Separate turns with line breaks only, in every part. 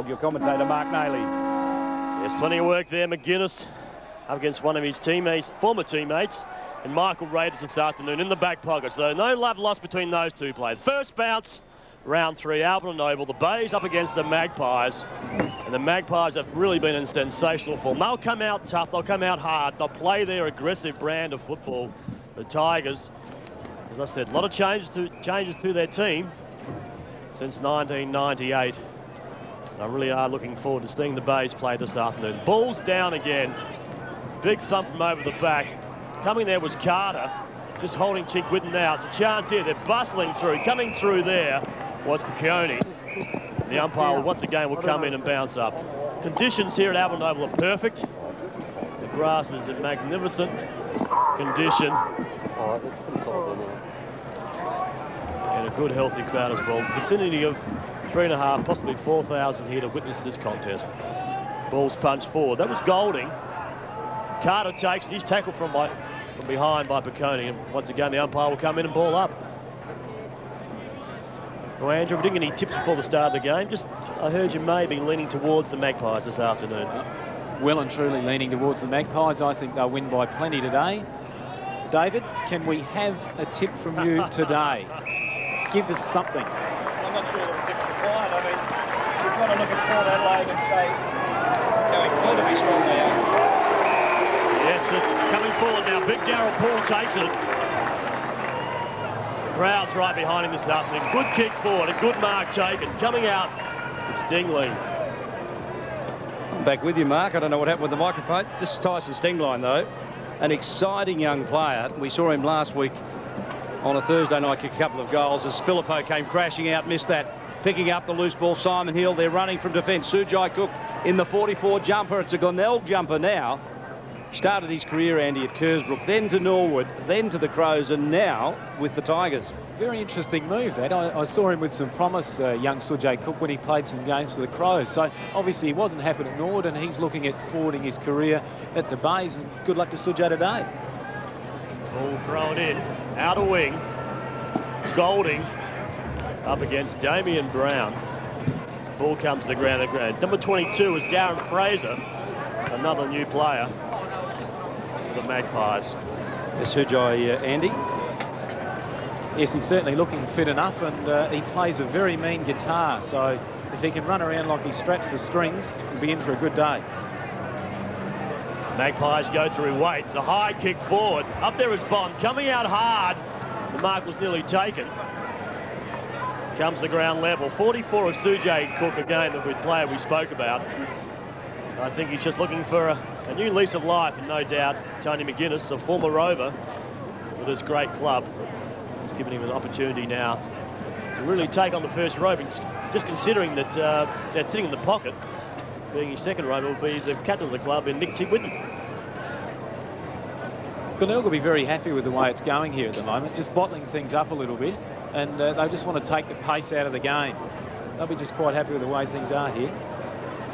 Your commentator, Mark Nayley.
There's plenty of work there. McGuinness up against one of his teammates, former teammates, and Michael Raiders this afternoon in the back pocket. So no love lost between those two players. First bounce, round 3, Adelaide Oval. The Bays up against the Magpies. And the Magpies have really been in sensational form. They'll come out tough, they'll come out hard, they'll play their aggressive brand of football. The Tigers, as I said, a lot of changes to their team since 1998. I really are looking forward to seeing the Bays play this afternoon. Ball's down again. Big thump from over the back. Coming there was Carter, just holding Chick Whitten now. It's a chance here. They're bustling through. Coming through there was Piccioni. The umpire once again will come in and bounce up. Conditions here at Adelaide Oval are perfect. The grass is in magnificent condition. And a good, healthy crowd as well. Vicinity of 3,500, possibly 4,000 here to witness this contest. Ball's punched forward. That was Golding. Carter takes it. He's tackled from behind by Piccioni. And once again, the umpire will come in and ball up. Well, Andrew, we didn't get any tips before the start of the game. Just, I heard you may be leaning towards the Magpies this afternoon.
Well and truly leaning towards the Magpies. I think they'll win by plenty today. David, can we have a tip from you today? Give us something.
I'm not sure what the tip's required. I mean, we've got to look at Port Adelaide and say how incredibly strong they are.
Yes, it's coming forward now. Big Darryl Paul takes it. The crowd's right behind him this afternoon. Good kick forward, a good mark taken. Coming out, the Stingline.
I'm back with you, Mark. I don't know what happened with the microphone. This is Tyson Stingline, though. An exciting young player. We saw him last week on a Thursday night kick a couple of goals as Filippo came crashing out, missed that. Picking up the loose ball, Simon Hill. They're running from defence. Sujai Cook in the 44 jumper. It's a Glenelg jumper now. Started his career, Andy, at Kersbrook, then to Norwood, then to the Crows, and now with the Tigers.
Very interesting move, that. I saw him with some promise, young Sujai Cook, when he played some games for the Crows. So obviously he wasn't happy at Norwood, and he's looking at forwarding his career at the Bays. And good luck to Sujai today.
Ball thrown in, outer wing. Golding up against Damien Brown. Ball comes to the ground. Number 22 is Darren Fraser, another new player for the Magpies.
Sujai, Andy.
Yes, he's certainly looking fit enough, and he plays a very mean guitar. So if he can run around like he straps the strings, he'll be in for a good day.
Magpies go through weights. A high kick forward. Up there is Bond, coming out hard. The mark was nearly taken. Comes the ground level. 44 of Sujai Cook, again, the player we spoke about. I think he's just looking for a new lease of life, and no doubt Tony McGuinness, a former Rover with this great club, has given him an opportunity now to really take on the first rope. And just considering that that sitting in the pocket, being his second rover, will be the captain of the club in Nick Chick Whitten.
Glenelg will be very happy with the way it's going here at the moment, just bottling things up a little bit, and they just want to take the pace out of the game. They'll be just quite happy with the way things are here.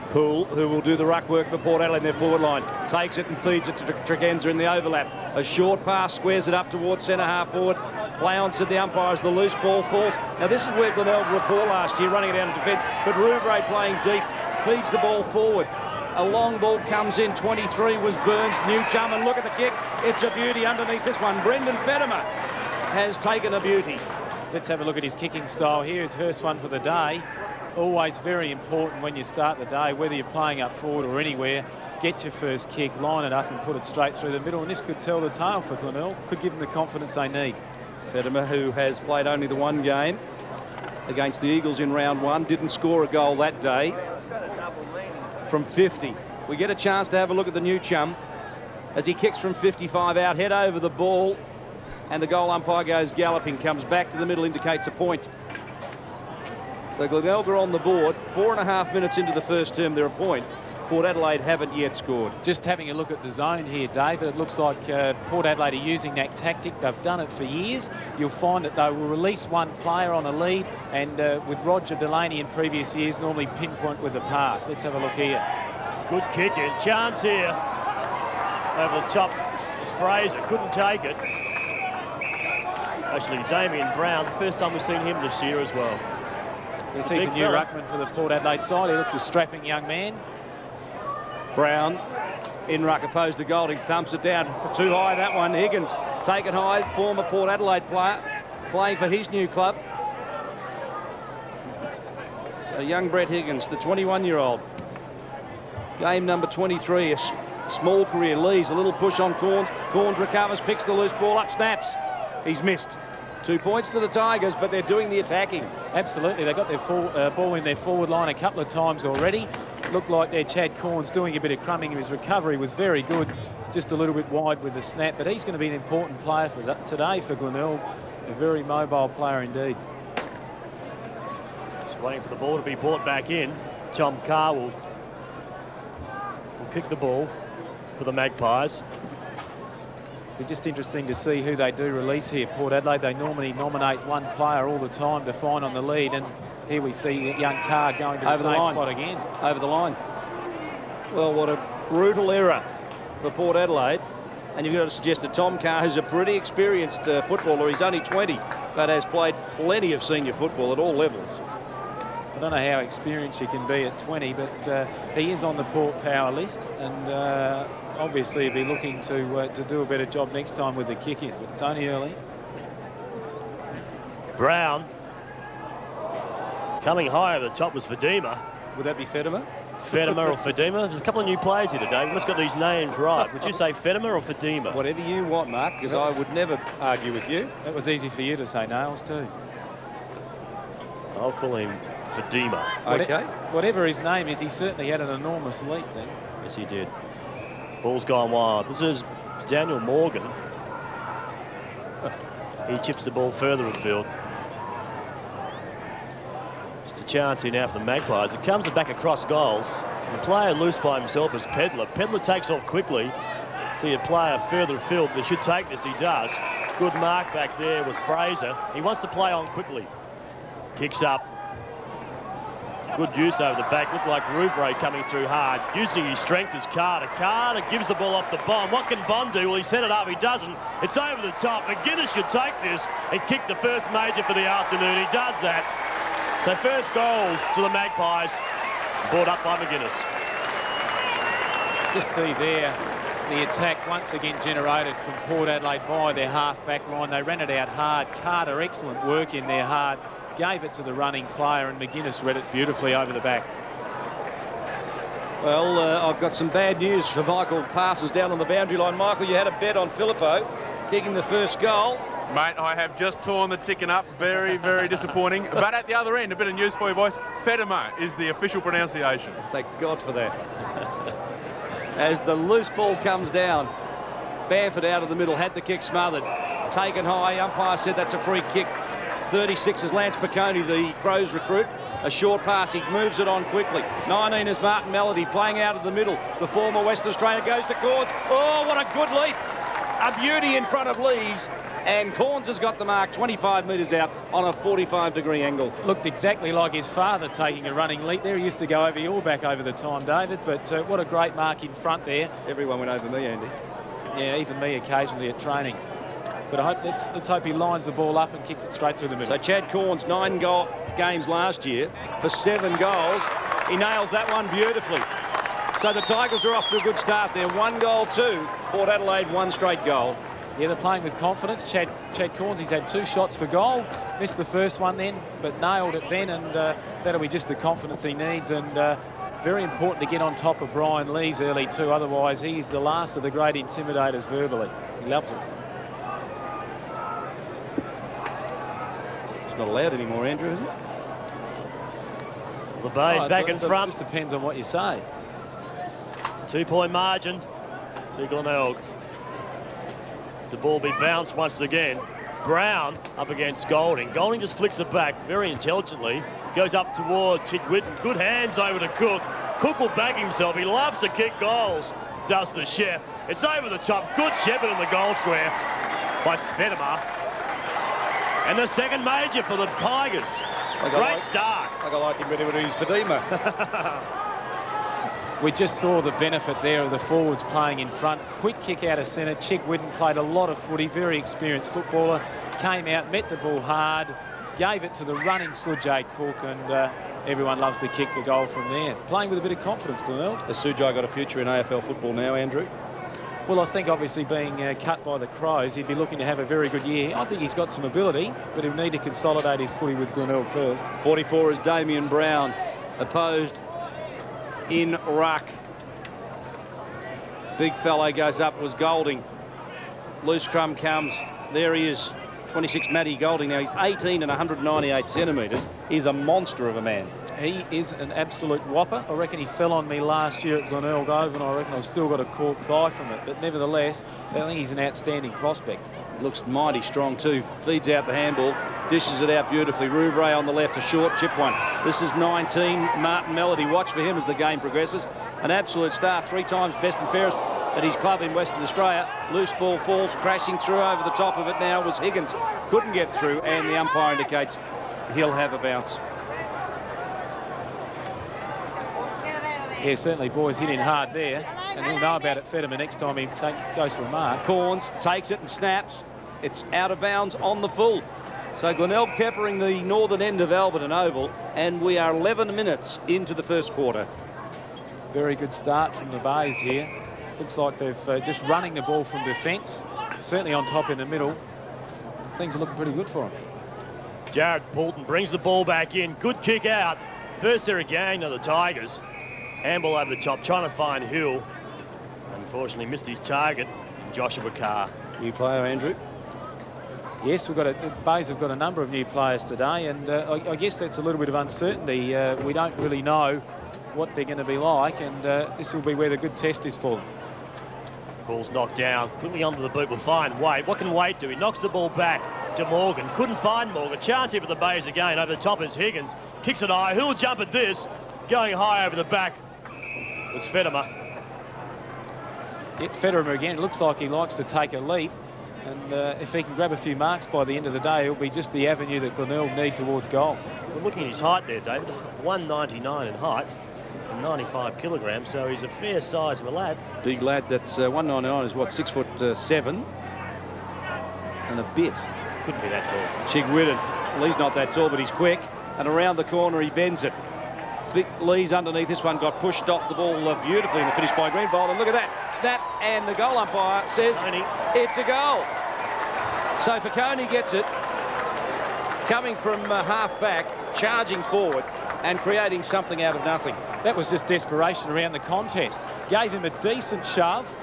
Poole, who will do the ruck work for Port Adelaide in their forward line, takes it and feeds it to Tregenza in the overlap. A short pass, squares it up towards centre half forward. Play on, said the umpires, the loose ball falls. Now this is where Glenelg were poor last year, running it out of defence, but Rouvray playing deep, feeds the ball forward. A long ball comes in, 23 was Burns, new chum, and look at the kick. It's a beauty underneath this one. Brendan Fetimer has taken a beauty.
Let's have a look at his kicking style here. His first one for the day. Always very important when you start the day, whether you're playing up forward or anywhere, get your first kick, line it up and put it straight through the middle, and this could tell the tale for Glenelg, could give them the confidence they need.
Fetimer, who has played only the one game against the Eagles in round 1, didn't score a goal that day from 50. We get a chance to have a look at the new chum as he kicks from 55 out, head over the ball, and the goal umpire goes galloping, comes back to the middle, indicates a point. So Glenelg are on the board. 4.5 minutes into the first term, they're a point. Port Adelaide haven't yet scored.
Just having a look at the zone here, David, it looks like Port Adelaide are using that tactic. They've done it for years. You'll find that they will release one player on a lead, and with Roger Delaney in previous years, normally pinpoint with the pass. Let's have a look here.
Good kick in. Chance here. Over the top was Fraser. Couldn't take it. Actually, Damien Brown, the first time we've seen him this year as well.
He's the new ruckman for the Port Adelaide side. He looks a strapping young man.
Brown in ruck opposed to Golding. Thumps it down. Too high, that one. Higgins taken high. Former Port Adelaide player playing for his new club. So young Brett Higgins, the 21-year-old. Game number 23. A small career. Lees a little push on Corns. Corns recovers, picks the loose ball up, snaps. He's missed. 2 points to the Tigers, but they're doing the attacking.
Absolutely. They got their ball in their forward line a couple of times already. Looked like their Chad Corns doing a bit of crumbing. His recovery was very good, just a little bit wide with the snap, but he's going to be an important player for today for Glenelg. A very mobile player indeed.
Just waiting for the ball to be brought back in. Tom Carr will kick the ball for the Magpies.
It'll be just interesting to see who they do release here. Port Adelaide, they normally nominate one player all the time to find on the lead, and here we see young Carr going to the same spot again.
Over the line. Well, what a brutal error for Port Adelaide. And you've got to suggest that Tom Carr, who's a pretty experienced footballer, he's only 20, but has played plenty of senior football at all levels.
I don't know how experienced he can be at 20, but he is on the Port Power list, and obviously he'll be looking to do a better job next time with the kick in, but it's only early.
Brown. Coming high over the top was Fadima.
Would that be Fedema?
Fedima or Fadima? There's a couple of new players here today. We must have got these names right. Would you say Fedima or Fadima?
Whatever you want, Mark, because I would never argue with you.
That was easy for you to say, Nails, too.
I'll call him Fadima.
Okay.
Whatever his name is, he certainly had an enormous leap then.
Yes, he did. Ball's gone wild. This is Daniel Morgan. He chips the ball further afield. Just a chance here now for the Magpies. It comes back across goals. The player loose by himself is Pedler. Pedler takes off quickly. See a player further afield. They should take this. He does. Good mark back there was Fraser. He wants to play on quickly. Kicks up. Good use over the back. Looked like Rouvray coming through hard. Using his strength is Carter. Carter gives the ball off to Bond. What can Bond do? Well, he set it up. He doesn't. It's over the top. McGuinness should take this and kick the first major for the afternoon. He does that. So first goal to the Magpies. Brought up by McGuinness.
Just see there the attack once again generated from Port Adelaide by their half-back line. They ran it out hard. Carter, excellent work in there hard. Gave it to the running player, and McGuinness read it beautifully over the back.
Well, I've got some bad news for Michael Parsons down on the boundary line. Michael, you had a bet on Filippo kicking the first goal.
Mate, I have just torn the ticket up. Very, very disappointing. But at the other end, a bit of news for you boys. Fedema is the official pronunciation.
Thank God for that. As the loose ball comes down, Bamford out of the middle, had the kick smothered. Taken high, umpire said that's a free kick. 36 is Lance Piccone, the Crows recruit. A short pass, he moves it on quickly. 19 is Martin Melody, playing out of the middle. The former Western Australian goes to Corns. Oh, what a good leap. A beauty in front of Lees. And Corns has got the mark 25 metres out on a 45-degree angle.
Looked exactly like his father taking a running leap there. He used to go over your back over the time, David, but what a great mark in front there.
Everyone went over me, Andy.
Yeah, even me occasionally at training. But let's hope he lines the ball up and kicks it straight through the middle.
So Chad Corns, 9 games last year for 7 goals. He nails that one beautifully. So the Tigers are off to a good start there. 1 goal, 2. Port Adelaide, 1 straight goal.
Yeah, they're playing with confidence. Chad Corns, he's had 2 shots for goal. Missed the first one then, but nailed it then, and that'll be just the confidence he needs. And very important to get on top of Brian Lees early too. Otherwise, he's the last of the great intimidators verbally. He loves it.
It's not allowed anymore, Andrew, is it?
The Bay's back in front.
It just depends on what you say.
2-point margin to Glenelg. The ball be bounced once again. Brown up against Golding. Golding just flicks it back very intelligently. Goes up towards Chidwitten. Good hands over to Cook. Cook will back himself. He loves to kick goals, does the chef. It's over the top. Good shepherd in the goal square by Fedema. And the second major for the Tigers. Great start.
I liked him better when he was Fadima.
We just saw the benefit there of the forwards playing in front. Quick kick out of centre. Chick Whitten played a lot of footy, very experienced footballer. Came out, met the ball hard, gave it to the running Sujay Cook, and everyone loves to kick a goal from there. Playing with a bit of confidence, Glenelg.
Has Sujay got a future in AFL football now, Andrew?
Well, I think obviously being cut by the Crows, he'd be looking to have a very good year. I think he's got some ability, but he'll need to consolidate his footy with Glenelg first.
44 is Damien Brown, opposed in ruck. Big fellow goes up, was Golding. Loose scrum comes. There he is, 26 Matty Golding. Now he's 18 and 198 centimetres. He's a monster of a man.
He is an absolute whopper. I reckon he fell on me last year at Glenelg Oval, and I reckon I've still got a cork thigh from it. But nevertheless, I think he's an outstanding prospect.
Looks mighty strong too. Feeds out the handball, dishes it out beautifully. Rouvray on the left, a short chip one. This is 19, Martin Melody. Watch for him as the game progresses. An absolute star, 3 times best and fairest at his club in Western Australia. Loose ball falls, crashing through over the top of it now was Higgins. Couldn't get through, and the umpire indicates he'll have a bounce.
Yeah, certainly boys hit in hard there, and he'll know about it Federman next time he goes for a mark.
Corns takes it and snaps. It's out of bounds on the full. So Glenelg peppering the northern end of Adelaide Oval, and we are 11 minutes into the first quarter.
Very good start from the Bays here. Looks like they've just running the ball from defence, certainly on top in the middle. Things are looking pretty good for them.
Jared Poulton brings the ball back in. Good kick out. First there again to the Tigers. Handball over the top, trying to find Hill. Unfortunately missed his target, Joshua Carr.
New player, Andrew.
Yes, the Bays have got a number of new players today, and I guess that's a little bit of uncertainty. We don't really know what they're going to be like, and this will be where the good test is for them.
Ball's knocked down, quickly onto the boot, will find Wade. What can Wade do? He knocks the ball back to Morgan. Couldn't find Morgan. Chance here for the Bays again. Over the top is Higgins. Kicks it high. Who'll jump at this? Going high over the back was Federer.
Yet Federer again, looks like he likes to take a leap, and if he can grab a few marks by the end of the day, it'll be just the avenue that Glenelg need towards goal.
We're looking at his height there, David. 199 in height and 95 kilograms, so he's a fair size of a lad.
Big lad. That's 199 is what, 6'7" and a bit.
Couldn't be that tall.
Chigwidden. Well, he's not that tall, but he's quick, and around the corner he bends it. Big Lee's underneath. This one got pushed off the ball beautifully in the finish by Greenbold, and look at that snap, and the goal umpire says it's a goal. So Piccone gets it, coming from half back, charging forward and creating something out of nothing.
That was just desperation around the contest. Gave him a decent shove.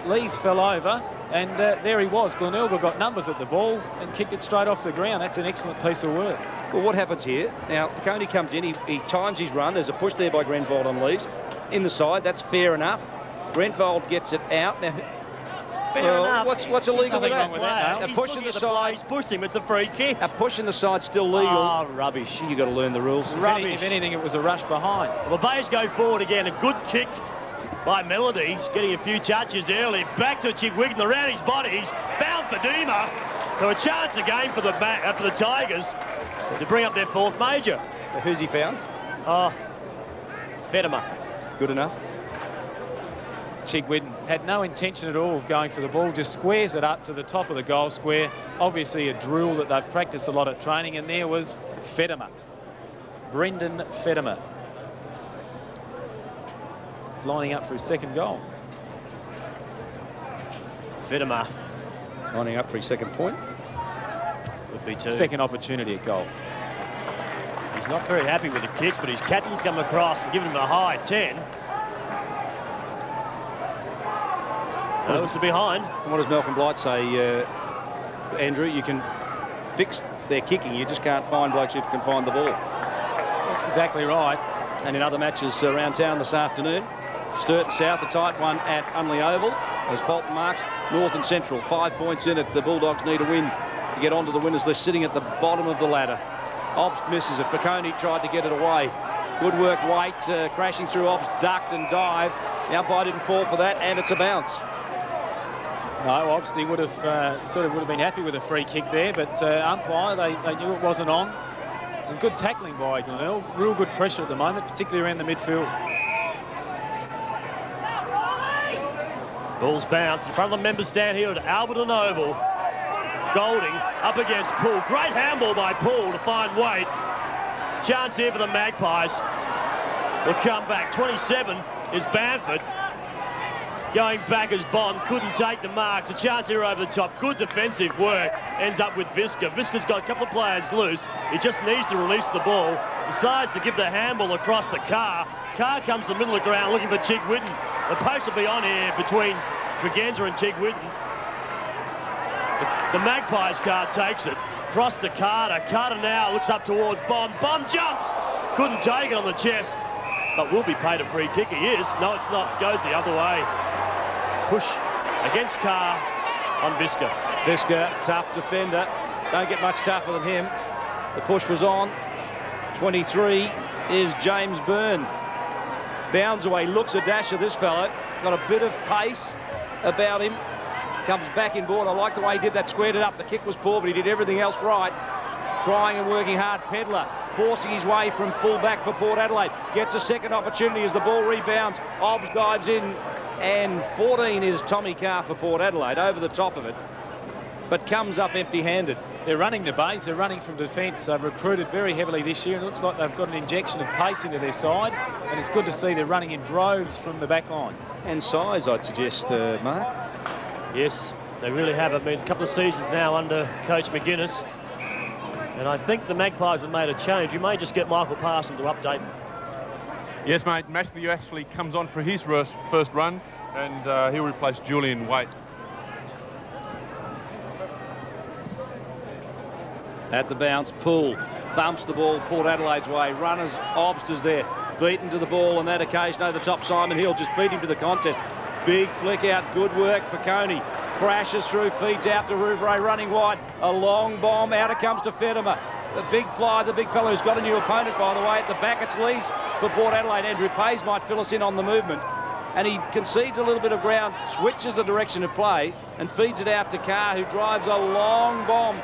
Lees fell over, and there he was. Glenelg got numbers at the ball and kicked it straight off the ground. That's an excellent piece of work.
Well, what happens here? Now, Piccone comes in, he times his run. There's a push there by Grenfold on Lees. In the side, that's fair enough. Grenfold gets it out. Now, what's illegal with that?
A
push in the side.
He's pushed him, it's a free kick.
A push in the side still legal.
Oh, rubbish.
You've got to learn the rules.
If anything, it was a rush behind.
Well, the Bays go forward again. A good kick by Melody. He's getting a few touches early. Back to Chigwidden around his body. He's found Fadima. So a chance again for the Tigers to bring up their 4th major.
Who's he found?
Oh, Fedema.
Good enough.
Chigwidden had no intention at all of going for the ball, just squares it up to the top of the goal square. Obviously a drill that they've practiced a lot at training, and there was Fedema. Brendan Fedema. Lining up for his 2nd goal.
Fedema.
Lining up for his 2nd point.
Would be 2.
2nd opportunity at goal.
He's not very happy with the kick, but his captain's come across and given him a high 10. No, it's behind.
And what does Malcolm Blight say, Andrew? You can fix their kicking, you just can't find blokes who can find the ball.
Exactly right.
And in other matches around town this afternoon, Sturton South, a tight one at Unley Oval, as Bolton marks North and Central. 5 points in it. The Bulldogs need a win to get onto the winners list, sitting at the bottom of the ladder. Obst misses it. Piccone tried to get it away. Good work, Waite, crashing through Obst, ducked and dived. The umpire didn't fall for that, and it's a bounce.
No, obviously would have been happy with a free kick there, but umpire, they knew it wasn't on. And good tackling by Glenelg. Real good pressure at the moment, particularly around the midfield.
Ball's bounced in front of the members stand here at Adelaide Oval. Golding up against Poole. Great handball by Poole to find Waite. Chance here for the Magpies. Will come back. 27 is Bamford. Going back as Bond, couldn't take the mark. A chance here over the top. Good defensive work. Ends up with Visca. Visca's got a couple of players loose. He just needs to release the ball. Decides to give the handball across to Carr. Carr comes to the middle of the ground looking for Chigwitten. The post will be on here between Tregenza and Chigwitten. The Magpies Carr takes it. Cross to Carter. Carter now looks up towards Bond. Bond jumps. Couldn't take it on the chest. But will be paid a free kick. He is. No, it's not. Goes the other way. Push against Carr on Visca.
Visca, tough defender. Don't get much tougher than him. The push was on. 23 is James Byrne. Bounds away, looks a dash of this fellow. Got a bit of pace about him. Comes back in board. I like the way he did that, squared it up. The kick was poor, but he did everything else right. Trying and working hard. Pedler forcing his way from full back for Port Adelaide. Gets a second opportunity as the ball rebounds. Obbs dives in. And 14 is Tommy Carr for Port Adelaide, over the top of it, but comes up empty-handed.
They're running the base, they're running from defence. They've recruited very heavily this year, and it looks like they've got an injection of pace into their side, and it's good to see they're running in droves from the back line.
And size, I'd suggest, Mark.
Yes, they really have. I mean, a couple of seasons now under Coach McGuinness, and I think the Magpies have made a change. You may just get Michael Parson to update them.
Yes, mate. Matthew actually comes on for his first run, and he'll replace Julian Waite.
At the bounce, Poole thumps the ball Port Adelaide's way. Runners, Obsters there, beaten to the ball on that occasion. Over the top, Simon Hill just beat him to the contest. Big flick out, good work. Piconi crashes through, feeds out to Rouvray, running wide. A long bomb, out it comes to Fetimer. The big fly, the big fellow who's got a new opponent, by the way. At the back, it's Lees for Port Adelaide. Andrew Pays might fill us in on the movement. And he concedes a little bit of ground, switches the direction of play, and feeds it out to Carr, who drives a long bomb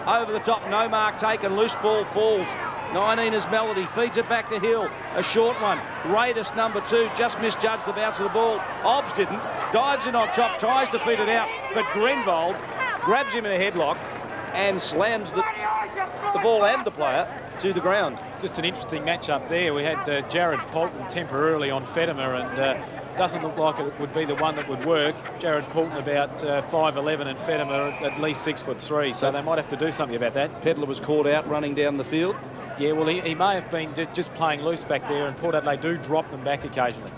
over the top. No mark taken, loose ball falls. 19 is Melody, feeds it back to Hill. A short one. Raidus, number 2, just misjudged the bounce of the ball. Obbs didn't. Dives in on top, tries to feed it out, but Grenvold grabs him in a headlock and slams the ball and the player to the ground.
Just an interesting match-up there. We had Jared Poulton temporarily on Fetimer, and doesn't look like it would be the one that would work. Jared Poulton about 5'11", and Fetimer at least 6'3", so they might have to do something about that.
Pedler was caught out running down the field.
Yeah, well, he may have been just playing loose back there, and Port Adelaide do drop them back occasionally.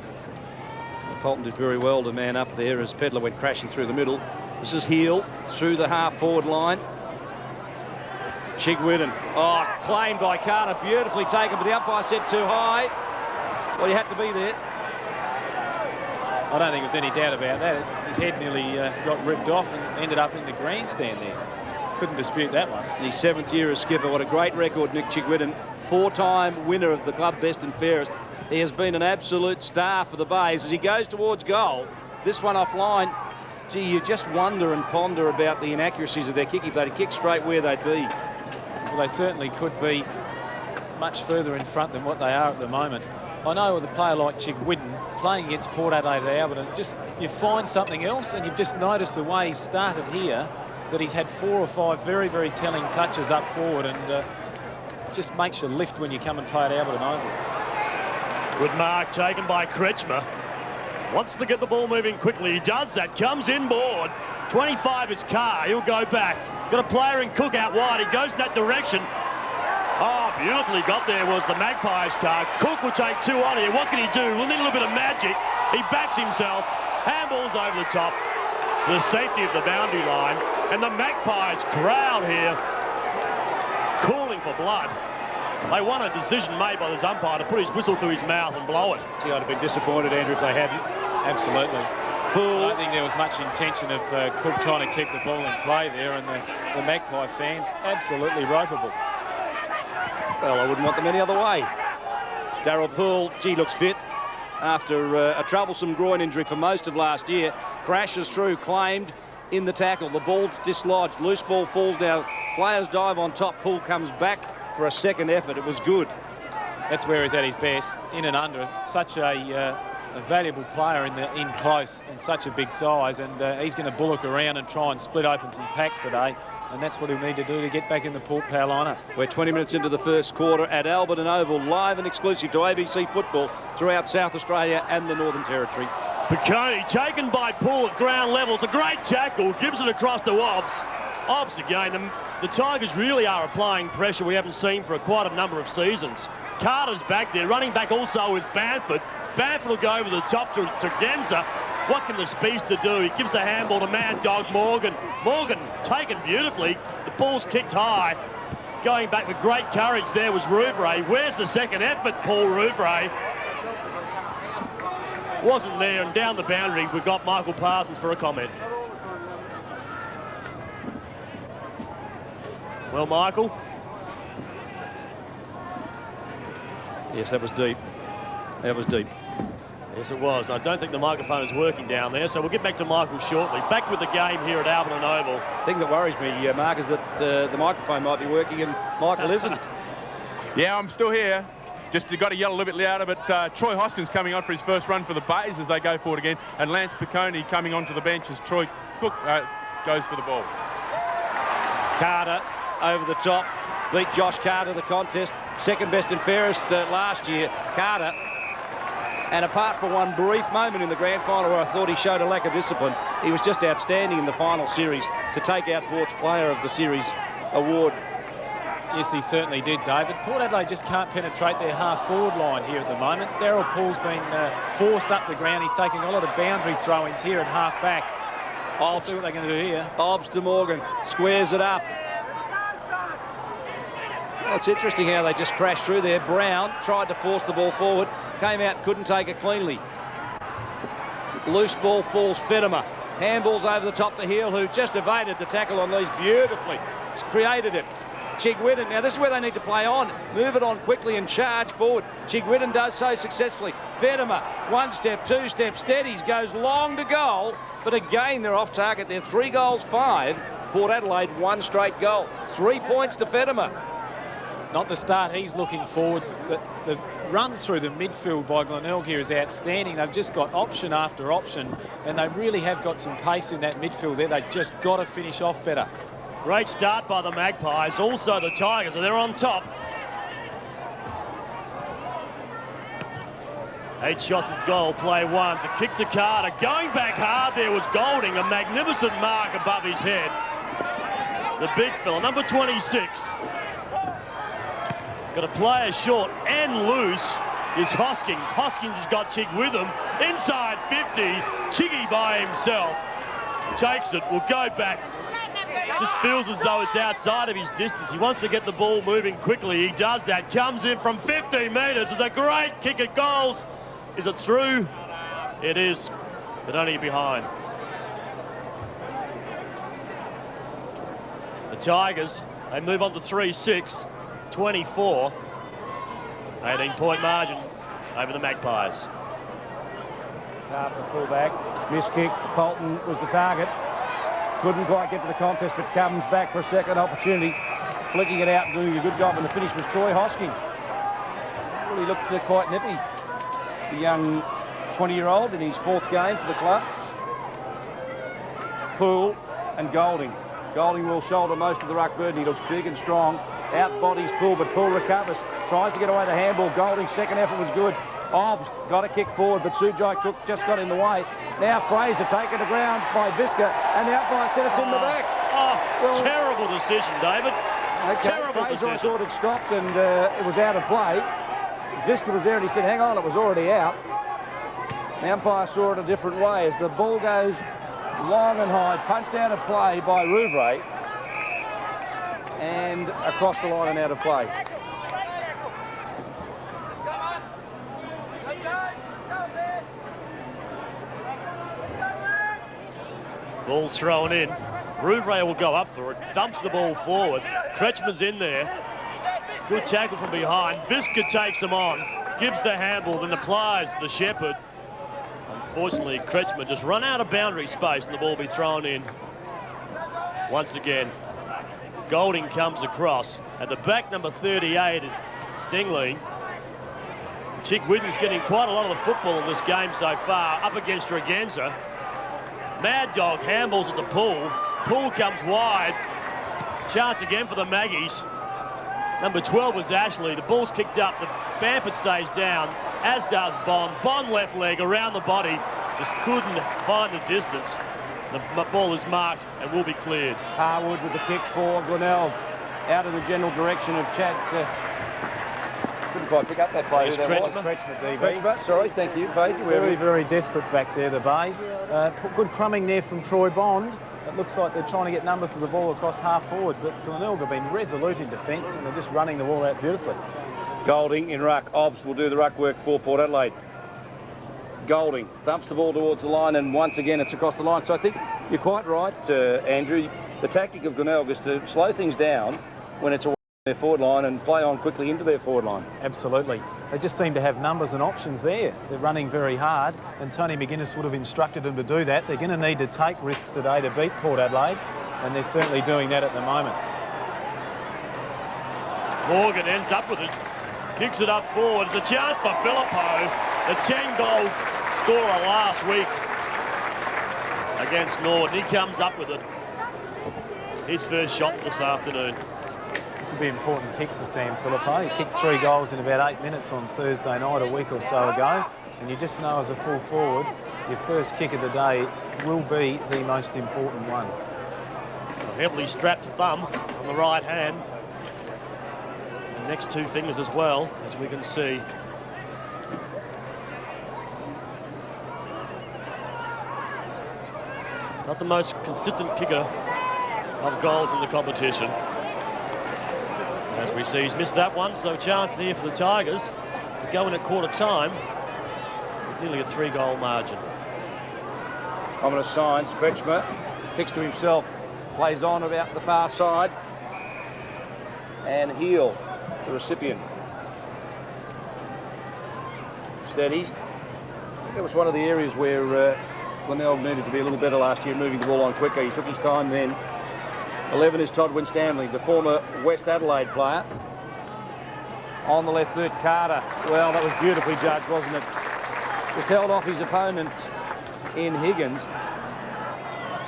Poulton did very well to man up there as Pedler went crashing through the middle. This is Heel through the half-forward line. Chigwitten, claimed by Carter, beautifully taken, but the umpire said too high. Well, you had to be there.
I don't think there's any doubt about that. His head nearly got ripped off and ended up in the grandstand there. Couldn't dispute that one.
In his 7th year as skipper, what a great record, Nick Chigwitten. 4-time winner of the club best and fairest. He has been an absolute star for the Bays. As he goes towards goal, this one offline, gee, you just wonder and ponder about the inaccuracies of their kick. If they'd kick straight, where they'd be.
Well, they certainly could be much further in front than what they are at the moment. I know with a player like Chigwitten playing against Port Adelaide at Alberton, just you find something else, and you've just noticed the way he started here, that he's had 4 or 5 very, very telling touches up forward, and it just makes you lift when you come and play at Alberton Oval.
Good mark taken by Kretschmer. Wants to get the ball moving quickly. He does that. Comes inboard. 25 is Carr. He'll go back. He's got a player in Cook out wide. He goes in that direction. Oh, beautifully got there was the Magpies Carr. Cook will take 2 on here. What can he do? We'll need a little bit of magic. He backs himself. Handballs over the top. For the safety of the boundary line. And the Magpies crowd here calling for blood. They want a decision made by this umpire to put his whistle to his mouth and blow it.
Gee, I'd have been disappointed, Andrew, if they hadn't.
Absolutely. I don't think there was much intention of Cook trying to keep the ball in play there, and the Magpie fans absolutely ropeable.
Well, I wouldn't want them any other way. Daryl Poole, gee, looks fit after a troublesome groin injury for most of last year. Crashes through, claimed in the tackle. The ball dislodged. Loose ball falls down. Players dive on top. Poole comes back for a second effort. It was good.
That's where he's at his best, in and under. Such a valuable player in close and such a big size, and he's going to bullock around and try and split open some packs today. and that's what he'll need to do to get back in the Port Pal honour.
We're 20 minutes into the first quarter at Adelaide Oval, live and exclusive to ABC Football throughout South Australia and the Northern Territory.
Piccone taken by Poole at ground level. It's a great tackle, gives it across to Obbs. Obbs again. The Tigers really are applying pressure we haven't seen for quite a number of seasons. Carter's back there. Running back also is Banford. Banford will go over the top to Genza. What can the speedster do? He gives the handball to Mad Dog Morgan. Morgan taken beautifully. The ball's kicked high. Going back with great courage there was Rouvray. Where's the second effort, Paul Rouvray? Wasn't there, and down the boundary we've got Michael Parsons for a comment. Well, Michael?
Yes, that was deep. That was deep.
Yes, it was. I don't think the microphone is working down there, so we'll get back to Michael shortly. Back with the game here at Adelaide Oval.
The thing that worries me, Mark, is that the microphone might be working and Michael isn't.
Yeah, I'm still here. Just got to yell a little bit louder, but Troy Hoskins coming on for his first run for the Bays as they go forward again, and Lance Piccone coming onto the bench as Troy Cook goes for the ball.
Carter over the top, beat Josh Carter the contest, second best and fairest last year, Carter. And apart from one brief moment in the grand final where I thought he showed a lack of discipline, he was just outstanding in the final series to take out Port's Player of the Series award.
Yes, he certainly did, David. Port Adelaide just can't penetrate their half-forward line here at the moment. Daryl Poole's been forced up the ground. He's taking a lot of boundary throw-ins here at half-back. Let's see what they're going to do here.
Obbs to Morgan, squares it up. Well, it's interesting how they just crashed through there. Brown tried to force the ball forward, came out, couldn't take it cleanly. Loose ball falls Fedema. Handballs over the top to Heel, who just evaded the tackle on these beautifully. He's created it. Chigwidden, now this is where they need to play on. Move it on quickly and charge forward. Chigwidden does so successfully. Fedema, one step, two step, steadies, goes long to goal. But again, they're off target. They're 3 goals, 5. Port Adelaide, 1 straight goal. 3 points to Fedema.
Not the start he's looking forward, but the run through the midfield by Glenelg here is outstanding. They've just got option after option, and they really have got some pace in that midfield there. They've just got to finish off better.
Great start by the Magpies. Also the Tigers, and they're on top. 8 shots at goal, play 1. It's a kick to Carter. Going back hard there was Golding, a magnificent mark above his head. The big fella, number 26. Got a player short and loose is Hoskins. Hoskins has got Chig with him. Inside 50, Chiggy by himself. Takes it, will go back. Just feels as though it's outside of his distance. He wants to get the ball moving quickly. He does that. Comes in from 15 metres. It's a great kick at goals. Is it through? It is, but only behind. The Tigers, they move on to 3-6. 24, 18-point margin over the Magpies.
Carr for fullback, missed kick. Colton was the target. Couldn't quite get to the contest, but comes back for a second opportunity. Flicking it out and doing a good job, and the finish was Troy Hosking. Well, he looked quite nippy, the young 20-year-old in his 4th game for the club. Poole and Golding. Golding will shoulder most of the ruck burden. He looks big and strong. Out bodies Poole, but Poole recovers. Tries to get away the handball. Golding's second effort was good. Obbs got a kick forward, but Sujai Cook just got in the way. Now Fraser taken to ground by Visca, and the umpire said it's in the back.
Well, terrible decision, David.
Okay,
Terrible
Fraser, I
decision.
thought it stopped and it was out of play. Visca was there and he said, hang on, it was already out. The umpire saw it a different way as the ball goes long and high, punched out of play by Rouvray, and across the line and out of play.
Ball's thrown in. Rouvray will go up for it, thumps the ball forward. Kretschmann's in there. Good tackle from behind. Visca takes him on, gives the handball and applies the shepherd. Unfortunately, Kretschmann just run out of boundary space and the ball will be thrown in. Once again, Golding comes across. At the back, number 38 is Stingley. Chick Whitten's getting quite a lot of the football in this game so far, up against Regenza. Mad Dog handballs at the Poole. Poole comes wide. Chance again for the Maggies. Number 12 was Ashley. The ball's kicked up. The Bamford stays down, as does Bond. Bond left leg around the body. Just couldn't find the distance. The ball is marked and will be cleared.
Harwood with the kick for Glenelg. Out of the general direction of Chad. Couldn't quite pick up that play.
Yes,
Kretschmer, sorry, thank you. Basie,
Very, very desperate back there, the Bays. Good crumbing there from Troy Bond. It looks like they're trying to get numbers of the ball across half forward, but Glenelg have been resolute in defence and they're just running the ball out beautifully.
Golding in ruck. Obbs will do the ruck work for Port Adelaide. Golding thumps the ball towards the line, and once again it's across the line. So I think you're quite right, Andrew. The tactic of Glenelg is to slow things down when it's away from their forward line and play on quickly into their forward line.
Absolutely. They just seem to have numbers and options there. They're running very hard, and Tony McGuinness would have instructed them to do that. They're going to need to take risks today to beat Port Adelaide, and they're certainly doing that at the moment.
Morgan ends up with it. Kicks it up forward. It's a chance for Filippo, the 10-goal scorer last week against Nord. He comes up with it. His first shot this afternoon.
This will be an important kick for Sam Filippo. He kicked 3 goals in about 8 minutes on Thursday night a week or so ago. And you just know as a full forward, your first kick of the day will be the most important one.
A heavily strapped thumb on the right hand. And next 2 fingers as well, as we can see. Not the most consistent kicker of goals in the competition. As we see, he's missed that one, so chance here for the Tigers to go in at quarter time with nearly a 3-goal margin.
Ominous signs. Kretschmer kicks to himself, plays on about the far side, and Heel, the recipient, steadies. It was one of the areas where Glenelg needed to be a little better last year, moving the ball on quicker. He took his time then. 11 is Todd Winstanley, the former West Adelaide player. On the left boot, Carter. Well, that was beautifully judged, wasn't it? Just held off his opponent in Higgins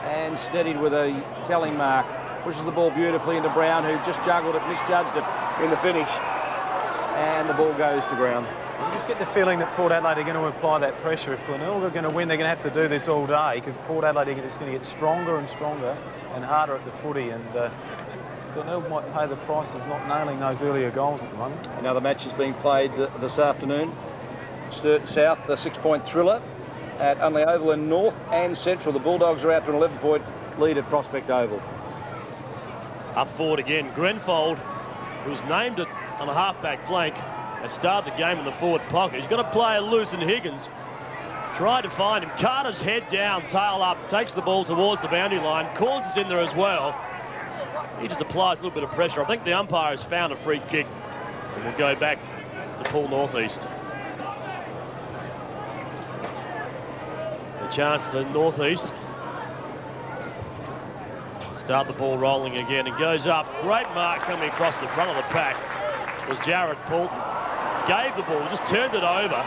and steadied with a telling mark. Pushes the ball beautifully into Brown, who just juggled it, misjudged it in the finish. And the ball goes to ground.
You just get the feeling that Port Adelaide are going to apply that pressure. If Glenelg are going to win, they're going to have to do this all day, because Port Adelaide are just going to get stronger and stronger and harder at the footy, and Glenelg might pay the price of not nailing those earlier goals at the moment.
Another match is being played this afternoon. Sturton South, the 6-point thriller at Adelaide Oval in North and Central. The Bulldogs are out to an 11-point lead at Prospect Oval.
Up forward again, Grenfold, who's named it on a half-back flank, has started the game in the forward pocket. He's got a player loose, and Higgins tried to find him. Carter's head down, tail up, takes the ball towards the boundary line. Corns is in there as well. He just applies a little bit of pressure. I think the umpire has found a free kick and will go back to Paul Northeast. A chance for Northeast. Start the ball rolling again. It goes up. Great mark coming across the front of the pack was Jared Poulton. Gave the ball, just turned it over.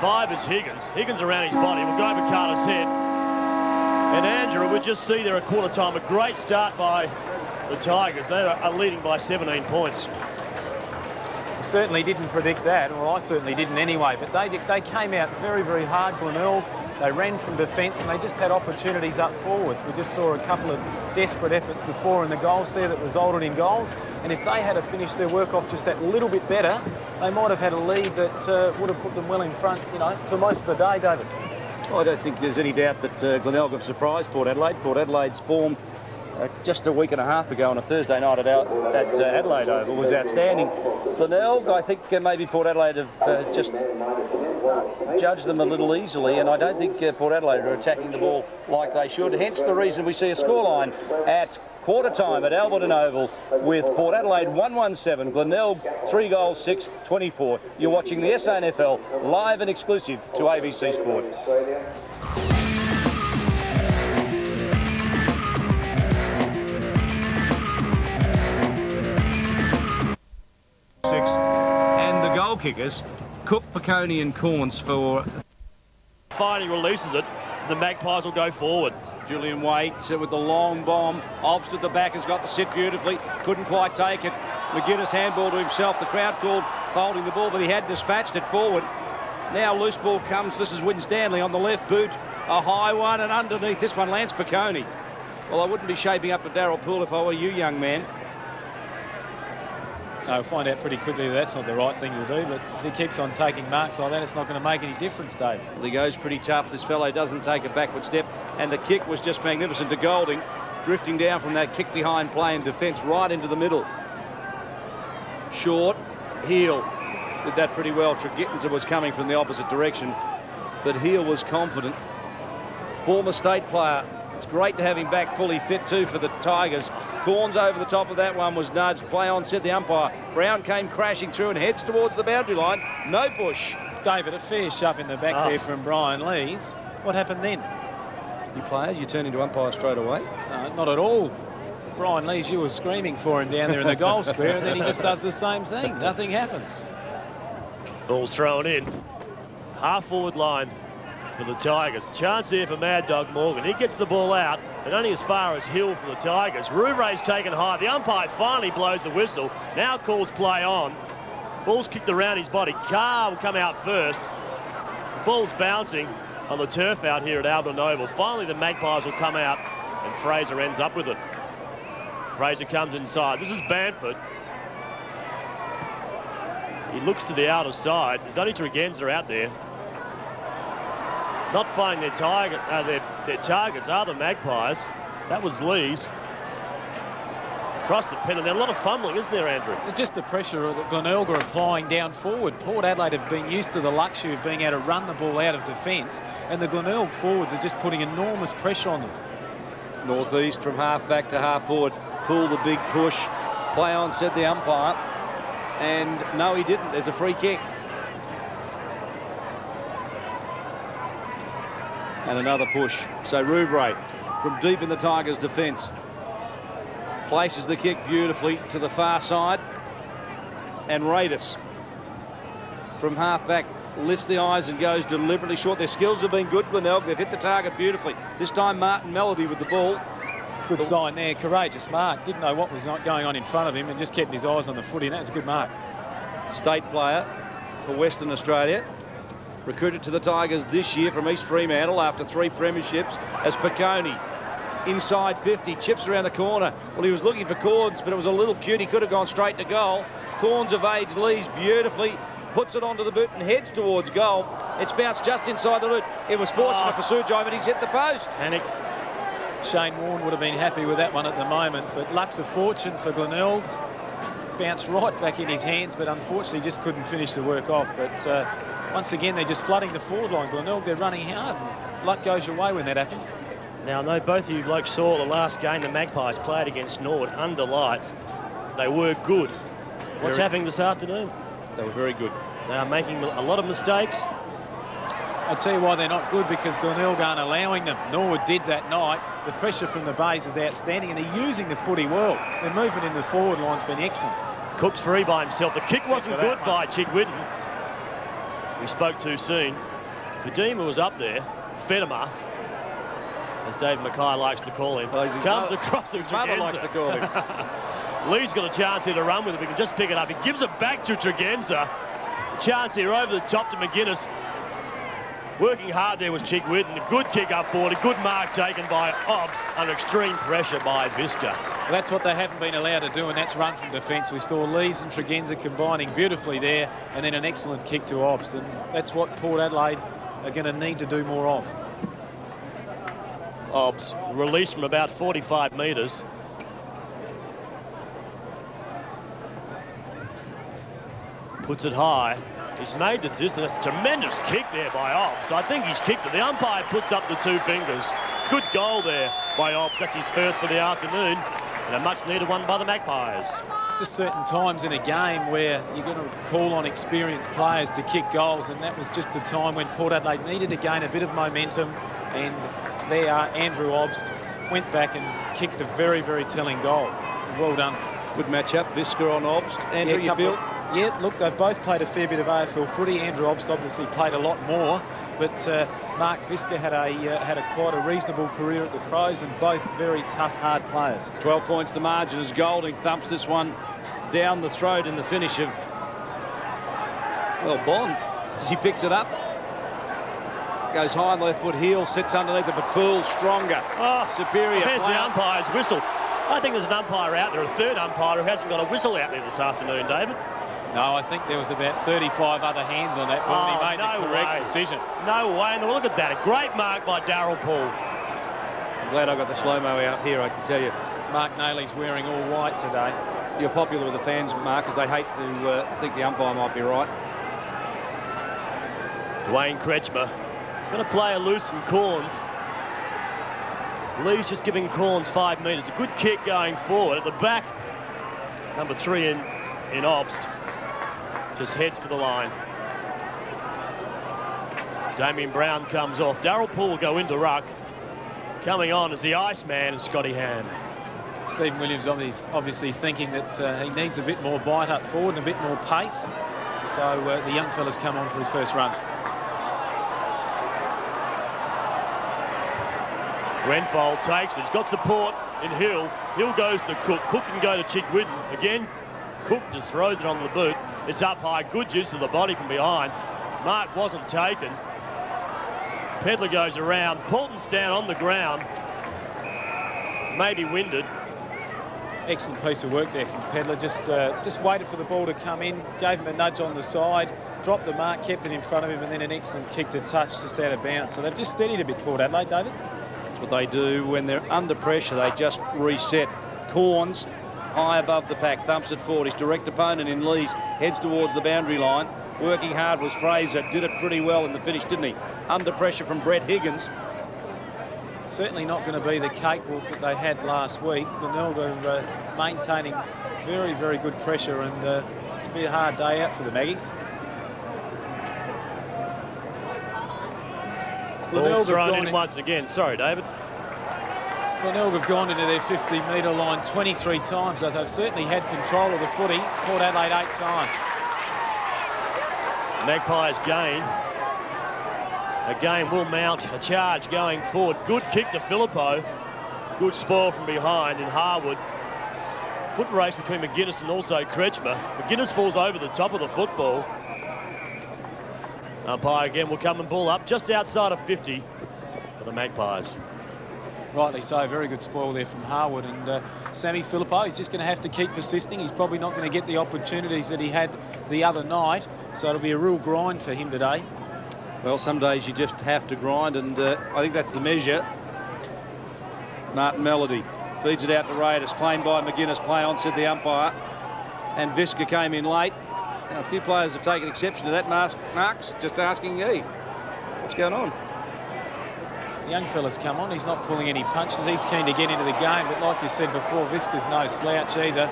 5 is Higgins. Higgins around his body, will go over Carter's head. And Andrew, we just see there at quarter time, a great start by the Tigers. They are leading by 17 points.
We certainly didn't predict that, or I certainly didn't anyway, but they came out very, very hard, Glenelg. They ran from defence and they just had opportunities up forward. We just saw a couple of desperate efforts before in the goals there that resulted in goals. And if they had to finish their work off just that little bit better, they might have had a lead that would have put them well in front, you know, for most of the day, David.
Well, I don't think there's any doubt that Glenelg have surprised Port Adelaide. Port Adelaide's form just a week and a half ago on a Thursday night at Adelaide Oval was outstanding. Glenelg, I think maybe Port Adelaide have just judged them a little easily, and I don't think Port Adelaide are attacking the ball like they should. Hence the reason we see a scoreline at quarter time at Adelaide Oval with Port Adelaide 1-1-7, Glenelg 3 goals 6-24. You're watching the SANFL live and exclusive to ABC Sport. And the goal kickers, Cook, Piccone and Corns for...
Finally releases it. The Magpies will go forward.
Julian Waite with the long bomb. Obst at the back has got the sit beautifully. Couldn't quite take it. McGuinness handball to himself. The crowd called for holding the ball, but he had dispatched it forward. Now loose ball comes. This is Winstanley on the left boot. A high one, and underneath this one, Lance Piccone. Well, I wouldn't be shaping up to Darryl Poole if I were you, young man.
I'll find out pretty quickly that that's not the right thing to do, but if he keeps on taking marks like that, it's not going to make any difference, Dave.
Well, he goes pretty tough. This fellow doesn't take a backward step, and the kick was just magnificent to Golding, drifting down from that kick behind play in defence right into the middle. Short, heel, did that pretty well. Tregenza was coming from the opposite direction, but Heel was confident. Former state player. It's great to have him back fully fit too for the Tigers. Corns over the top of that one was nudged. Play on, said the umpire. Brown came crashing through and heads towards the boundary line. No push.
David, a fair shove in the back there from Brian Lees. What happened then?
You players, you turn into umpire straight away?
No, not at all. Brian Lees, you were screaming for him down there in the goal square, and then he just does the same thing. Nothing happens.
Ball's thrown in. Half-forward line for the Tigers. Chance here for Mad Dog Morgan. He gets the ball out, and only as far as Hill for the Tigers. Rouvray's taken high. The umpire finally blows the whistle. Now calls play on. Ball's kicked around his body. Carr will come out first. The ball's bouncing on the turf out here at Adelaide Oval. Finally, the Magpies will come out, and Fraser ends up with it. Fraser comes inside. This is Bamford. He looks to the outer side. There's only Tregenza out there. Not finding their targets are the Magpies. That was Lees. Across the pen, and there's a lot of fumbling, isn't there, Andrew?
It's just the pressure that Glenelg are applying down forward. Port Adelaide have been used to the luxury of being able to run the ball out of defence, and the Glenelg forwards are just putting enormous pressure on them.
Northeast from half back to half forward. Pull the big push. Play on, said the umpire. And no, he didn't. There's a free kick. And another push. So Rouvray from deep in the Tigers' defence places the kick beautifully to the far side. And Raidis from half back lifts the eyes and goes deliberately short. Their skills have been good, Glenelg. They've hit the target beautifully. This time Martin Melody with the ball.
Good sign there. Courageous mark. Didn't know what was going on in front of him and just kept his eyes on the footy, and that's a good mark.
State player for Western Australia. Recruited to the Tigers this year from East Fremantle after 3 premierships as Piccone. Inside 50, chips around the corner. Well, he was looking for Corns, but it was a little cute. He could have gone straight to goal. Corns evades Lees beautifully, puts it onto the boot and heads towards goal. It's bounced just inside the boot. It was fortunate for Sujai, but he's hit the post.
Panicked.
Shane Warne would have been happy with that one at the moment, but luck's a fortune for Glenelg. Bounced right back in his hands, but unfortunately just couldn't finish the work off. But once again, they're just flooding the forward line. Glenelg, they're running hard, and luck goes your way when that happens.
Now, I know both of you blokes saw the last game the Magpies played against Nord under lights. They were good. What's happening this afternoon?
They were very good.
They are making a lot of mistakes.
I'll tell you why they're not good, because Glenelg aren't allowing them. Norwood did that night. The pressure from the base is outstanding, and they're using the footy well. Their movement in the forward line's been excellent.
Cook's free by himself. The kick wasn't good by Chick Whitten. We spoke too soon. Fadima was up there. Fedema, as Dave Mackay likes to call him, comes across to
Tregenza. Likes to call him.
Lee's got a chance here to run with it. We can just pick it up. He gives it back to Tregenza. Chance here over the top to McGuinness. Working hard there was Chick Whitten. A good kick up forward. A good mark taken by Obbs under extreme pressure by Visca.
Well, that's what they haven't been allowed to do, and that's run from defence. We saw Lees and Tregenza combining beautifully there, and then an excellent kick to Obbs. And that's what Port Adelaide are going to need to do more of.
Obbs released from about 45 metres. Puts it high. He's made the distance. That's a tremendous kick there by Obbs. I think he's kicked it. The umpire puts up the 2 fingers. Good goal there by Obbs. That's his first for the afternoon, and a much-needed one by the Magpies.
There's just certain times in a game where you're going to call on experienced players to kick goals, and that was just a time when Port Adelaide needed to gain a bit of momentum, and there Andrew Obbs went back and kicked a very, very telling goal. Well done.
Good matchup. Visca on Obbs. Andrew, you feel?
Yeah, look, they've both played a fair bit of AFL footy. Andrew Obst obviously played a lot more, but Mark Visca had quite a reasonable career at the Crows, and both very tough, hard players.
12 points the margin as Golding thumps this one down the throat in the finish of, well, Bond, as he picks it up. Goes high on the left foot heel, sits underneath it, but Poole stronger, superior.
There's the umpire's whistle. I think there's an umpire out there, a third umpire, who hasn't got a whistle out there this afternoon, David.
No, I think there was about 35 other hands on that ball, and he made the correct decision.
No way. And look at that. A great mark by Darryl Poole.
I'm glad I got the slow-mo out here, I can tell you.
Mark Nailey's wearing all white today.
You're popular with the fans, Mark, because they hate to think the umpire might be right.
Dwayne Kretschmer going to play a loose from Corns. Lee's just giving Corns 5 metres. A good kick going forward. At the back, number 3 in Obst. Just heads for the line. Damien Brown comes off. Darryl Poole will go into ruck. Coming on is the Iceman and Scotty Ham.
Stephen Williams obviously thinking that he needs a bit more bite up forward and a bit more pace. So the young fella's come on for his first run.
Grenfold takes it. He's got support in Hill. Hill goes to Cook. Cook can go to Chickwidden. Again, Cook just throws it on the boot. It's up high. Good use of the body from behind. Mark wasn't taken. Pedler goes around. Paulton's down on the ground. Maybe winded.
Excellent piece of work there from Pedler. Just waited for the ball to come in, gave him a nudge on the side, dropped the mark, kept it in front of him, and then an excellent kick to touch just out of bounds. So they've just steadied a bit, Port Adelaide, David.
That's what they do when they're under pressure. They just reset. Corns high above the pack, thumps it forward. His direct opponent in Lees heads towards the boundary line. Working hard was Fraser. Did it pretty well in the finish, didn't he? Under pressure from Brett Higgins.
Certainly not going to be the cakewalk that they had last week. Glenelg are maintaining very, very good pressure, and it's going to be a hard day out for the Maggies.
Ball thrown in once again. Sorry, David.
Glenelg have gone into their 50-metre line 23 times. So they've certainly had control of the footy. Port Adelaide 8 times.
Magpies gain. Again, will mount a charge going forward. Good kick to Filippo. Good spoil from behind in Harwood. Foot race between McGuinness and also Kretschmer. McGuinness falls over the top of the football. Umpire again will come and ball up just outside of 50 for the Magpies.
Rightly so, very good spoil there from Harwood, and Sammy Filippo, he's just going to have to keep persisting. He's probably not going to get the opportunities that he had the other night, so it'll be a real grind for him today.
Well, some days you just have to grind, and I think that's the measure. Martin Melody feeds it out to Raiders, claimed by McGuinness. Play on, said the umpire, and Visca came in late. Now, a few players have taken exception to that. Mark's just asking, hey, what's going on?
The young fella's come on. He's not pulling any punches. He's keen to get into the game, but like you said before, Visca's no slouch either.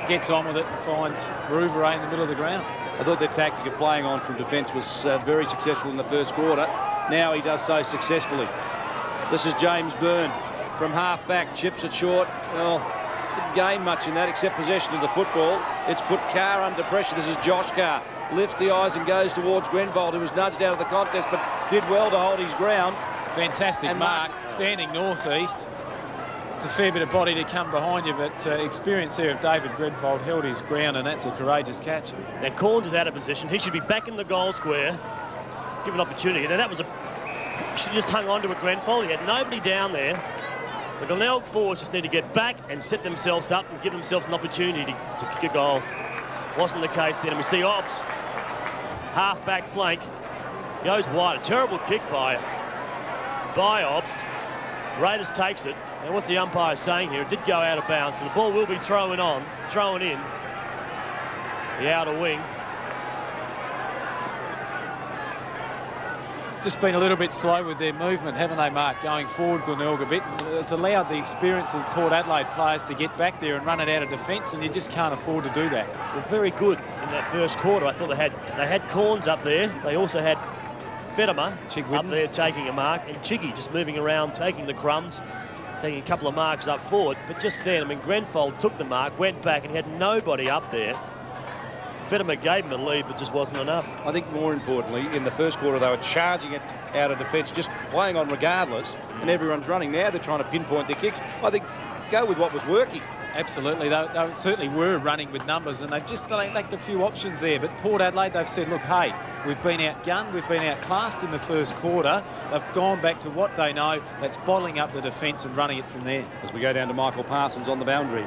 Gets on with it and finds Rouvray in the middle of the ground.
I thought their tactic of playing on from defence was very successful in the first quarter. Now he does so successfully. This is James Byrne from half-back, chips it short. Well, didn't gain much in that except possession of the football. It's put Carr under pressure. This is Josh Carr. Lifts the eyes and goes towards Grenfold, who was nudged out of the contest but did well to hold his ground.
Fantastic mark, standing northeast. It's a fair bit of body to come behind you, but experience there of David Grenfold held his ground, and that's a courageous catch.
Now Corns is out of position. He should be back in the goal square, given opportunity. Now that was he should have just hung on to a Grenfold. He had nobody down there. The Glenelg forwards just need to get back and set themselves up and give themselves an opportunity to kick a goal. Wasn't the case then. And we see Obst, half-back flank, goes wide. A terrible kick by Obst. Raiders takes it. And what's the umpire saying here? It did go out of bounds, so the ball will be thrown in. The outer wing.
Just been a little bit slow with their movement, haven't they, Mark, going forward, Glenelg a bit. It's allowed the experience of Port Adelaide players to get back there and run it out of defence, and you just can't afford to do that.
Well, very good in that first quarter. I thought they had Corns up there. They also had Fetimer up there taking a mark, and Chiggy just moving around, taking the crumbs, taking a couple of marks up forward. But just then, I mean, Grenfold took the mark, went back, and he had nobody up there. Fettimer gave him a lead, but just wasn't enough.
I think more importantly, in the first quarter, they were charging it out of defence, just playing on regardless, and everyone's running. Now they're trying to pinpoint their kicks. I think go with what was working.
Absolutely, they certainly were running with numbers, and they lacked a few options there. But Port Adelaide, they've said, look, hey, we've been outgunned, we've been outclassed in the first quarter. They've gone back to what they know, that's bottling up the defence and running it from there.
As we go down to Michael Parsons on the boundary.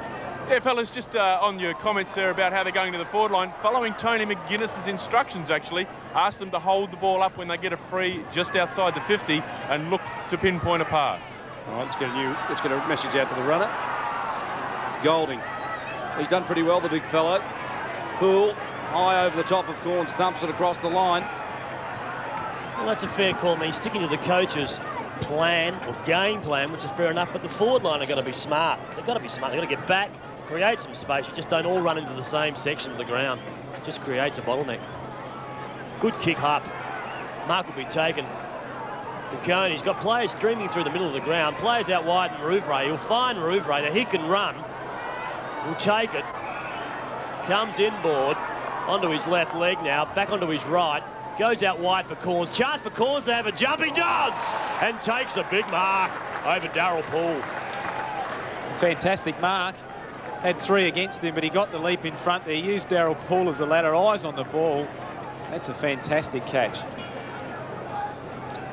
Yeah, fellas, just on your comments there about how they're going to the forward line, following Tony McGuinness's instructions, actually, ask them to hold the ball up when they get a free just outside the 50 and look to pinpoint a pass.
All right, let's get a message out to the runner. Golding. He's done pretty well, the big fellow. Poole, high over the top of Corns, thumps it across the line.
Well, that's a fair call. I mean, he's sticking to the coach's plan or game plan, which is fair enough, but the forward line are going to be smart. They've got to be smart. They've got to get back, create some space. You just don't all run into the same section of the ground. It just creates a bottleneck. Good kick up. Mark will be taken. McConey's got players streaming through the middle of the ground. Players out wide and Rouvray. He'll find Rouvray. Now he can run. He'll take it. Comes inboard onto his left leg now. Back onto his right. Goes out wide for Corns. Chance for Corns to have a jump. He does! And takes a big mark over Darryl Poole.
Fantastic mark. Had 3 against him, but he got the leap in front there. He used Darryl Poole as the ladder. Eyes on the ball. That's a fantastic catch.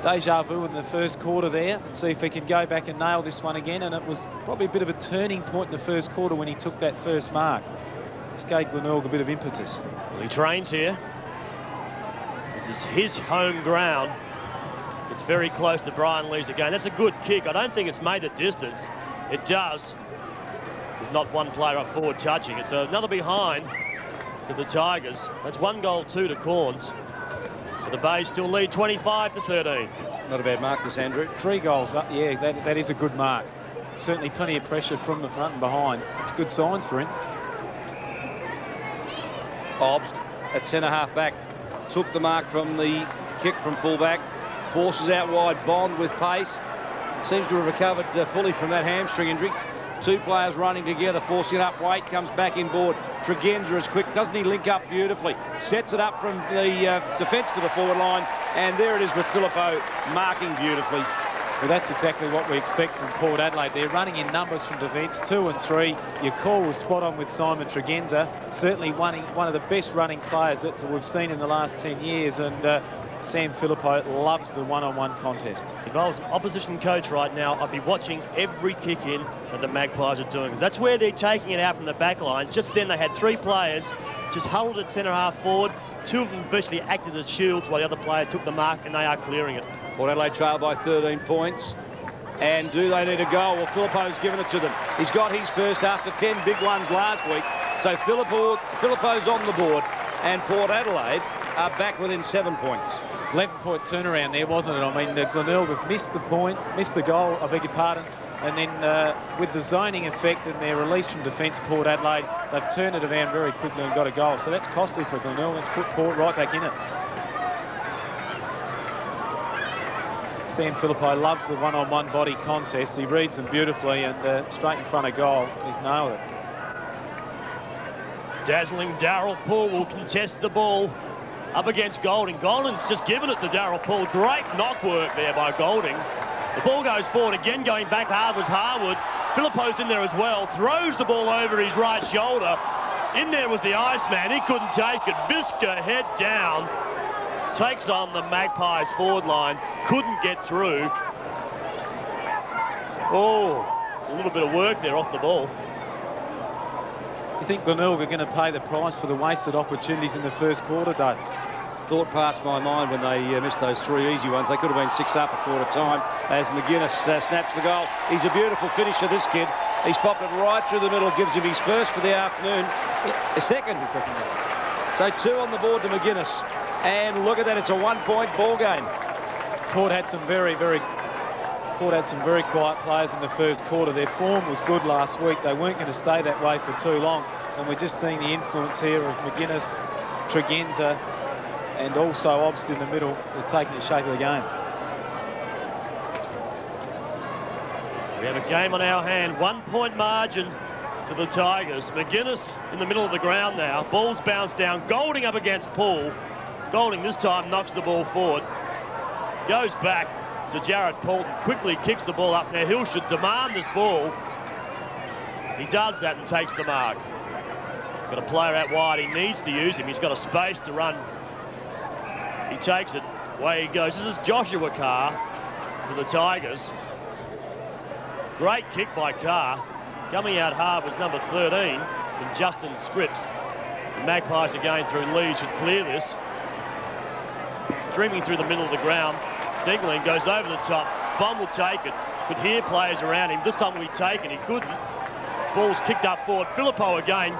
Deja vu in the first quarter there. Let's see if he can go back and nail this one again. And it was probably a bit of a turning point in the first quarter when he took that first mark. Just gave Glenelg a bit of impetus.
Well, he trains here. This is his home ground. It's very close to Brian Lee's again. That's a good kick. I don't think it's made the distance. It does, with not one player up forward touching it. So another behind to the Tigers. That's 1 goal, 2 to Corns. But the Bays still lead 25-13.
Not a bad mark, this, Andrew.
3 goals up. Yeah, that is a good mark. Certainly plenty of pressure from the front and behind. It's good signs for him.
Obst at centre-half back. Took the mark from the kick from full-back. Forces out wide. Bond with pace. Seems to have recovered fully from that hamstring injury. 2 players running together, forcing it up. Waite comes back inboard. Tregenza is quick. Doesn't he link up beautifully? Sets it up from the defence to the forward line. And there it is with Filippo marking beautifully.
Well, that's exactly what we expect from Port Adelaide. They're running in numbers from defence, 2 and 3. Your call was spot on with Simon Tregenza. Certainly one of the best running players that we've seen in the last 10 years. And Sam Filippo loves the one-on-one contest.
If I was an opposition coach right now, I'd be watching every kick in that the Magpies are doing. That's where they're taking it out from the back lines. Just then they had 3 players just huddled at centre-half forward. 2 of them virtually acted as shields while the other player took the mark, and they are clearing it.
Port Adelaide trail by 13 points. And do they need a goal? Well, Filippo's given it to them. He's got his first after 10 big ones last week. So Filippo's on the board, and Port Adelaide are back within 7 points.
11-point turnaround there, wasn't it? I mean, Glenelg have missed the goal, I beg your pardon. And then with the zoning effect and their release from defence, Port Adelaide, they've turned it around very quickly and got a goal. So that's costly for Glenelg. It's put Port right back in it. Sam Filippo loves the one-on-one body contest. He reads them beautifully, and straight in front of goal, he's nailed it.
Dazzling Darryl Poole will contest the ball up against Golding. Golding's just given it to Darryl Poole. Great knock work there by Golding. The ball goes forward again, going back hard was Harwood. Filippo's in there as well, throws the ball over his right shoulder. In there was the Iceman, he couldn't take it. Biska head down, takes on the Magpies forward line, couldn't get through. Oh, it's a little bit of work there off the ball.
You think Glenelg are going to pay the price for the wasted opportunities in the first quarter, Dave?
Thought passed my mind when they missed those 3 easy ones. They could have been 6 up at quarter time as McGuinness snaps the goal. He's a beautiful finisher, this kid. He's popped it right through the middle, gives him his first for the afternoon. A second. So 2 on the board to McGuinness. And look at that, it's a 1-point ball game.
Port had some very quiet players in the first quarter. Their form was good last week. They weren't going to stay that way for too long. And we're just seeing the influence here of McGuinness, Tregenza, and also Obst in the middle. They're taking the shape of the game.
We have a game on our hand, 1-point margin to the Tigers. McGuinness in the middle of the ground now. Ball's bounced down. Golding up against Poole. Golding this time knocks the ball forward. Goes back to Jared Poulton. Quickly kicks the ball up. Now Hill should demand this ball. He does that and takes the mark. Got a player out wide. He needs to use him. He's got a space to run. He takes it. Away he goes. This is Joshua Carr for the Tigers. Great kick by Carr. Coming out hard was number 13 in Justin Scripps. The Magpies are going through. Lee should clear this. Streaming through the middle of the ground. Stingling goes over the top. Bomb will take it. Could hear players around him. This time will be taken. He couldn't. Ball's kicked up forward. Filippo again.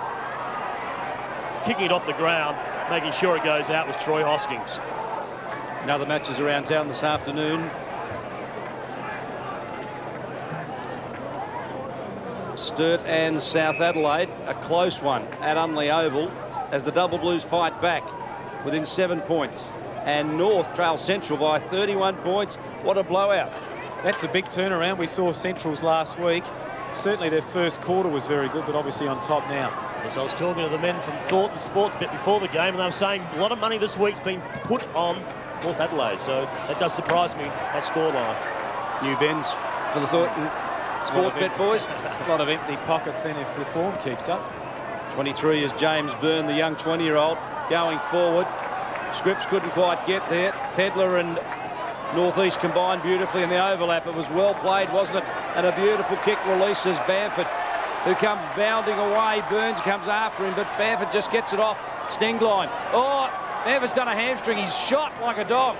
Kicking it off the ground. Making sure it goes out was Troy Hoskins.
Another matches around town this afternoon. Sturt and South Adelaide, a close one at Adelaide Oval as the Double Blues fight back within 7 points. And North trail Central by 31 points. What a blowout.
That's a big turnaround. We saw Central's last week. Certainly their first quarter was very good, but obviously on top now.
As I was talking to the men from Thornton Sportsbet before the game, and they were saying a lot of money this week's been put on North Adelaide, so that does surprise me, that scoreline.
New bends for the Thornton Sportsbet boys.
A lot of empty pockets then if the form keeps up.
23 is James Byrne, the young 20-year-old, going forward. Scripps couldn't quite get there. Pedler and Northeast combined beautifully in the overlap. It was well played, wasn't it? And a beautiful kick releases Bamford, who comes bounding away. Burns comes after him, but Bamford just gets it off Stingline. Oh, Bamford's done a hamstring. He's shot like a dog,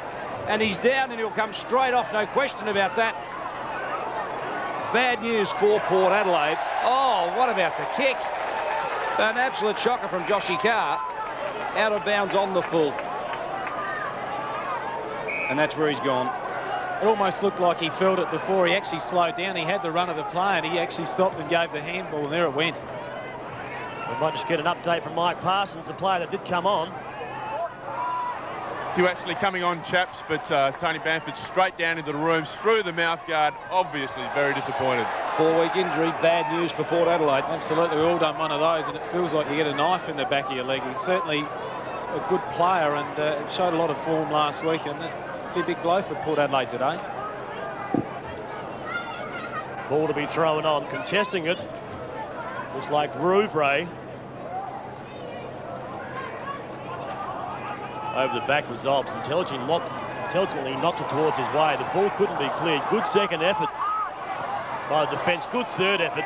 and he's down, and he'll come straight off, no question about that. Bad news for Port Adelaide. Oh, what about the kick? An absolute shocker from Joshy Carr. Out of bounds on the full. And that's where he's gone.
It almost looked like he felt it before he actually slowed down. He had the run of the play and he actually stopped and gave the handball, and there it went.
We might just get an update from Mike Parsons, the player that did come on.
Two actually coming on, chaps, but Tony Bamford straight down into the room, through the mouth guard, obviously very disappointed.
4-week injury, bad news for Port Adelaide.
Absolutely, we've all done one of those, and it feels like you get a knife in the back of your leg. He's certainly a good player and showed a lot of form last week, and it'll be a big blow for Port Adelaide today.
Ball to be thrown on, contesting it. Looks like Rouvray. Over the backwards Obbs, intelligently knocks it towards his way. The ball couldn't be cleared. Good second effort by the defence. Good third effort.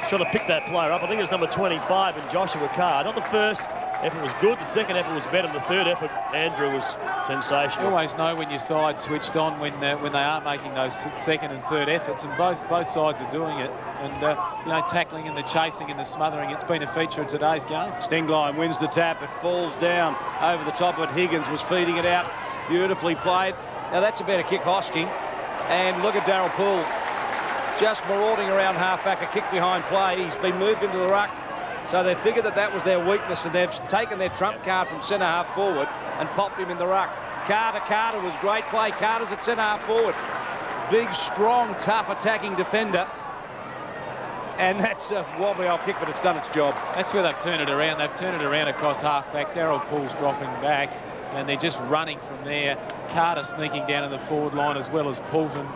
Trying to pick that player up. I think it was number 25 in Joshua Carr. Not the first effort was good. The second effort was better. And the third effort, Andrew, was sensational.
You always know when your side switched on when they are making those second and third efforts, and both sides are doing it. And you know, tackling and the chasing and the smothering, it's been a feature of today's game.
Stingline wins the tap. It falls down over the top of it. Higgins was feeding it out. Beautifully played. Now that's a better kick, Hosking. And look at Darryl Poole, just marauding around half-back, a kick behind play. He's been moved into the ruck. So they figured that was their weakness, and they've taken their trump card from centre-half forward and popped him in the ruck. Carter was great play. Carter's at centre-half forward. Big, strong, tough attacking defender. And that's a wobbly old kick, but it's done its job.
That's where they've turned it around. They've turned it around across half-back. Darryl Poole's dropping back, and they're just running from there. Carter sneaking down in the forward line as well as Poulton.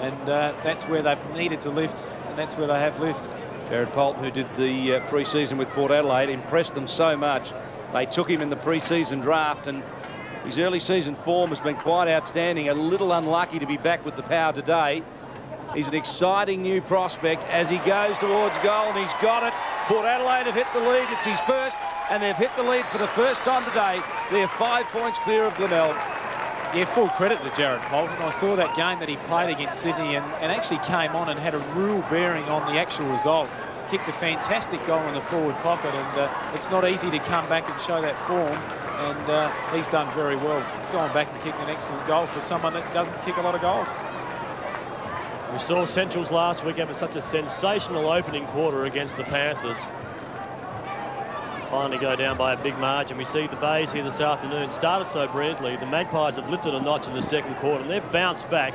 And that's where they've needed to lift, and that's where they have lift.
Jared Poulton, who did the pre-season with Port Adelaide, impressed them so much. They took him in the pre-season draft, and his early season form has been quite outstanding. A little unlucky to be back with the Power today. He's an exciting new prospect as he goes towards goal, and he's got it. Port Adelaide have hit the lead. It's his first, and they've hit the lead for the first time today. They're 5 points clear of Glenelg.
Yeah, full credit to Jared Poulton. I saw that game that he played against Sydney and actually came on and had a real bearing on the actual result. Kicked a fantastic goal in the forward pocket, and it's not easy to come back and show that form, and he's done very well. He's gone back and kicked an excellent goal for someone that doesn't kick a lot of goals.
We saw Central's last week having such a sensational opening quarter against the Panthers. Finally go down by a big margin. We see the Bays here this afternoon started so brilliantly. The Magpies have lifted a notch in the second quarter, and they've bounced back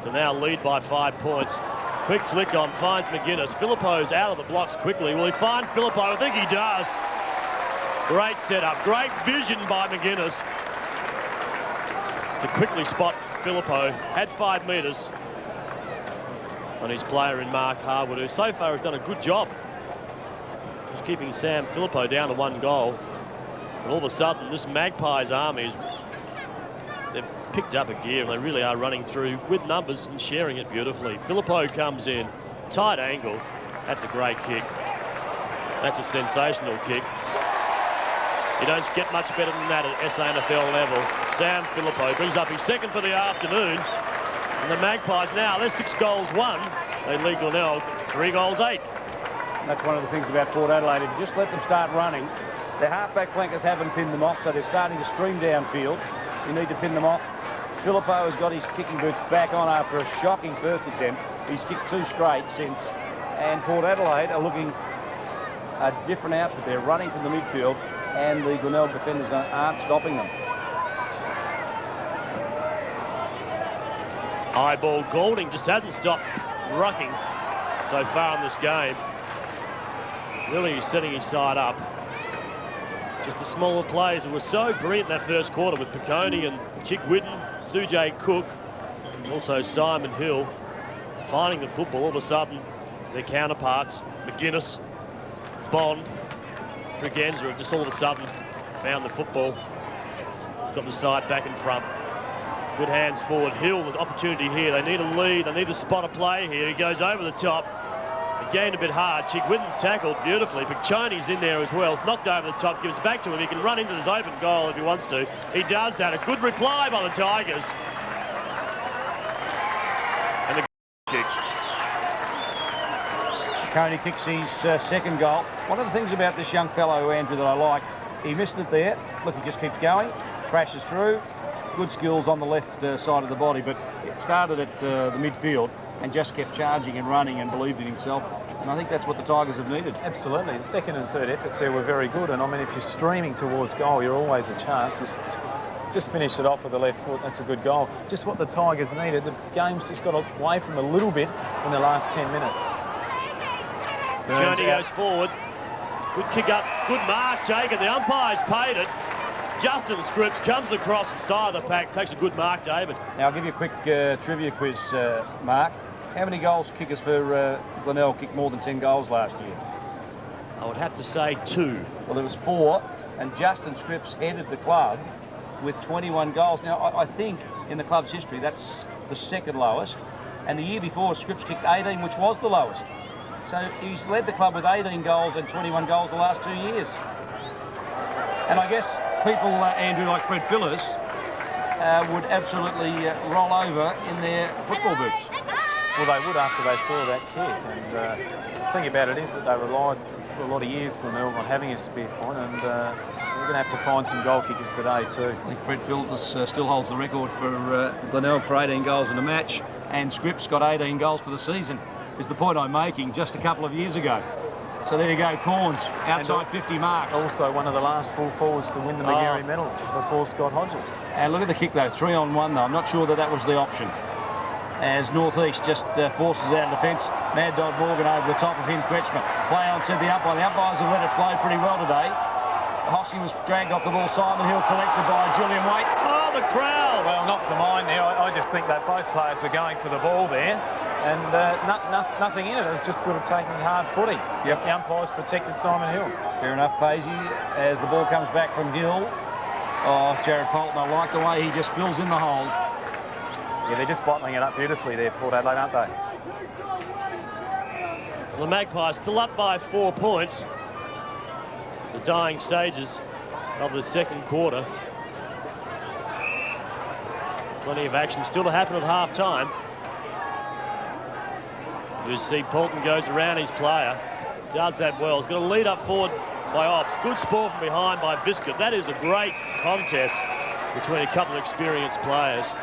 to now lead by 5 points. Quick flick on, finds McGuinness. Filippo's out of the blocks quickly. Will he find Filippo? I think he does. Great setup, great vision by McGuinness to quickly spot Filippo. Had 5 metres on his player in Mark Harwood, who so far has done a good job just keeping Sam Filippo down to 1 goal. And all of a sudden, this Magpies army they've picked up a gear, and they really are running through with numbers and sharing it beautifully. Filippo comes in, tight angle. That's a great kick. That's a sensational kick. You don't get much better than that at SANFL level. Sam Filippo brings up his 2nd for the afternoon. And the Magpies now, they're 6 goals 1. They lead Glenelg 3 goals 8.
And that's one of the things about Port Adelaide. If you just let them start running, their halfback flankers haven't pinned them off, so they're starting to stream downfield. You need to pin them off. Filippo has got his kicking boots back on after a shocking first attempt. He's kicked 2 straight since. And Port Adelaide are looking a different outfit. They're running from the midfield, and the Glenelg defenders aren't stopping them.
Eyeball Goulding just hasn't stopped rucking so far in this game. Really, he's setting his side up. Just the smaller players who were so brilliant in that first quarter with Piccone and Chick Whitten, Sujay Cook, and also Simon Hill finding the football. All of a sudden, their counterparts, McGuinness, Bond, Tregenza, have just all of a sudden found the football. Got the side back in front. Good hands forward. Hill, the opportunity here. They need a lead. They need to spot a play here. He goes over the top. Again, a bit hard. Chick Whitten's tackled beautifully. Piccone's in there as well. Knocked over the top, gives back to him. He can run into this open goal if he wants to. He does that. A good reply by the Tigers. And the kick.
Piccone kicks his 2nd goal. One of the things about this young fellow, Andrew, that I like, he missed it there. Look, he just keeps going, crashes through. Good skills on the left side of the body, but it started at the midfield and just kept charging and running and believed in himself. And I think that's what the Tigers have needed.
Absolutely. The 2nd and 3rd efforts there were very good. And I mean, if you're streaming towards goal, you're always a chance. He's just finished it off with the left foot. That's a good goal. Just what the Tigers needed. The game's just got away from a little bit in the last 10 minutes.
Journey goes forward. Good kick up. Good mark taken. The umpire's paid it. Justin Scripps comes across the side of the pack, takes a good mark, David.
Now, I'll give you a quick trivia quiz, Mark. How many goals kickers for Glenelg kicked more than 10 goals last year?
I would have to say 2.
Well, there was 4, and Justin Scripps headed the club with 21 goals. Now, I think in the club's history, that's the 2nd lowest. And the year before, Scripps kicked 18, which was the lowest. So he's led the club with 18 goals and 21 goals the last 2 years. And I guess people, Andrew, like Fred Phillips, would absolutely roll over in their football boots.
Well, they would after they saw that kick. And the thing about it is that they relied for a lot of years, Glenelg, on having a spear point, and we're going to have to find some goal kickers today too.
I think Fred Phillips still holds the record for Glenelg for 18 goals in a match, and Scripps got 18 goals for the season, is the point I'm making, just a couple of years ago. So there you go, Corns, outside 50 marks.
Also one of the last full forwards to win the McGarry medal before Scott Hodges.
And look at the kick though, 3-on-1 though. I'm not sure that was the option. As Northeast just forces out defence. Mad Dog Morgan over the top of him, Kretschmer. Play on, said the umpire. The umpires have let it flow pretty well today. Hosking was dragged off the ball. Simon Hill collected by Julian Waite.
Oh, the crowd!
Well, not for mine there. I just think that both players were going for the ball there. And nothing in it. It was just good at taking hard footy.
Yep.
The umpires protected Simon Hill.
Fair enough, Paisley. As the ball comes back from Hill. Oh, Jared Polton, I like the way he just fills in the hole.
Yeah, they're just bottling it up beautifully there, Port Adelaide, aren't they?
The Magpies still up by 4 points. The dying stages of the 2nd quarter. Plenty of action still to happen at half-time. You see Polton goes around his player. Does that well. He's got a lead up forward by Ops. Good sport from behind by Viscott. That is a great contest between a couple of experienced players.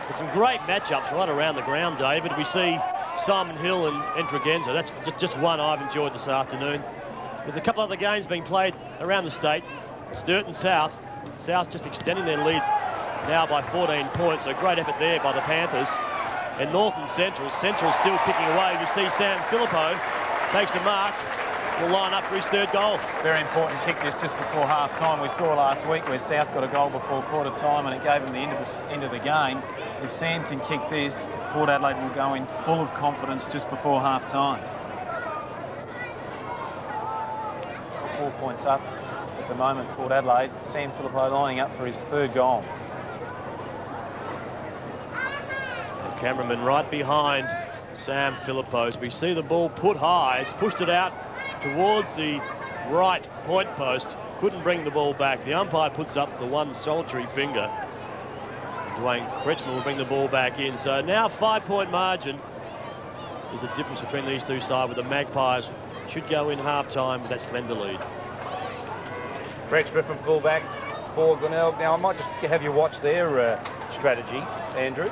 There's some great matchups right around the ground, David. We see Simon Hill and Tregenza. That's just one I've enjoyed this afternoon. There's a couple other games being played around the state. Sturt and South. South just extending their lead now by 14 points. So great effort there by the Panthers. And North and Central. Central still kicking away. You see Sam Filippo takes a mark. Will line up for his third goal.
Very important kick this just before half-time. We saw last week where South got a goal before quarter-time and it gave them the end of the game. If Sam can kick this, Port Adelaide will go in full of confidence just before half-time. 4 points up at the moment, Port Adelaide. Sam Filippo lining up for his third goal.
And cameraman right behind Sam Filippo. As we see the ball put high, it's pushed it out towards the right point post. Couldn't bring the ball back. The umpire puts up the one solitary finger. Dwayne Kretschmann will bring the ball back in. So now 5-point margin is the difference between these two sides, with the Magpies should go in half-time with that slender lead.
Kretschmann from fullback for Glenelg. Now, I might just have you watch their strategy, Andrew.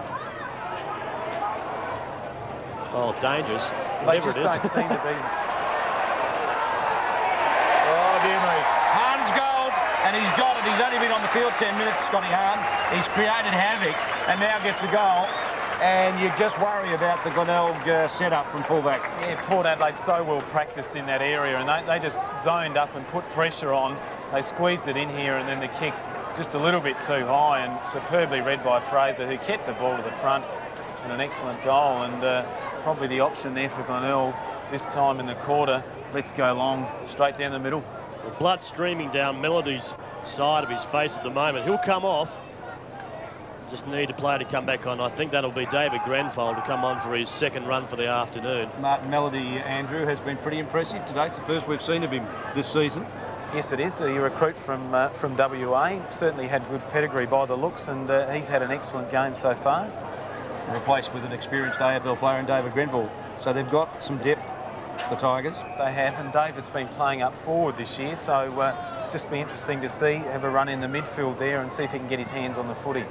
Oh, dangerous.
They just don't seem to be.
Oh, dear me. Hahn's goal, and he's got it. He's only been on the field 10 minutes, Scotty Hahn. He's created havoc and now gets a goal. And you just worry about the Glenelg setup from fullback.
Yeah, Port Adelaide so well practiced in that area, and they just zoned up and put pressure on. They squeezed it in here, and then the kick just a little bit too high, and superbly read by Fraser, who kept the ball to the front, and an excellent goal. And probably the option there for Glenelg this time in the quarter. Let's go long, straight down the middle.
The blood streaming down Melody's side of his face at the moment. He'll come off. Just need a player to come back on. I think that'll be David Grenfell to come on for his second run for the afternoon.
Martin Melody, Andrew, has been pretty impressive today. It's the first we've seen of him this season.
Yes, it is. A recruit from WA. Certainly had good pedigree by the looks, and he's had an excellent game so far.
Replaced with an experienced AFL player in David Grenfell. So they've got some depth, the Tigers.
They have, and David's been playing up forward this year, so just be interesting to see, have a run in the midfield there and see if he can get his hands on the footy.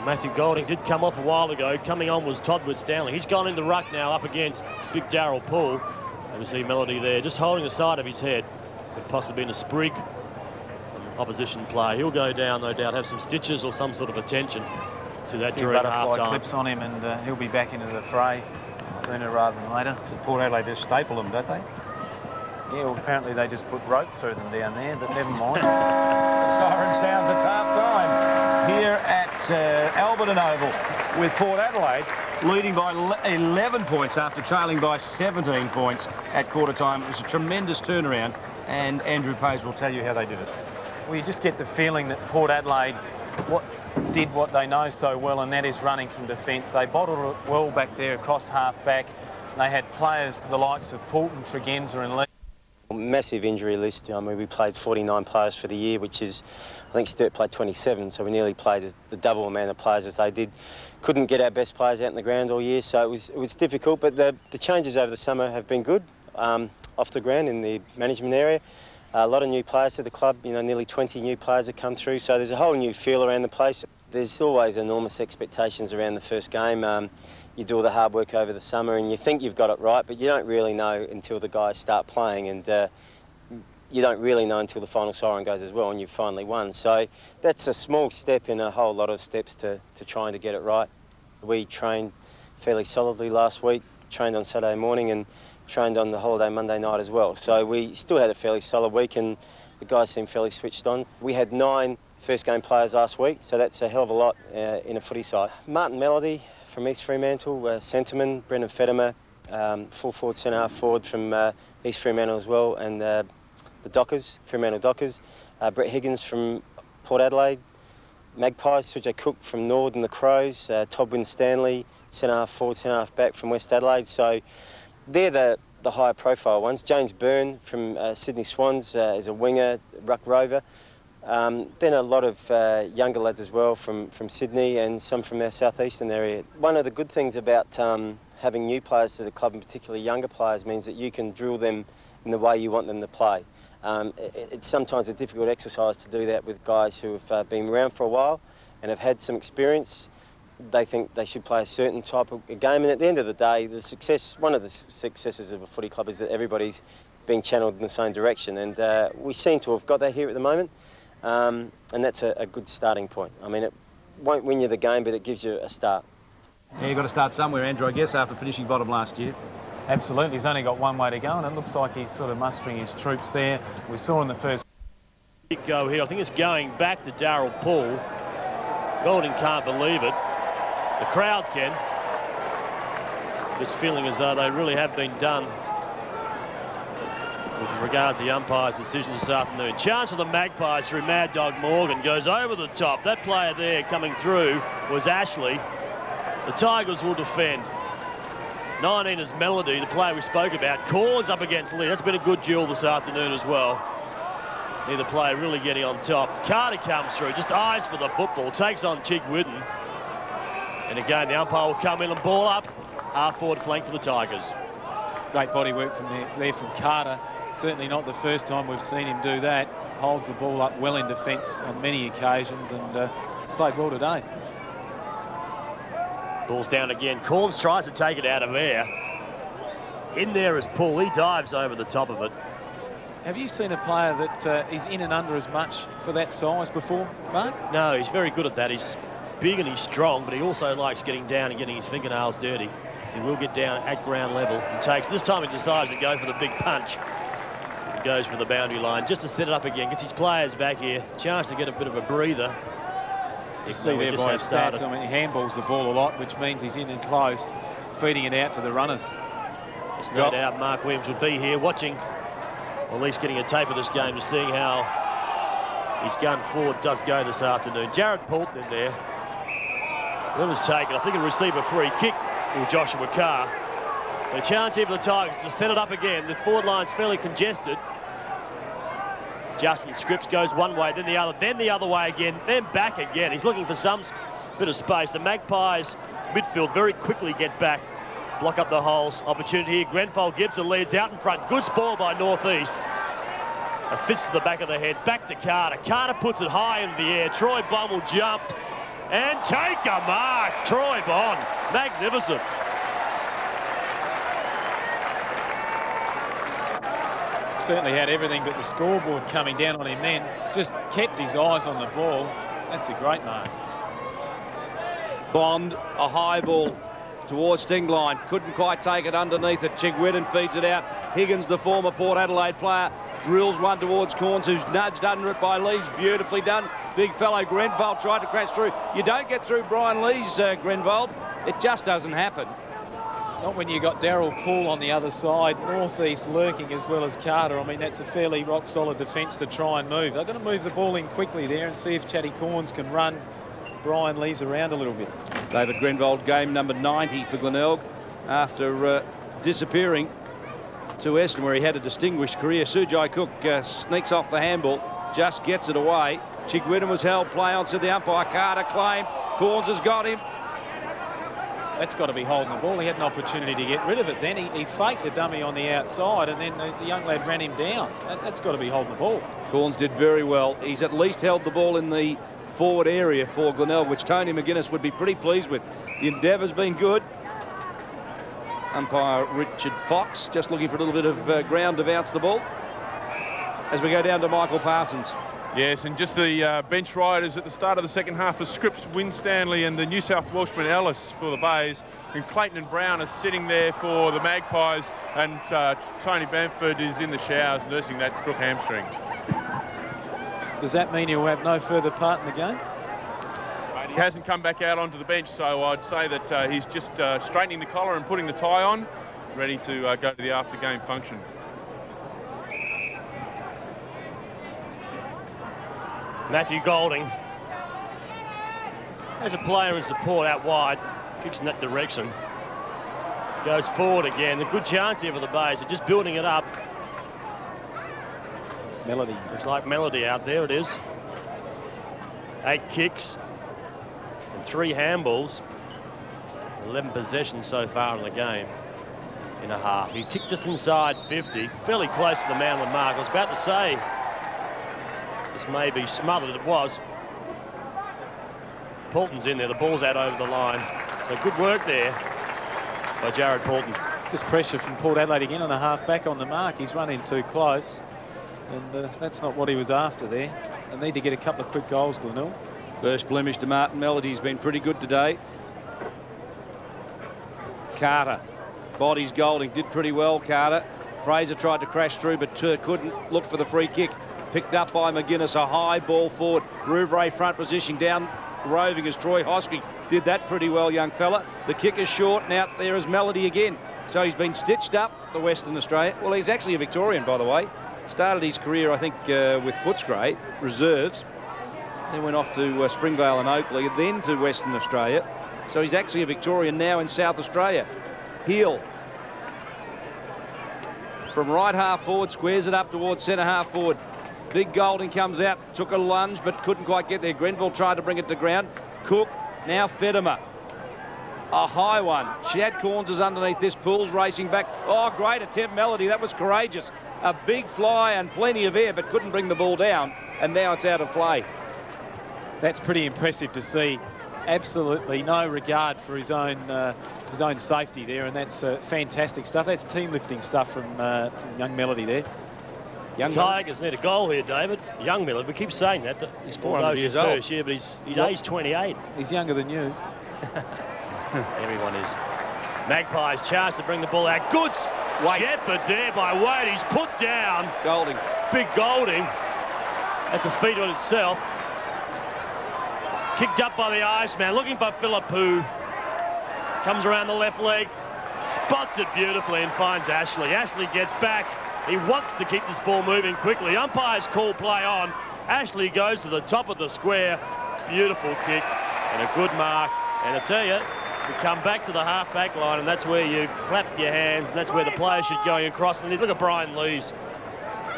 Matthew Golding did come off a while ago. Coming on was Todd Wood-Stanley. He's gone into ruck now up against big Darryl Poole. And we see Melody there just holding the side of his head. Could possibly been a sprig opposition play. He'll go down, no doubt, have some stitches or some sort of attention to that during
butterfly
half-time.
clips on him, and he'll be back into the fray sooner rather than later.
So Port Adelaide just staple them, don't they?
Yeah, well, apparently they just put ropes through them down there, but never mind.
The siren sounds, it's half-time here at Adelaide Oval, with Port Adelaide leading by 11 points after trailing by 17 points at quarter-time. It was a tremendous turnaround, and Andrew Payes will tell you how they did it.
Well, you just get the feeling that Port Adelaide did what they know so well, and that is running from defence. They bottled it well back there across half-back. They had players the likes of Poulton, Tregenza and Lee.
Massive injury list. I mean, we played 49 players for the year, which is, I think Sturt played 27, so we nearly played the double amount of players as they did. Couldn't get our best players out in the ground all year, so it was difficult, but the changes over the summer have been good off the ground in the management area. A lot of new players to the club, you know, nearly 20 new players have come through, so there's a whole new feel around the place. There's always enormous expectations around the first game. You do all the hard work over the summer and you think you've got it right, but you don't really know until the guys start playing, and you don't really know until the final siren goes as well and you've finally won. So that's a small step in a whole lot of steps to trying to get it right. We trained fairly solidly last week, trained on Saturday morning and trained on the holiday Monday night as well. So we still had a fairly solid week and the guys seemed fairly switched on. We had 9 first game players last week, so that's a hell of a lot in a footy side. Martin Melody from East Fremantle, centreman, Brendan Fettimer, full forward, centre half forward from East Fremantle as well, and the Dockers, Fremantle Dockers, Brett Higgins from Port Adelaide, Magpies, Sujay Cook from Nord and the Crows, Todd Winstanley, centre half forward, centre half back from West Adelaide. So they're the higher profile ones. James Byrne from Sydney Swans is a winger, ruck rover. Then a lot of younger lads as well from Sydney and some from our southeastern area. One of the good things about having new players to the club, and particularly younger players, means that you can drill them in the way you want them to play. It's sometimes a difficult exercise to do that with guys who have been around for a while and have had some experience. They think they should play a certain type of game, and at the end of the day, one of the successes of a footy club is that everybody's being channeled in the same direction, and we seem to have got that here at the moment. And that's a good starting point. I mean, it won't win you the game, but it gives you a start.
Yeah, you've got to start somewhere, Andrew, I guess, after finishing bottom last year.
Absolutely. He's only got one way to go, and it looks like he's sort of mustering his troops there. We saw in the first
Go here. I think it's going back to Darryl Poole. Golding can't believe it. The crowd can. Just feeling as though they really have been done with regards to the umpire's decision this afternoon. Chance for the Magpies through Mad Dog Morgan. Goes over the top. That player there coming through was Ashley. The Tigers will defend. 19 is Melody, the player we spoke about. Corns up against Lee. That's been a good duel this afternoon as well. Neither player really getting on top. Carter comes through, just eyes for the football. Takes on Chigwidden. And again, the umpire will come in and ball up. Half-forward flank for the Tigers.
great body work from there from Carter. Certainly not the first time we've seen him do that. Holds the ball up well in defence on many occasions, and he's played well today.
Ball's down again. Corns tries to take it out of air. In there is Poole. He dives over the top of it.
Have you seen a player that is in and under as much for that size before, Mark?
No, he's very good at that. He's big and he's strong, but he also likes getting down and getting his fingernails dirty. So he will get down at ground level and takes. This time he decides to go for the big punch. He goes for the boundary line just to set it up again. Gets his players back here. Chance to get a bit of a breather.
You see there by his stats, I mean, he handballs the ball a lot, which means he's in and close, feeding it out to the runners.
There's no doubt Mark Williams will be here watching, or at least getting a tape of this game to see how his gun forward does go this afternoon. Jared Poulton in there. That was taken. I think he'll receive a free kick for Joshua Carr. So chance here for the Tigers to set it up again. The forward line's fairly congested. Justin Scripps goes one way, then the other way again, then back again. He's looking for some bit of space. The Magpies midfield very quickly get back, block up the holes. Opportunity here. Grenfell Gibson leads out in front. Good ball by Northeast. A fist to the back of the head. Back to Carter. Carter puts it high into the air. Troy Bond will jump and take a mark. Troy Bond, magnificent.
Certainly had everything but the scoreboard coming down on him then. Just kept his eyes on the ball. That's a great mark.
Bond, a high ball towards Stingline. Couldn't quite take it underneath it. Chigwidden feeds it out. Higgins, the former Port Adelaide player, drills one towards Corns, who's nudged under it by Lees. Beautifully done. Big fellow Grenville tried to crash through. You don't get through Brian Lees, Grenville. It just doesn't happen.
Not when you got Darryl Poole on the other side, Northeast lurking as well as Carter. I mean, that's a fairly rock-solid defence to try and move. They're going to move the ball in quickly there and see if Chatty Corns can run Brian Lees around a little bit.
David Grenville, game number 90 for Glenelg, after disappearing to Essendon, where he had a distinguished career. Sujai Cook sneaks off the handball, just gets it away. Chigwidden was held, play on to the umpire. Carter claimed. Corns has got him.
That's got to be holding the ball. He had an opportunity to get rid of it then. He faked the dummy on the outside, and then the young lad ran him down. That's got to be holding the ball.
Corns did very well. He's at least held the ball in the forward area for Glenelg, which Tony McGuinness would be pretty pleased with. The endeavour's been good. Umpire Richard Fox just looking for a little bit of ground to bounce the ball as we go down to Michael Parsons.
Yes, and just the bench riders at the start of the second half for Scripps, Winstanley and the New South Welshman Ellis for the Bays. And Clayton and Brown are sitting there for the Magpies, and Tony Bamford is in the showers nursing that crook hamstring.
Does that mean he'll have no further part in the game?
He hasn't come back out onto the bench, so I'd say that he's just straightening the collar and putting the tie on, ready to go to the after-game function.
Matthew Golding has a player in support out wide, kicks in that direction, goes forward again. A good chance here for the Bays. They're just building it up. Melody, looks like Melody out there. It is 8 kicks and 3 handballs, 11 possessions so far in the game in a half. He kicked just inside 50, fairly close to the Manly mark. I was about to say this may be smothered. It was. Poulton's in there. The ball's out over the line. So good work there by Jared Poulton.
Just pressure from Port Adelaide again on a half back on the mark. He's running too close, and that's not what he was after there. They need to get a couple of quick goals, Glenelg.
First blemish to Martin Melody. He's been pretty good today. Carter. Bodies Golding, did pretty well, Carter. Fraser tried to crash through, but couldn't. Look for the free kick. Picked up by McGuinness, a high ball forward. Rouvray front position, down roving as Troy Hosking. Did that pretty well, young fella. The kick is short, and out there is Melody again. So he's been stitched up, the Western Australia. Well, he's actually a Victorian, by the way. Started his career, I think, with Footscray, reserves. Then went off to Springvale and Oakley, then to Western Australia. So he's actually a Victorian now in South Australia. Heel. From right half forward, squares it up towards centre half forward. Big Golding comes out, took a lunge, but couldn't quite get there. Grenville tried to bring it to ground. Cook, now Fedimer. A high one. Shad Corns is underneath this. Pools racing back. Oh, great attempt, Melody. That was courageous. A big fly and plenty of air, but couldn't bring the ball down. And now it's out of play.
That's pretty impressive to see. Absolutely no regard for his own safety there, and that's fantastic stuff. That's team lifting stuff from young Melody there.
Young Tigers need a goal here, David. Young Miller, we keep saying that. He's 400 years old. First year, but he's aged 28.
He's younger than you.
Everyone is. Magpies chance to bring the ball out. Good Shepherd there by Wade. He's put down.
Golding.
Big Golding. That's a feat on itself. Kicked up by the Iceman, looking for Philippou. Comes around the left leg, spots it beautifully and finds Ashley. Ashley gets back. He wants to keep this ball moving quickly. Umpires call play on. Ashley goes to the top of the square. Beautiful kick and a good mark. And I tell you, you come back to the half-back line, and that's where you clap your hands, and that's where the players should go across. And look at Brian Lees.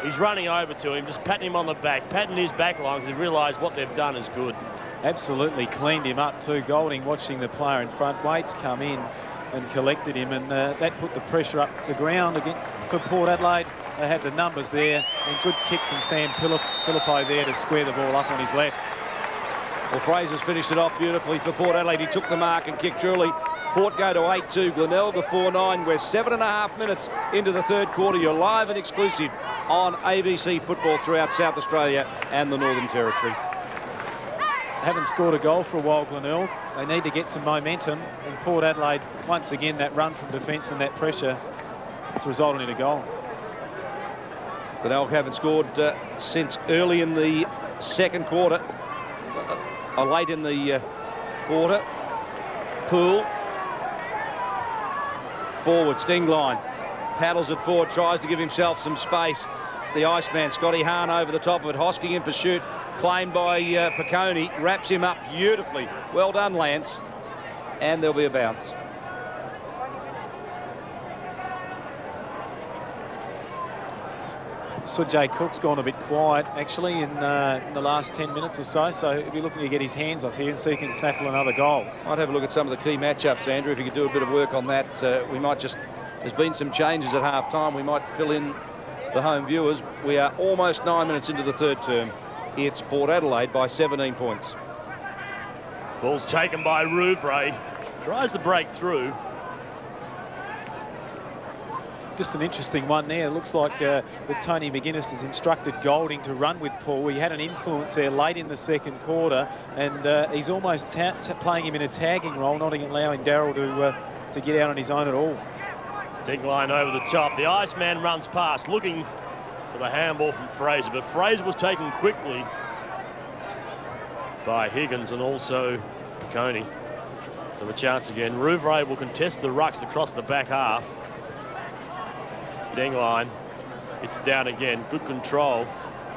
He's running over to him, just patting him on the back, patting his back line, because he realised what they've done is good.
Absolutely cleaned him up too. Golding watching the player in front. Waits come in and collected him, and that put the pressure up the ground again for Port Adelaide. They had the numbers there, and good kick from Sam Philippou there to square the ball up on his left.
Well, Fraser's finished it off beautifully for Port Adelaide. He took the mark and kicked truly. Port go to 8-2. Glenelg to 4-9. We're 7.5 minutes into the third quarter. You're live and exclusive on ABC Football throughout South Australia and the Northern Territory.
Haven't scored a goal for a while, Glenelg. They need to get some momentum. And Port Adelaide, once again, that run from defence and that pressure has resulted in a goal.
Glenelg haven't scored since early in the second quarter. Late in the quarter. Poole. Forward, Stingline. Paddles it forward, tries to give himself some space. The Iceman, Scotty Hahn over the top of it. Hosking in pursuit. Claimed by Piccone, wraps him up beautifully. Well done, Lance. And there'll be a bounce.
So Jay Cook's gone a bit quiet, actually, in the last 10 minutes or so. So he'll be looking to get his hands off here and see if he can snaffle another goal.
Might have a look at some of the key matchups, Andrew. If you could do a bit of work on that, we might just... There's been some changes at half-time. We might fill in the home viewers. We are almost 9 minutes into the third term. It's Port Adelaide by 17 points.
Ball's taken by Rouvray. Tries to break through.
Just an interesting one there. It looks like that Tony McGuinness has instructed Golding to run with Paul. He had an influence there late in the second quarter, and he's almost playing him in a tagging role, not allowing Darryl to get out on his own at all.
Big line over the top. The Iceman runs past, looking for the handball from Fraser, but Fraser was taken quickly by Higgins and also Piccone. So the chance again. Rouvray will contest the rucks across the back half. Stingline, it's down again. Good control.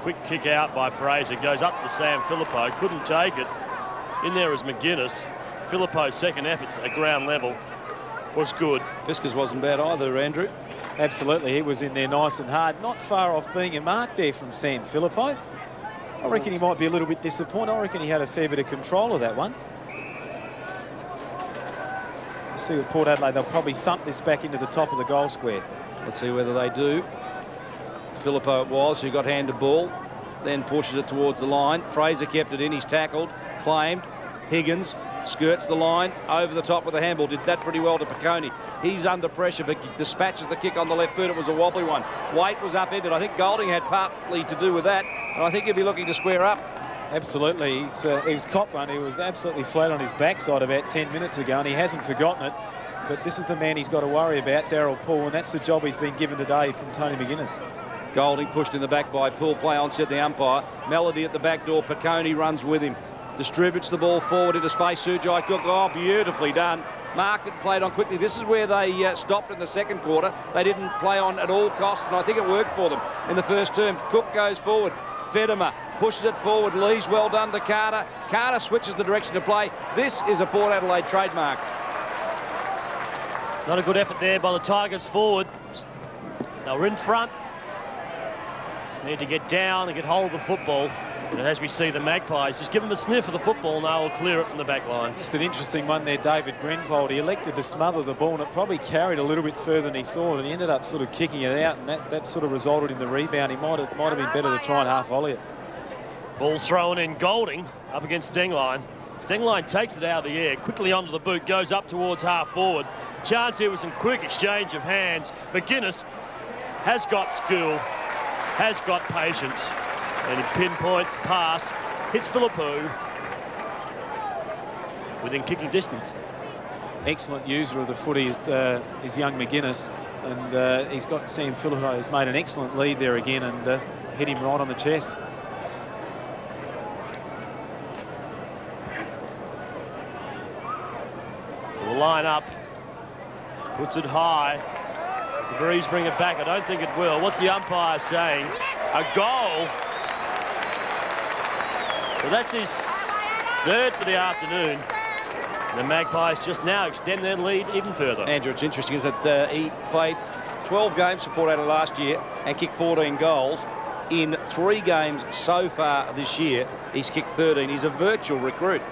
Quick kick out by Fraser. Goes up to Sam Philippou. Couldn't take it. In there is McGuinness. Philippou's second efforts at ground level was good.
Fiskers wasn't bad either, Andrew.
Absolutely, he was in there nice and hard. Not far off being a mark there from Sam Philippou. I reckon he might be a little bit disappointed. I reckon he had a fair bit of control of that one. You see with Port Adelaide, they'll probably thump this back into the top of the goal square.
Let's see whether they do. Philippou it was who got handed ball, then pushes it towards the line. Fraser kept it in, he's tackled, claimed. Higgins skirts the line, over the top with the handball. Did that pretty well to Piccone. He's under pressure, but dispatches the kick on the left boot. It was a wobbly one. Waite was upended. I think Golding had partly to do with that, and I think he'll be looking to square up.
Absolutely. He was copped one. He was absolutely flat on his backside about 10 minutes ago, and he hasn't forgotten it. but this is the man he's got to worry about, Daryl Poole, and that's the job he's been given today from Tony McGuinness.
Golding pushed in the back by Poole. Play on, said the umpire. Melody at the back door. Piccone runs with him. Distributes the ball forward into space. Sujai Cook, oh, beautifully done. Marked it and played on quickly. This is where they stopped in the second quarter. They didn't play on at all costs, and I think it worked for them in the first term. Cook goes forward. Fedimer pushes it forward. Lee's well done to Carter. Carter switches the direction to play. This is a Port Adelaide trademark.
Not a good effort there by the Tigers forward. They were in front. Just need to get down and get hold of the football. And as we see the Magpies, just give them a sniff of the football and they'll clear it from the back line.
Just an interesting one there, David Grenvold. He elected to smother the ball and it probably carried a little bit further than he thought, and he ended up sort of kicking it out, and that sort of resulted in the rebound. He might have been better to try and half volley it.
Ball's thrown in. Golding up against Stenglein. Stenglein takes it out of the air, quickly onto the boot, goes up towards half forward. Chance here with some quick exchange of hands. McGuinness has got skill, has got patience, and he pinpoints pass, hits Philippou within kicking distance.
Excellent user of the footy is young McGuinness, and he's got Sam Philippou has made an excellent lead there again and hit him right on the chest.
So the line up, puts it high. The Breeze bring it back. I don't think it will. What's the umpire saying? A goal. So that's his third for the afternoon. The Magpies just now extend their lead even further.
Andrew, it's interesting, is that he played 12 games for Port Adelaide last year and kicked 14 goals. In 3 games so far this year, he's kicked 13. He's a virtual recruit.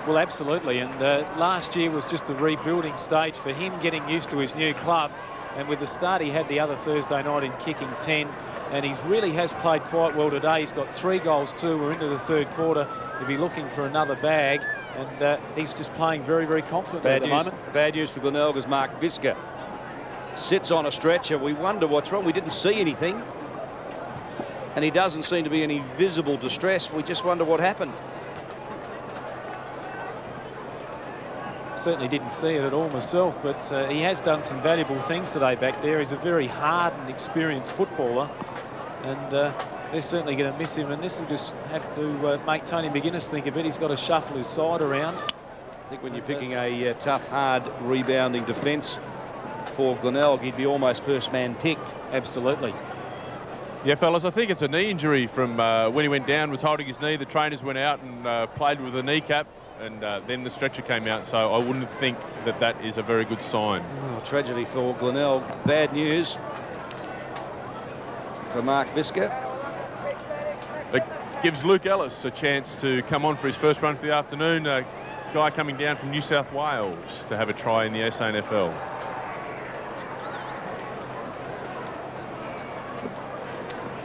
Well, absolutely, and last year was just a rebuilding stage for him, getting used to his new club, and with the start he had the other Thursday night in kicking 10, and he really has played quite well today. He's got 3 goals too. We're into the third quarter. He'll be looking for another bag, and he's just playing very, very confidently at the moment.
Bad news for Glenelg as Mark Visca sits on a stretcher. We wonder what's wrong. We didn't see anything, and he doesn't seem to be in any visible distress. We just wonder what happened.
Certainly didn't see it at all myself, but he has done some valuable things today back there. He's a very hardened, experienced footballer, and they're certainly going to miss him, and this will just have to make Tony McGuinness think a bit. He's got to shuffle his side around.
I think when you're picking a tough, hard rebounding defence for Glenelg, he'd be almost first man picked.
Absolutely.
Yeah, fellas, I think it's a knee injury from when he went down, was holding his knee. The trainers went out and played with a kneecap, and then the stretcher came out, so I wouldn't think that that is a very good sign.
Oh, tragedy for Glenelg. Bad news for Mark Visca.
It gives Luke Ellis a chance to come on for his first run for the afternoon. A guy coming down from New South Wales to have a try in the SANFL.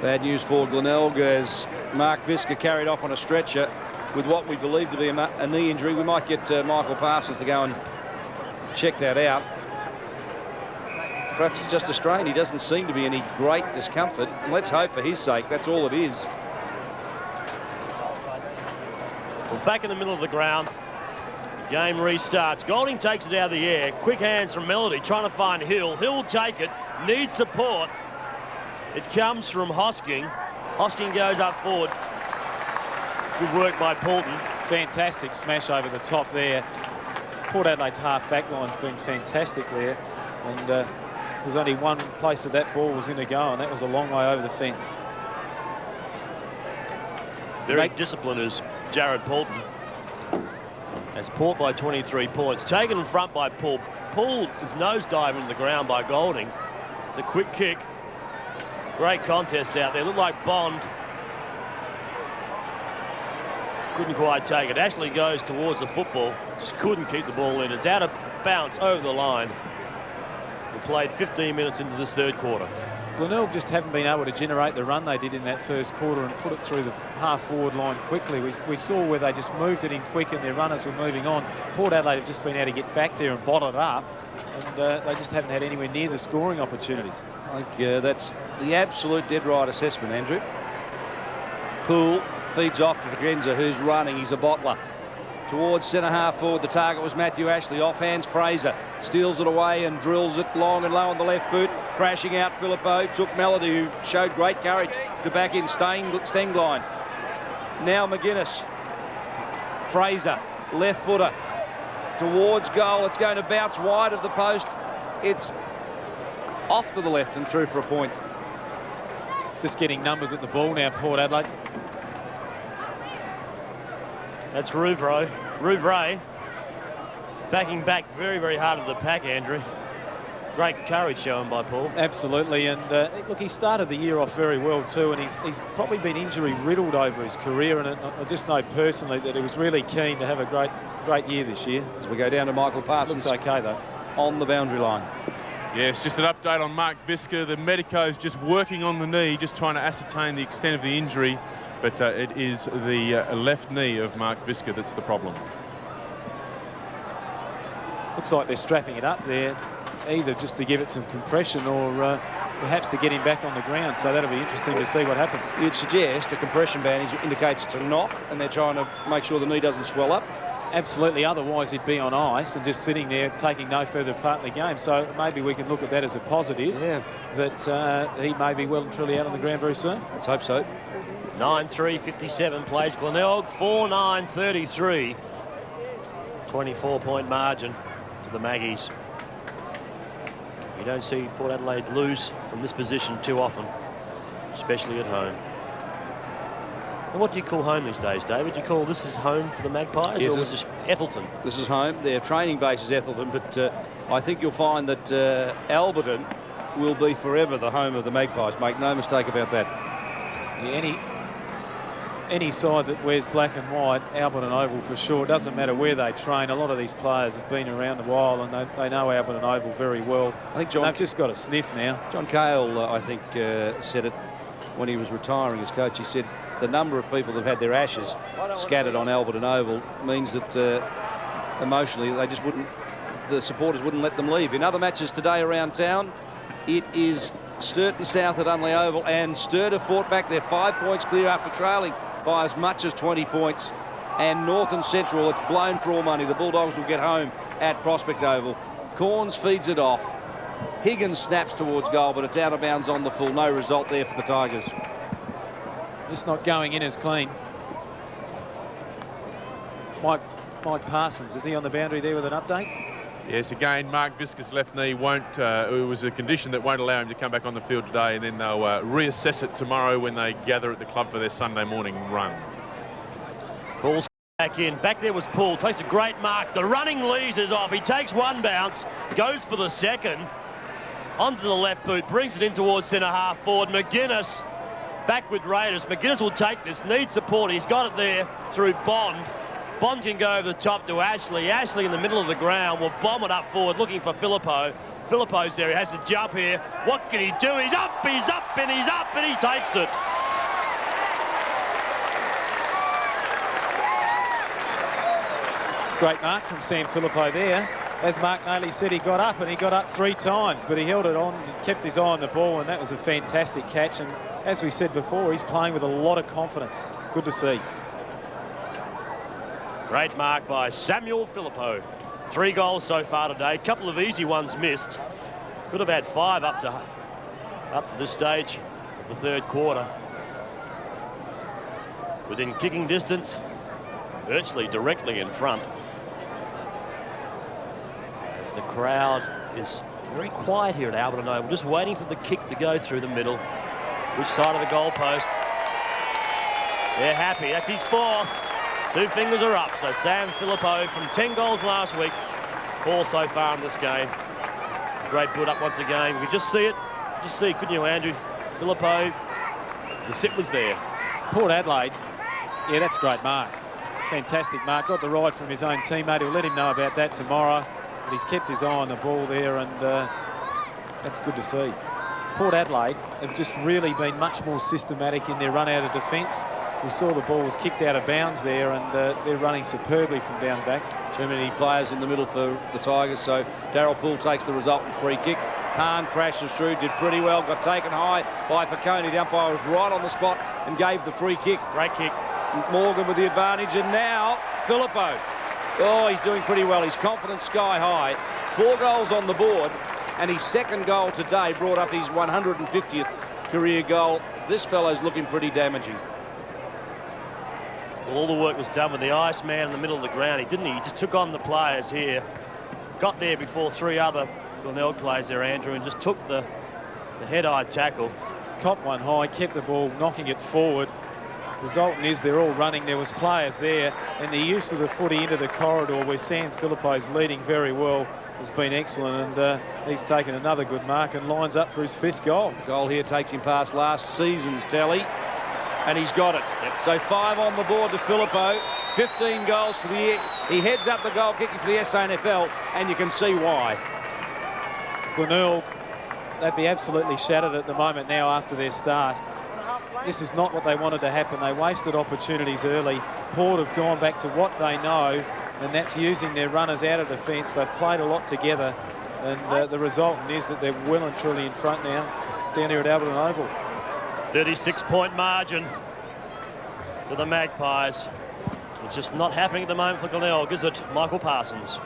Bad news for Glenelg as Mark Visca carried off on a stretcher with what we believe to be a knee injury. We might get Michael Parsons to go and check that out. Perhaps it's just a strain. He doesn't seem to be any great discomfort, and let's hope for his sake that's all it is.
Well, back in the middle of the ground, the game restarts. Golding takes it out of the air. Quick hands from Melody, trying to find Hill. Hill will take it, needs support. It comes from Hosking. Hosking goes up forward. Good work by Poulton.
Fantastic smash over the top there. Port Adelaide's half-back line's been fantastic there, and there's only one place that ball was going to go, and that was a long way over the fence.
Very disciplined is Jared Poulton. As Port by 23 points. Taken in front by Poole. Poole is nosediving in the ground by Golding. It's a quick kick. Great contest out there. Looked like Bond couldn't quite take it. Ashley goes towards the football. Just couldn't keep the ball in. It's out of bounds over the line. We played 15 minutes into this third quarter.
Glenelg just haven't been able to generate the run they did in that first quarter and put it through the half-forward line quickly. We saw where they just moved it in quick and their runners were moving on. Port Adelaide have just been able to get back there and bot it up, and they just haven't had anywhere near the scoring opportunities.
I think that's the absolute dead right assessment, Andrew. Poole feeds off to Tregenza, who's running. He's a bottler. towards centre-half forward. The target was Matthew Ashley. Off hands Fraser. Steals it away and drills it long and low on the left boot. Crashing out Filippo. Took Melody, who showed great courage to back in Stengline. Now McGuinness. Fraser, left footer. Towards goal. It's going to bounce wide of the post. It's off to the left and through for a point.
Just getting numbers at the ball now, Port Adelaide.
That's Rouvray. Rouvray backing back very, very hard to the pack, Andrew. Great courage shown by Paul.
Absolutely, and look, he started the year off very well too, and he's probably been injury riddled over his career, and I just know personally that he was really keen to have a great year this year.
As we go down to Michael Parsons.
Looks okay though.
On the boundary line.
Yes, just an update on Mark Visca. The medico's just working on the knee, just trying to ascertain the extent of the injury. But it is the left knee of Mark Visca that's the problem.
Looks like they're strapping it up there, either just to give it some compression or perhaps to get him back on the ground. So that'll be interesting to see what happens.
You'd suggest a compression bandage indicates it's a knock, and they're trying to make sure the knee doesn't swell up.
Absolutely, otherwise he'd be on ice and just sitting there taking no further part in the game. So maybe we can look at that as a positive, that he may be well and truly out on the ground very soon.
Let's hope so.
9:3:57 plays Glenelg, 4:9:33. 24-point margin to the Maggies. You don't see Port Adelaide lose from this position too often, especially at home. And what do you call home these days, David? Do you call this is home for the Magpies,
yes,
or was this Ethelton?
This is home. Their training base is Ethelton, but I think you'll find that Alberton will be forever the home of the Magpies. Make no mistake about that.
Yeah, any side that wears black and white, Alberton Oval for sure. Doesn't matter where they train. A lot of these players have been around a while and they know Alberton Oval very well.
I think
they've just got a sniff now.
John Cale, I think, said it when he was retiring as coach. He said the number of people that have had their ashes scattered on Alberton Oval means that emotionally they just wouldn't, the supporters wouldn't let them leave. In other matches today around town, it is Sturton South at Adelaide Oval, and Sturta fought back. They're 5 points clear after trailing by as much as 20 points. And North and Central, it's blown for all money. The Bulldogs will get home at Prospect Oval. Corns feeds it off. Higgins snaps towards goal, but it's out of bounds on the full. No result there for the Tigers.
It's not going in as clean. Mike Parsons, is he on the boundary there with an update?
Yes, again, Mark Visca's left knee won't, it was a condition that won't allow him to come back on the field today, and then they'll reassess it tomorrow when they gather at the club for their Sunday morning run.
Ball's back in. Back there was Poole. Takes a great mark. The running Lees is off. He takes one bounce, goes for the second. Onto the left boot, brings it in towards centre half forward. McGuinness back with Raiders. McGuinness will take this, needs support. He's got it there through Bond. Bond can go over the top to Ashley. Ashley in the middle of the ground will bomb it up forward, looking for Filippo. Filippo's there. He has to jump here. What can he do? He's up, and he takes it.
Great mark from Sam Filippo there. As Mark Naley said, he got up, and he got up 3 times, but he held it on and kept his eye on the ball, and that was a fantastic catch. And as we said before, he's playing with a lot of confidence. Good to see.
Great mark by Samuel Filippo. 3 goals so far today. A couple of easy ones missed. Could have had 5 up to this stage of the third quarter. Within kicking distance, virtually directly in front. As the crowd is very quiet here at Alberton Oval, just waiting for the kick to go through the middle. Which side of the goalpost? They're happy. That's his 4th. 2 fingers are up. So Sam Filippo from 10 goals last week, 4 so far in this game. Great put up once again. You could just see it. Just see, couldn't you, Andrew? Filippo, the sit was there.
Port Adelaide, yeah, that's a great mark. Fantastic mark. Got the ride from his own teammate. He'll let him know about that tomorrow. But he's kept his eye on the ball there, and that's good to see. Port Adelaide have just really been much more systematic in their run out of defence. We saw the ball was kicked out of bounds there, and they're running superbly from down back.
Too many players in the middle for the Tigers, so Darryl Poole takes the resultant free kick. Hahn crashes through, did pretty well, got taken high by Piccone. The umpire was right on the spot and gave the free kick.
Great kick.
Morgan with the advantage, and now Filippo Oh, he's doing pretty well. His confidence sky high. 4 goals on the board, and his second goal today brought up his 150th career goal. This fellow's looking pretty damaging.
Well, all the work was done with the Iceman in the middle of the ground. He just took on the players here. Got there before 3 other Glenelg players there, Andrew, and just took the head-eye tackle.
Caught one high, kept the ball, knocking it forward. Resultant is they're all running. There was players there, and the use of the footy into the corridor where San Filippo's leading very well has been excellent, and he's taken another good mark and lines up for his 5th goal.
Goal here takes him past last season's tally, and he's got it. Yep. So 5 on the board to Filippo, 15 goals for the year. He heads up the goal kicking for the SANFL, and you can see why.
Glenelg, they'd be absolutely shattered at the moment now after their start. This is not what they wanted to happen. They wasted opportunities early. Port have gone back to what they know, and that's using their runners out of defence. They've played a lot together, and the resultant is that they're well and truly in front now down here at Adelaide Oval.
36-point margin to the Magpies. It's just not happening at the moment for Glenelg, is it, Michael Parsons?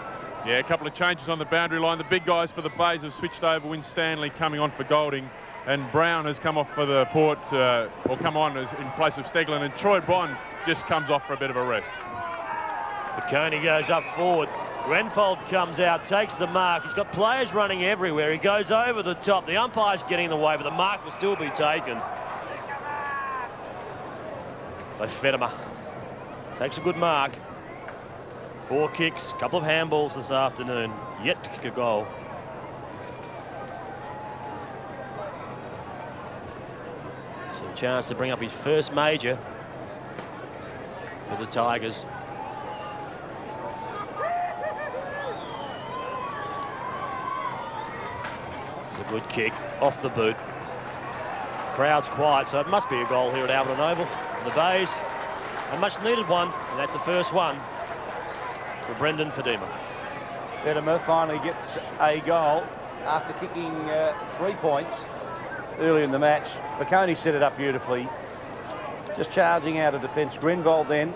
Yeah, a couple of changes on the boundary line. The big guys for the Bays have switched over. Win Stanley coming on for Golding, and Brown has come off for the Port, or come on in place of Steglin, and Troy Bond just comes off for a bit of a rest.
Coney goes up forward. Grenfold comes out, takes the mark. He's got players running everywhere. He goes over the top. The umpire's getting in the way, but the mark will still be taken by Fedema. Takes a good mark. 4 kicks, a couple of handballs this afternoon. Yet to kick a goal. So a chance to bring up his first major for the Tigers. It's a good kick off the boot. Crowd's quiet, so it must be a goal here at Adelaide Oval. The Bays, a much needed one, and that's the first one for Brendan Fedema.
Fedema finally gets a goal after kicking 3 points early in the match. Baconi set it up beautifully. Just charging out of defence. Grenvold then.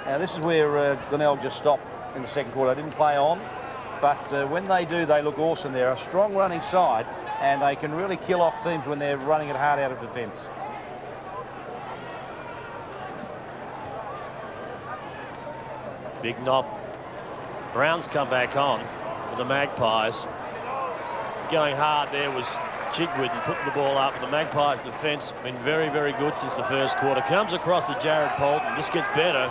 Now this is where Glenelg just stopped in the second quarter. They didn't play on, but when they do, they look awesome. They're a strong running side, and they can really kill off teams when they're running it hard out of defence.
Big knob. Brown's come back on for the Magpies. Going hard there was Chigwood and putting the ball up. The Magpies' defence been very, very good since the first quarter. Comes across to Jared Polton. Just gets better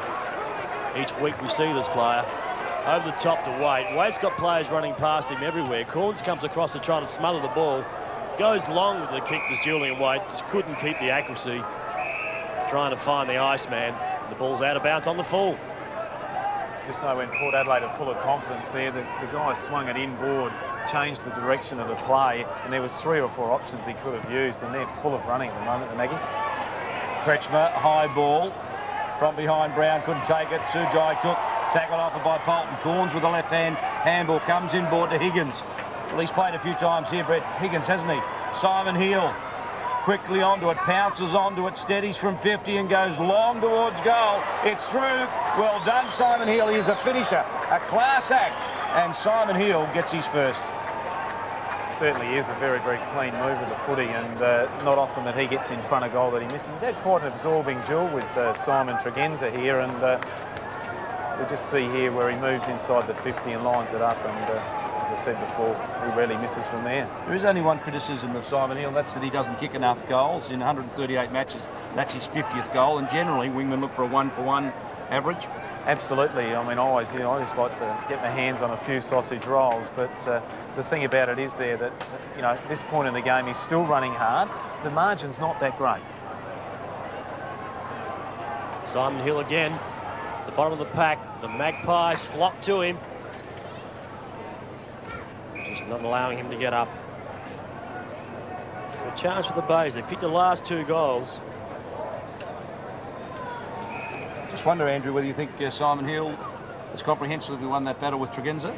each week we see this player. Over the top to Wade. Wade's got players running past him everywhere. Corns comes across to try to smother the ball. Goes long with the kick to Julian Wade. Just couldn't keep the accuracy. Trying to find the Iceman. The ball's out of bounds on the full.
Just know when Port Adelaide are full of confidence there, the guy swung it inboard, changed the direction of the play, and there was 3 or 4 options he could have used, and they're full of running at the moment, the Maggies.
Kretschmer, high ball. From behind, Brown couldn't take it. Sujai Cook tackled off by Polton. Corns with the left hand. Handball comes inboard to Higgins. Well, he's played a few times here, Brett Higgins, hasn't he? Simon Hill quickly onto it, pounces onto it, steadies from 50 and goes long towards goal. It's through. Well done, Simon Hill. He is a finisher, a class act, and Simon Hill gets his first.
Certainly is a very, very clean move with the footy, and not often that he gets in front of goal that he misses. He's had quite an absorbing duel with Simon Tregenza here, and we just see here where he moves inside the 50 and lines it up, and as I said before, he rarely misses from there.
There is only one criticism of Simon Hill, that's that he doesn't kick enough goals. In 138 matches, that's his 50th goal, and generally wingmen look for a 1-for-1 average.
Absolutely. I mean, I just like to get my hands on a few sausage rolls, but the thing about it is there that, you know, at this point in the game, he's still running hard. The margin's not that great.
Simon Hill again, at the bottom of the pack. The Magpies flock to him. Just not allowing him to get up. A chance for the Bays. They picked the last 2 goals.
Just wonder, Andrew, whether you think Simon Hill has comprehensively won that battle with Tregenza?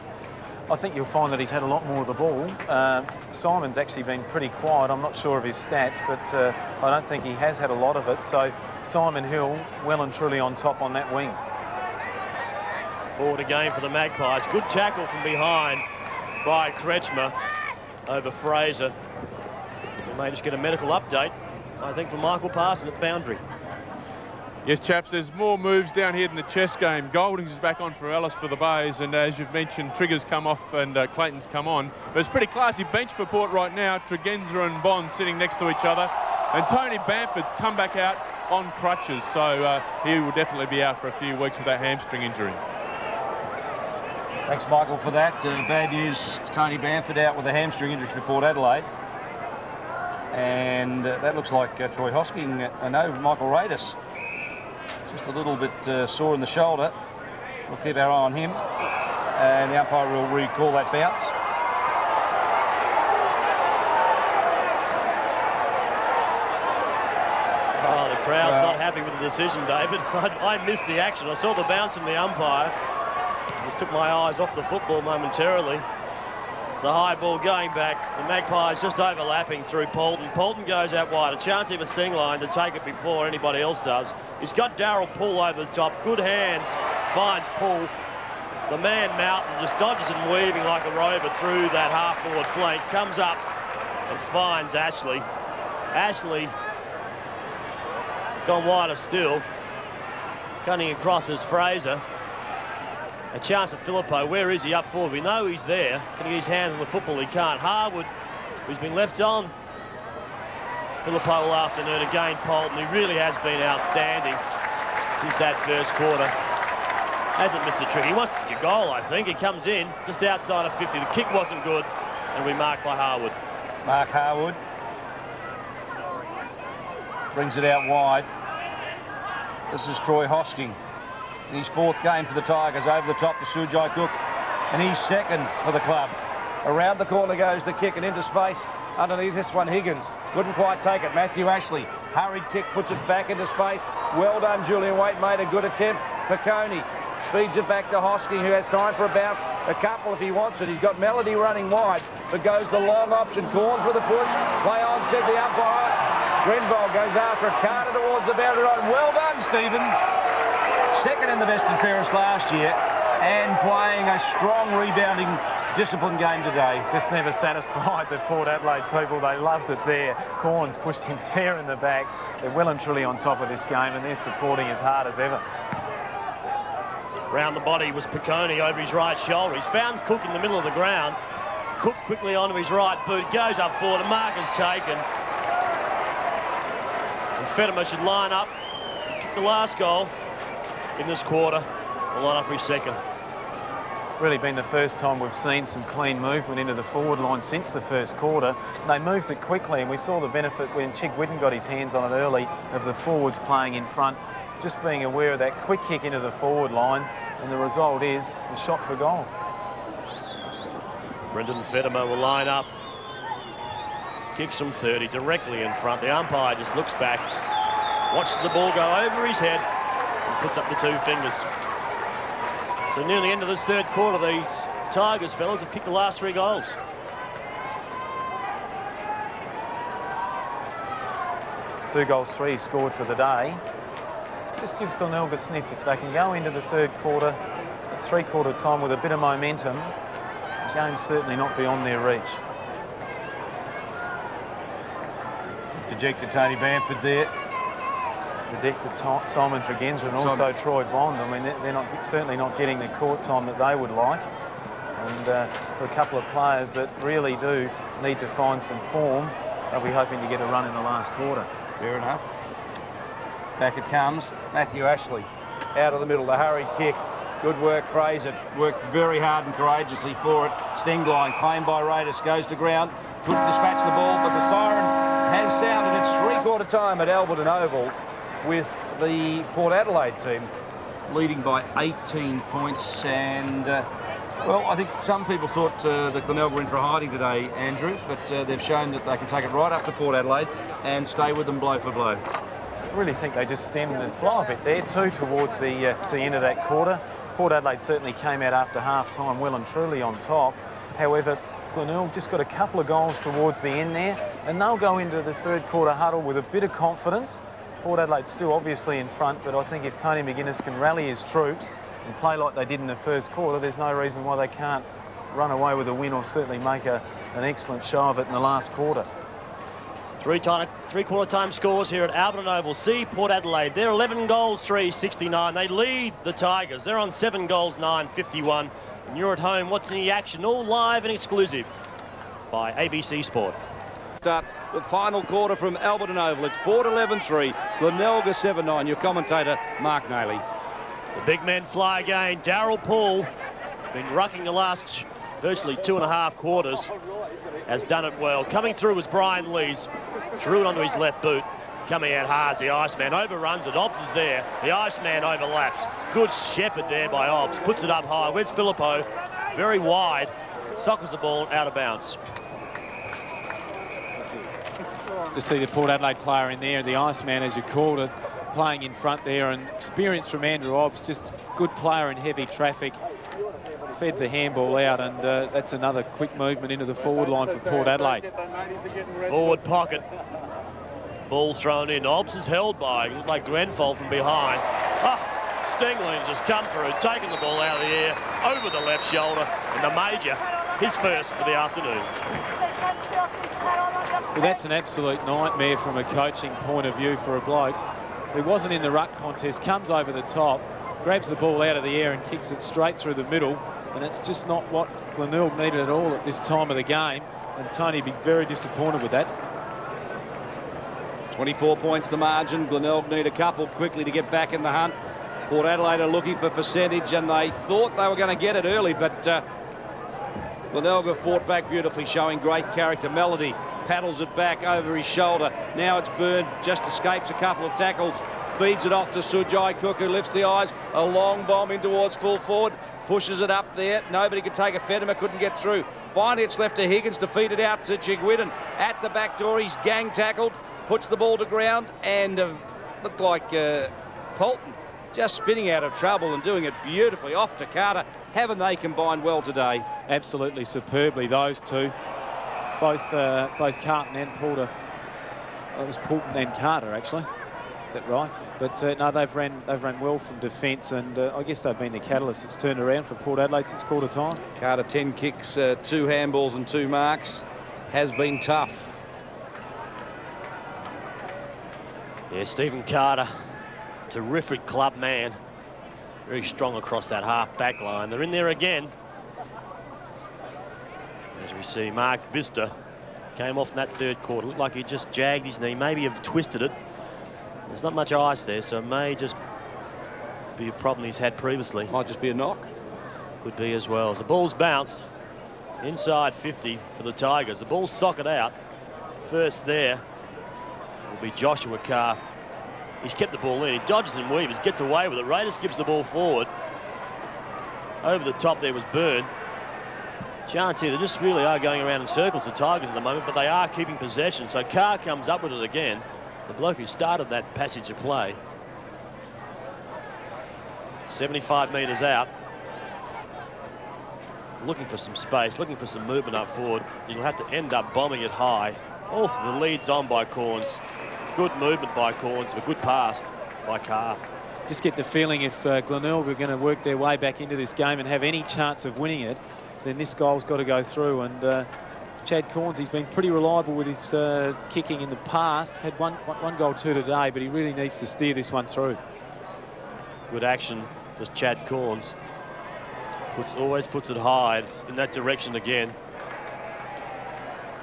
I think you'll find that he's had a lot more of the ball. Simon's actually been pretty quiet. I'm not sure of his stats, but I don't think he has had a lot of it. So Simon Hill well and truly on top on that wing.
Forward again for the Magpies. Good tackle from behind by Kretschmer over Fraser. We may just get a medical update, I think, from Michael Parson at boundary.
Yes, chaps, there's more moves down here than the chess game. Goldings is back on for Ellis for the Bays, and as you've mentioned, Trigger's come off and Clayton's come on. But it's a pretty classy bench for Port right now. Tregenza and Bond sitting next to each other. And Tony Bamford's come back out on crutches, so he will definitely be out for a few weeks with that hamstring injury.
Thanks, Michael, for that. Bad news, it's Tony Bamford out with a hamstring injury for Port Adelaide. And that looks like Troy Hosking, Michael Radis. Just a little bit sore in the shoulder. We'll keep our eye on him. And the umpire will recall that bounce.
Oh, the crowd's not happy with the decision, David. I missed the action. I saw the bounce from the umpire. Just took my eyes off the football momentarily. It's a high ball going back. The Magpies just overlapping through Polton. Polton goes out wide. A chance of a sting line to take it before anybody else does. He's got Darryl Poole over the top. Good hands. Finds Poole. The man Mountain just dodges and weaving like a rover through that half-forward flank. Comes up and finds Ashley. Ashley has gone wider still. Cutting across is Fraser. A chance of Filippo. Where is he up forward? We know he's there. Can he get his hands on the football? He can't. Harwood, who's been left on. Filippo all afternoon again. Polton, he really has been outstanding since that first quarter. Hasn't missed a trick. He wants to kick a goal, I think. He comes in just outside of 50. The kick wasn't good, and remarked by Harwood.
Mark Harwood brings it out wide. This is Troy Hosking. In his fourth game for the Tigers, over the top to Sujai Cook, and he's second for the club. Around the corner goes the kick and into space. Underneath this one, Higgins couldn't quite take it. Matthew Ashley, hurried kick, puts it back into space. Well done, Julian Waite, made a good attempt. Piccone feeds it back to Hosking, who has time for a bounce. A couple if he wants it. He's got Melody running wide, but goes the long option. Corns with a push. Play on, said the umpire. Grenville goes after it. Carter towards the boundary line. Well done, Stephen. Second in the best and fairest last year, and playing a strong rebounding, disciplined game today.
Just never satisfied the Port Adelaide people. They loved it there. Corns pushed him fair in the back. They're well and truly on top of this game, and they're supporting as hard as ever.
Round the body was Piccone over his right shoulder. He's found Cook in the middle of the ground. Cook quickly onto his right boot, goes up forward, a mark is taken. And Fetimer should line up, kick the last goal in this quarter. We'll line up for his second.
Really been the first time we've seen some clean movement into the forward line since the first quarter. They moved it quickly, and we saw the benefit when Chick Whitten got his hands on it early of the forwards playing in front, just being aware of that quick kick into the forward line, and the result is a shot for goal.
Brendan Fetimer will line up. Kicks from 30 directly in front. The umpire just looks back, watches the ball go over his head, and puts up the two fingers. So near the end of this third quarter, these Tigers fellas have kicked the last 3 goals.
Two goals, 3 scored for the day. Just gives Glenelg a sniff. If they can go into the third quarter at three-quarter time with a bit of momentum, the game's certainly not beyond their reach.
Dejected Tony Bamford there.
Dejected Simon Tregenza and also Troy Bond. I mean, they're certainly not getting the court time that they would like. And for a couple of players that really do need to find some form, they'll be hoping to get a run in the last quarter.
Fair enough. Back it comes. Matthew Ashley out of the middle, the hurried kick. Good work, Fraser. Worked very hard and courageously for it. Stingline claimed by Raiders, goes to ground. Couldn't dispatch the ball, but the siren has sounded. It's three-quarter time at Adelaide Oval with the Port Adelaide team leading by 18 points. And, well, I think some people thought that Glenelg were in for a hiding today, Andrew, but they've shown that they can take it right up to Port Adelaide and stay with them blow for blow.
I really think they just stemmed the flow a bit there too towards the end of that quarter. Port Adelaide certainly came out after half-time well and truly on top. However, Glenelg just got a couple of goals towards the end there, and they'll go into the third quarter huddle with a bit of confidence. Port Adelaide's still obviously in front, but I think if Tony McGuinness can rally his troops and play like they did in the first quarter, there's no reason why they can't run away with a win or certainly make an excellent show of it in the last quarter.
Three-quarter time scores here at Adelaide Oval. See Port Adelaide. They're 11 goals, 3-69. They lead the Tigers. They're on 7 goals, 9-51. And you're at home watching the action, all live and exclusive by ABC Sport.
Start the final quarter from Adelaide Oval. It's Port 11-3, Glenelg 7-9. Your commentator, Mark Nayley.
The big men fly again. Darryl Poole, been rucking the last virtually 2.5 quarters, has done it well. Coming through was Brian Lees. Threw it onto his left boot. Coming out hard, the Iceman overruns it. Obbs is there. The Iceman overlaps. Good shepherd there by Obbs. Puts it up high. Where's Filippo? Very wide. Sockers the ball out of bounds.
To see the Port Adelaide player in there, the Iceman, as you called it, playing in front there, and experience from Andrew Obbs, just good player in heavy traffic. Fed the handball out, and that's another quick movement into the forward line for Port Adelaide.
Forward pocket. Ball thrown in. Obbs is held by, looks like Grenfell from behind. Stenglin's just come through, taking the ball out of the air, over the left shoulder, and the major, his first for the afternoon.
Well, that's an absolute nightmare from a coaching point of view for a bloke who wasn't in the ruck contest, comes over the top, grabs the ball out of the air and kicks it straight through the middle, and it's just not what Glenelg needed at all at this time of the game, and Tony would be very disappointed with that.
24 points the margin. Glenelg need a couple quickly to get back in the hunt. Port Adelaide are looking for percentage, and they thought they were going to get it early, but Glenelg have fought back beautifully, showing great character. Melody paddles it back over his shoulder. Now it's Byrne, just escapes a couple of tackles, feeds it off to Sujai Cook, who lifts the eyes. A long bomb in towards full forward, pushes it up there. Nobody could take a Fedema, couldn't get through. Finally, it's left to Higgins to feed it out to Chigwidden. At the back door, he's gang tackled, puts the ball to ground, and looked like Polton just spinning out of trouble and doing it beautifully off to Carter. Haven't they combined well today?
Absolutely superbly, those two. Both Carlton and Porter. It was Porton and Carter, actually. Is that right? But no, they've ran well from defence, and I guess they've been the catalyst that's turned around for Port Adelaide since quarter time.
Carter 10 kicks, 2 handballs and 2 marks. Has been tough.
Yeah, Stephen Carter, terrific club man. Very strong across that half-back line. They're in there again. As we see, Mark Vista came off in that third quarter. Looked like he just jagged his knee, maybe have twisted it. There's not much ice there, so it may just be a problem he's had previously.
Might just be a knock.
Could be as well. As the ball's bounced inside 50 for the Tigers. The ball's socket out. First there will be Joshua Carr. He's kept the ball in. He dodges and weaves, gets away with it. Raiders gives the ball forward. Over the top there was Byrne. Chance here, they just really are going around in circles, the Tigers at the moment, but they are keeping possession. So Carr comes up with it again. The bloke who started that passage of play. 75 metres out. Looking for some space, looking for some movement up forward. You'll have to end up bombing it high. Oh, the lead's on by Corns. Good movement by Corns, but good pass by Carr.
Just get the feeling if Glenelg are going to work their way back into this game and have any chance of winning it, then this goal's got to go through. And Chad Corns, he's been pretty reliable with his kicking in the past. Had one goal, 2 today, but he really needs to steer this one through.
Good action, just Chad Corns. Always puts it high. It's in that direction again.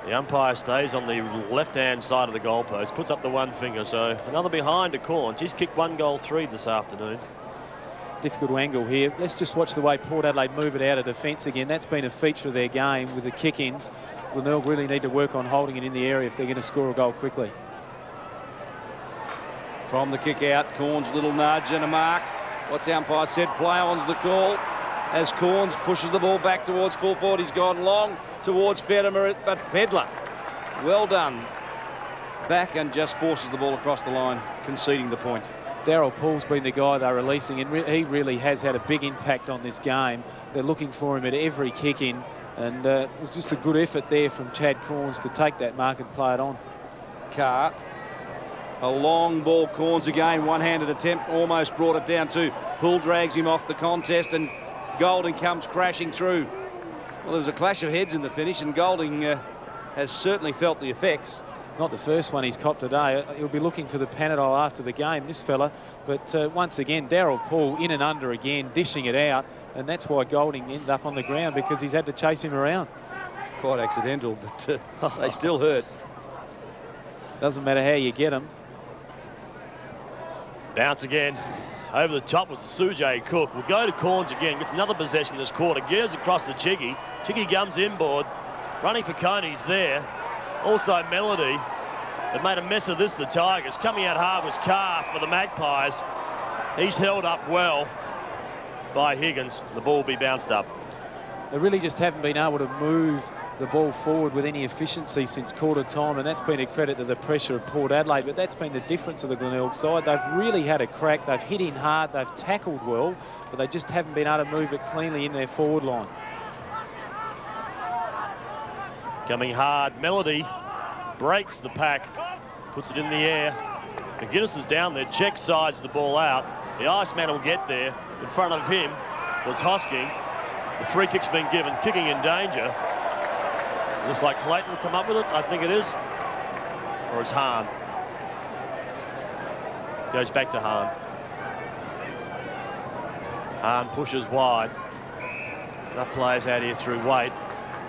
The umpire stays on the left-hand side of the goalpost, puts up the one finger, so another behind to Corns. He's kicked 1 goal 3 this afternoon.
Difficult angle here. Let's just watch the way Port Adelaide move it out of defence again. That's been a feature of their game with the kick-ins. Glenelg really need to work on holding it in the area if they're going to score a goal quickly.
From the kick out, Corns, little nudge and a mark. What's the umpire said? Play on's the call. As Corns pushes the ball back towards full forward, he's gone long towards Fedema, but Pedler, well done. Back and just forces the ball across the line, conceding the point.
Darryl Poole's been the guy they're releasing, and he really has had a big impact on this game. They're looking for him at every kick-in, and it was just a good effort there from Chad Corns to take that mark and play it on.
Carr A long ball, Corns again, one-handed attempt, almost brought it down to. Poole drags him off the contest and Golding comes crashing through. Well, there was a clash of heads in the finish and Golding has certainly felt the effects.
Not the first one he's copped today. He'll be looking for the Panadol after the game, this fella. But once again, Daryl Poole in and under again, dishing it out. And that's why Golding ended up on the ground, because he's had to chase him around.
Quite accidental, but they still hurt.
Doesn't matter how you get them.
Bounce again. Over the top was Sujay Cook. Will go to Corns again. Gets another possession this quarter. Gears across the Chiggy. Chiggy comes inboard. Running for Coney's there. Also Melody. They've made a mess of this, the Tigers. Coming out hard was Carr for the Magpies. He's held up well by Higgins. The ball will be bounced up.
They really just haven't been able to move the ball forward with any efficiency since quarter time, and that's been a credit to the pressure of Port Adelaide, but that's been the difference of the Glenelg side. They've really had a crack. They've hit in hard. They've tackled well, but they just haven't been able to move it cleanly in their forward line.
Coming hard. Melody breaks the pack, puts it in the air. McGuinness is down there. Check sides the ball out. The Iceman will get there. In front of him was Hosking. The free kick's been given. Kicking in danger. Looks like Clayton will come up with it. I think it is. Or it's Hahn. Goes back to Hahn. Hahn pushes wide. Enough players out here through weight.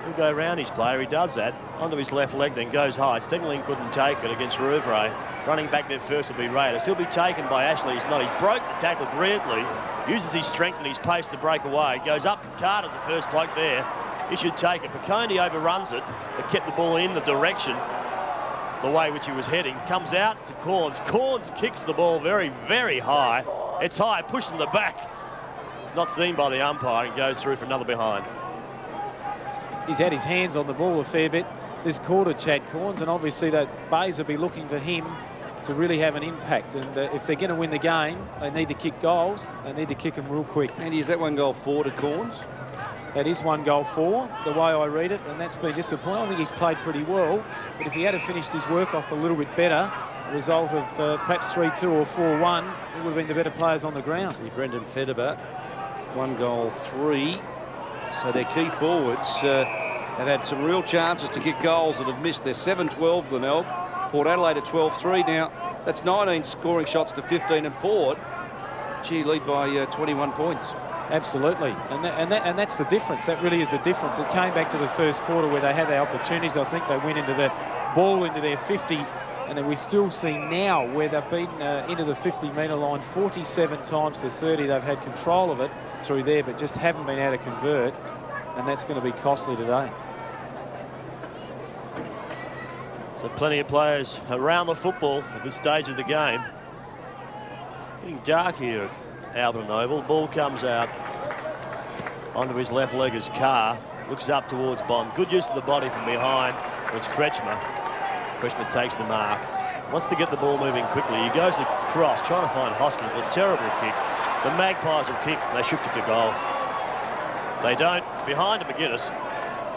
He'll go around his player. He does that. Onto his left leg, then goes high. Stegling couldn't take it against Rouvray. Running back there first will be Raiders. He'll be taken by Ashley. He's not. He's broke the tackle brilliantly. Uses his strength and his pace to break away. Goes up. Carter's the first bloke there. He should take it. Piccone overruns it, but kept the ball in the direction, the way which he was heading. Comes out to Corns. Corns kicks the ball very, very high. It's high, pushed in the back. It's not seen by the umpire and goes through for another behind.
He's had his hands on the ball a fair bit this quarter, Chad Corns, and obviously that Bays will be looking for him to really have an impact. And if they're going to win the game, they need to kick goals. They need to kick them real quick.
Andy, is that 1 goal 4 to Corns?
That is 1 goal 4, the way I read it, and that's been disappointing. I think he's played pretty well, but if he had finished his work off a little bit better, a result of perhaps 3-2 or 4-1, it would have been the better players on the ground.
Brendan Federber, 1 goal 3. So their key forwards have had some real chances to kick goals that have missed. They're 7-12, Glenelg. Port Adelaide at 12-3 now. That's 19 scoring shots to 15, and Port, gee, lead by 21 points.
Absolutely, and that's the difference. That really is the difference. It came back to the first quarter where they had their opportunities. I think they went into the ball into their 50, and then we still see now where they've been into the 50-metre line 47 times to 30. They've had control of it through there, but just haven't been able to convert, and that's going to be costly today.
So plenty of players around the football at this stage of the game. Getting dark here at Adelaide Oval. Ball comes out onto his left leg as Carr looks up towards Bond. Good use of the body from behind. It's Kretschmer. Kretschmer takes the mark. Wants to get the ball moving quickly. He goes across, trying to find Hoskins. A terrible kick. The Magpies will kick. They should kick a goal. They don't. It's behind McGuinness.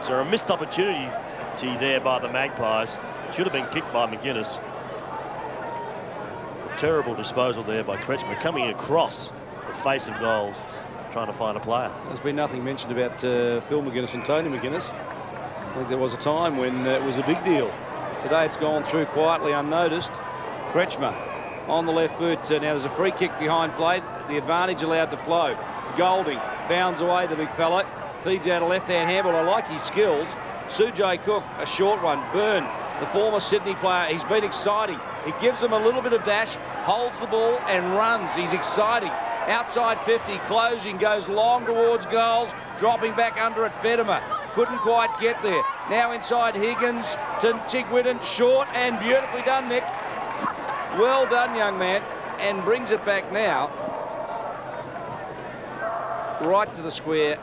So a missed opportunity there by the Magpies. Should have been kicked by McGuinness. Terrible disposal there by Kretschmer, coming across the face of goals, trying to find a player.
There's been nothing mentioned about Phil McGuinness and Tony McGuinness. I think there was a time when it was a big deal. Today it's gone through quietly unnoticed. Kretschmer on the left boot. Now there's a free kick behind play. The advantage allowed to flow. Golding bounds away, the big fellow. Feeds out a left-hand handball. I like his skills. Sujay Cook, a short one. Byrne, the former Sydney player, he's been exciting. He gives them a little bit of dash, holds the ball and runs. He's exciting. Outside 50, closing, goes long towards goals, dropping back under it. Federer couldn't quite get there. Now inside Higgins to Chigwidden, short and beautifully done, Nick. Well done, young man, and brings it back now. Right to the square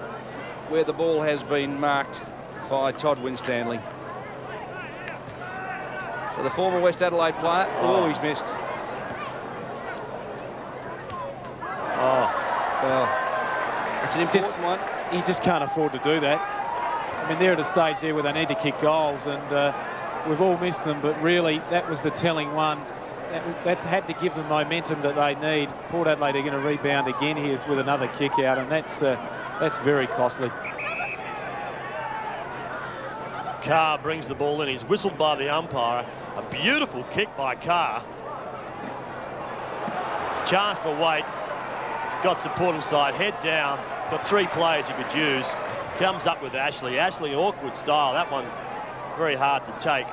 where the ball has been marked by Todd Winstanley. So the former West Adelaide player, he's missed. Well, it's an important one.
He just can't afford to do that. I mean, they're at a stage there where they need to kick goals, and we've all missed them, but really that was the telling one. That had to give them momentum that they need. Port Adelaide are going to rebound again here with another kick out, and that's very costly.
Carr brings the ball in. He's whistled by the umpire. A beautiful kick by Carr. Chance for Waite. He's got support inside. Head down. Got 3 players he could use. Comes up with Ashley. Ashley, awkward style. That one very hard to take.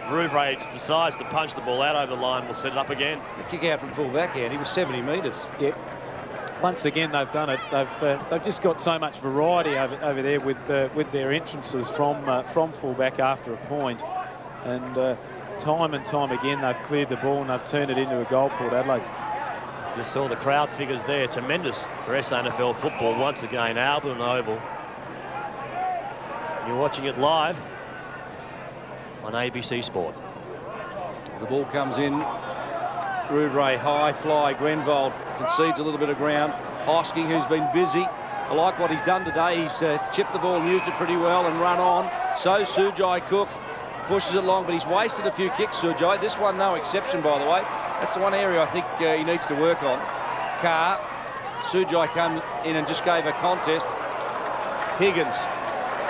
Rouvray decides to punch the ball out over the line. We'll set it up again.
The kick out from full backhand. He was 70 metres.
Yep. Once again, they've done it. They've just got so much variety over there with their entrances from fullback after a point, and time and time again they've cleared the ball and they've turned it into a goal. Port Adelaide.
You saw the crowd figures there. Tremendous for SANFL football once again. Adelaide Oval. You're watching it live on ABC Sport.
The ball comes in. Rouvray, high fly. Glenelg concedes a little bit of ground. Hosking, who's been busy. I like what he's done today. He's chipped the ball and used it pretty well and run on. So Sujai Cook pushes it long, but he's wasted a few kicks, Sujai. This one, no exception, by the way. That's the one area I think he needs to work on. Carr. Sujai come in and just gave a contest. Higgins.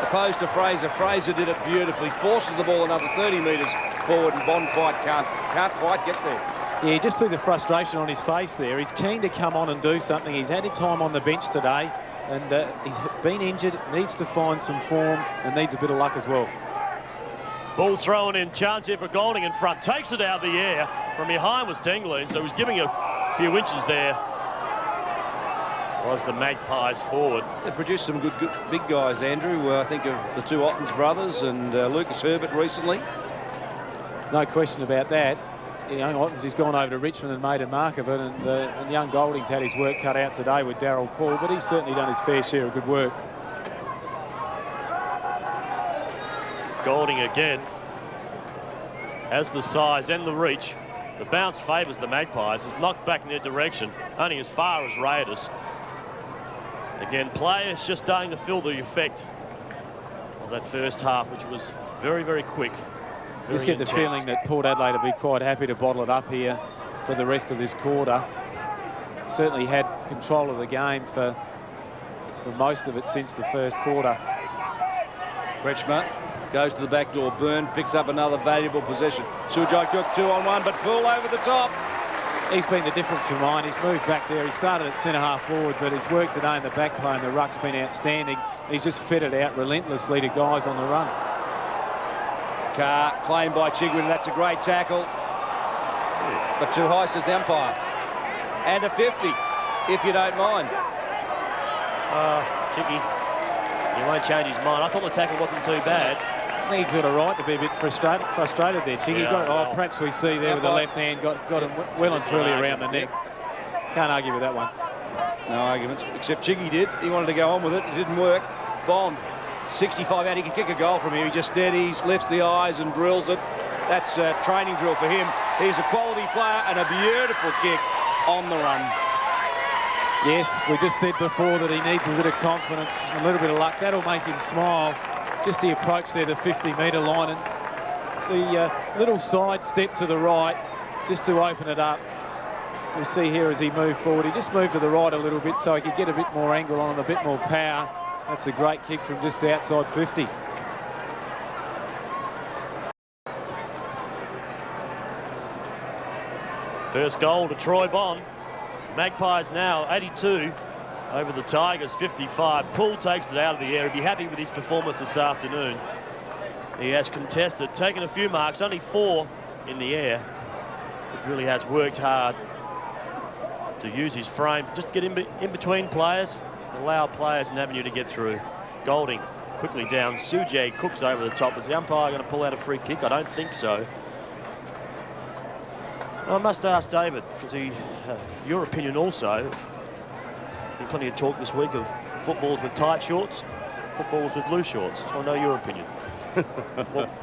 Opposed to Fraser. Fraser did it beautifully. Forces the ball another 30 metres forward, and Bond can't quite get there.
Yeah, you just see the frustration on his face there. He's keen to come on and do something. He's had time on the bench today, and he's been injured, needs to find some form, and needs a bit of luck as well.
Ball thrown in. Chance here for Golding in front. Takes it out of the air. From behind was Tengloon, so he's giving a few inches there. Was the Magpies forward.
They produced some good big guys, Andrew. I think of the 2 Ottens brothers and Lucas Herbert recently.
No question about that. Young Ottens has gone over to Richmond and made a mark of it, and young Golding's had his work cut out today with Darryl Paul, but he's certainly done his fair share of good work.
Golding again has the size and the reach. The bounce favours the Magpies. It's knocked back in their direction, only as far as Raiders. Again, players just starting to feel the effect of that first half, which was very, very quick.
Just get the feeling that Port Adelaide will be quite happy to bottle it up here for the rest of this quarter. Certainly had control of the game for most of it since the first quarter.
Kretschmer goes to the back door. Byrne picks up another valuable possession. Sujai Cook 2-on-1, but Poole over the top.
He's been the difference for mine. He's moved back there. He started at centre-half forward, but his work today in the back play and the ruck's been outstanding. He's just fed it out relentlessly to guys on the run.
Carr claimed by Chigwin. That's a great tackle. But too high, says the umpire. And a 50, if you don't mind.
Chiggy, he won't change his mind. I thought the tackle wasn't too bad.
I think he's got a right to be a bit frustrated there, Chiggy.
Yeah,
perhaps we see there with the left hand, got him well and truly around the neck. Can't argue with that one.
No arguments, except Chiggy did. He wanted to go on with it. It didn't work. Bond, 65 out. He can kick a goal from here. He just steadies, lifts the eyes and drills it. That's a training drill for him. He's a quality player and a beautiful kick on the run.
Yes, we just said before that he needs a bit of confidence, a little bit of luck. That'll make him smile. Just the approach there, the 50-metre line, and the little side step to the right just to open it up. We see here as he moved forward, he just moved to the right a little bit so he could get a bit more angle on and a bit more power. That's a great kick from just outside 50.
First goal to Troy Bond. Magpies now 82 over the Tigers 55. Poole takes it out of the air. He'd be happy with his performance this afternoon. He has contested, taken a few marks, only 4 in the air. He really has worked hard to use his frame, just get in between players, allow players an avenue to get through. Golding quickly down. Sujay Cook's over the top. Is the umpire going to pull out a free kick? I don't think so. I must ask David, because your opinion also. Been plenty of talk this week of footballs with tight shorts, footballs with loose shorts. So I know your opinion.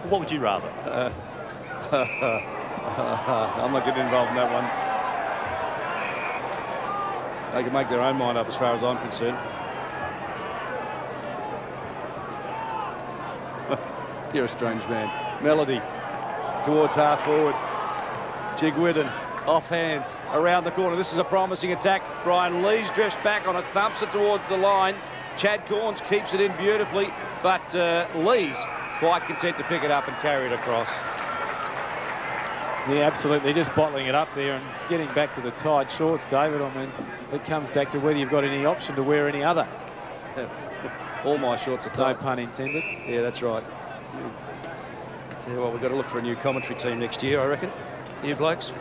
What would you rather?
I'm not getting involved in that one. They can make their own mind up as far as I'm concerned. You're a strange man. Melody towards half forward. Chigwidden off hands around the corner. This is a promising attack. Brian Lees drifts back on it, thumps it towards the line. Chad Corns keeps it in beautifully, but Lees quite content to pick it up and carry it across.
Yeah, absolutely. Just bottling it up there and getting back to the tight shorts, David. I mean, it comes back to whether you've got any option to wear any other.
All my shorts are
No
tight.
pun intended.
Yeah, that's right. Tell you what, we've got to look for a new commentary team next year, I reckon. You blokes.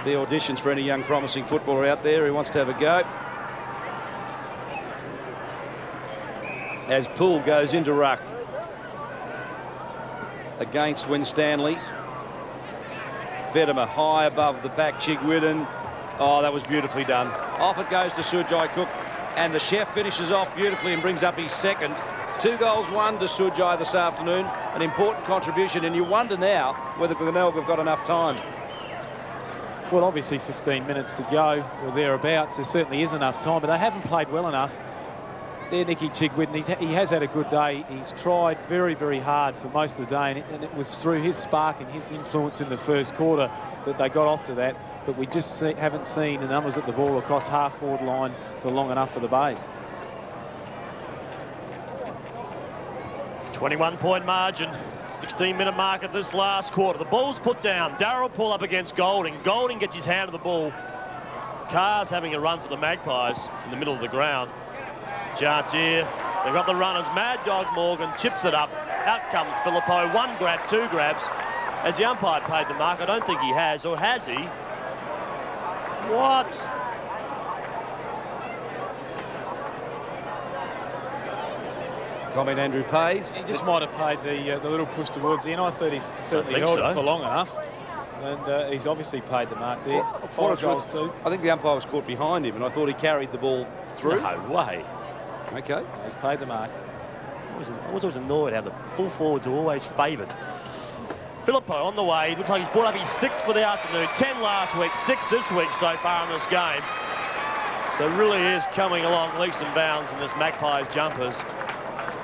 The auditions for any young promising footballer out there who wants to have a go. As Poole goes into ruck against Winstanley. Fedema high above the back. Chigwidden. Oh, that was beautifully done. Off it goes to Sujai Cook, and the chef finishes off beautifully and brings up his second. 2 goals won to Sujai this afternoon. An important contribution, and you wonder now whether Glenelg have got enough time.
Well, obviously 15 minutes to go or thereabouts. There certainly is enough time, but they haven't played well enough. There, Nicky Chigwidden, he has had a good day. He's tried very, very hard for most of the day, and it was through his spark and his influence in the first quarter that they got off to that. But we just haven't seen the numbers at the ball across half-forward line for long enough for the Bays.
21-point margin, 16-minute mark at this last quarter. The ball's put down. Darryl Poole up against Golding. Golding gets his hand on the ball. Carr's having a run for the Magpies in the middle of the ground. Chance here. They've got the runners. Mad Dog Morgan chips it up. Out comes Filippo. 1 grab, 2 grabs. Has the umpire paid the mark? I don't think he has. Or has he? What?
Comment Andrew Pays.
He just might have paid the little push towards the end. I thought he's certainly held it for long enough. And he's obviously paid the mark there.
Well,
5 goals too.
I think the umpire was caught behind him, and I thought he carried the ball through.
No way.
Okay.
He's paid the mark.
I was always annoyed how the full forwards are always favoured. Filippo on the way. Looks like he's brought up his 6th for the afternoon. 10 last week, 6 this week so far in this game. So really is coming along leaps and bounds in this Magpies jumpers.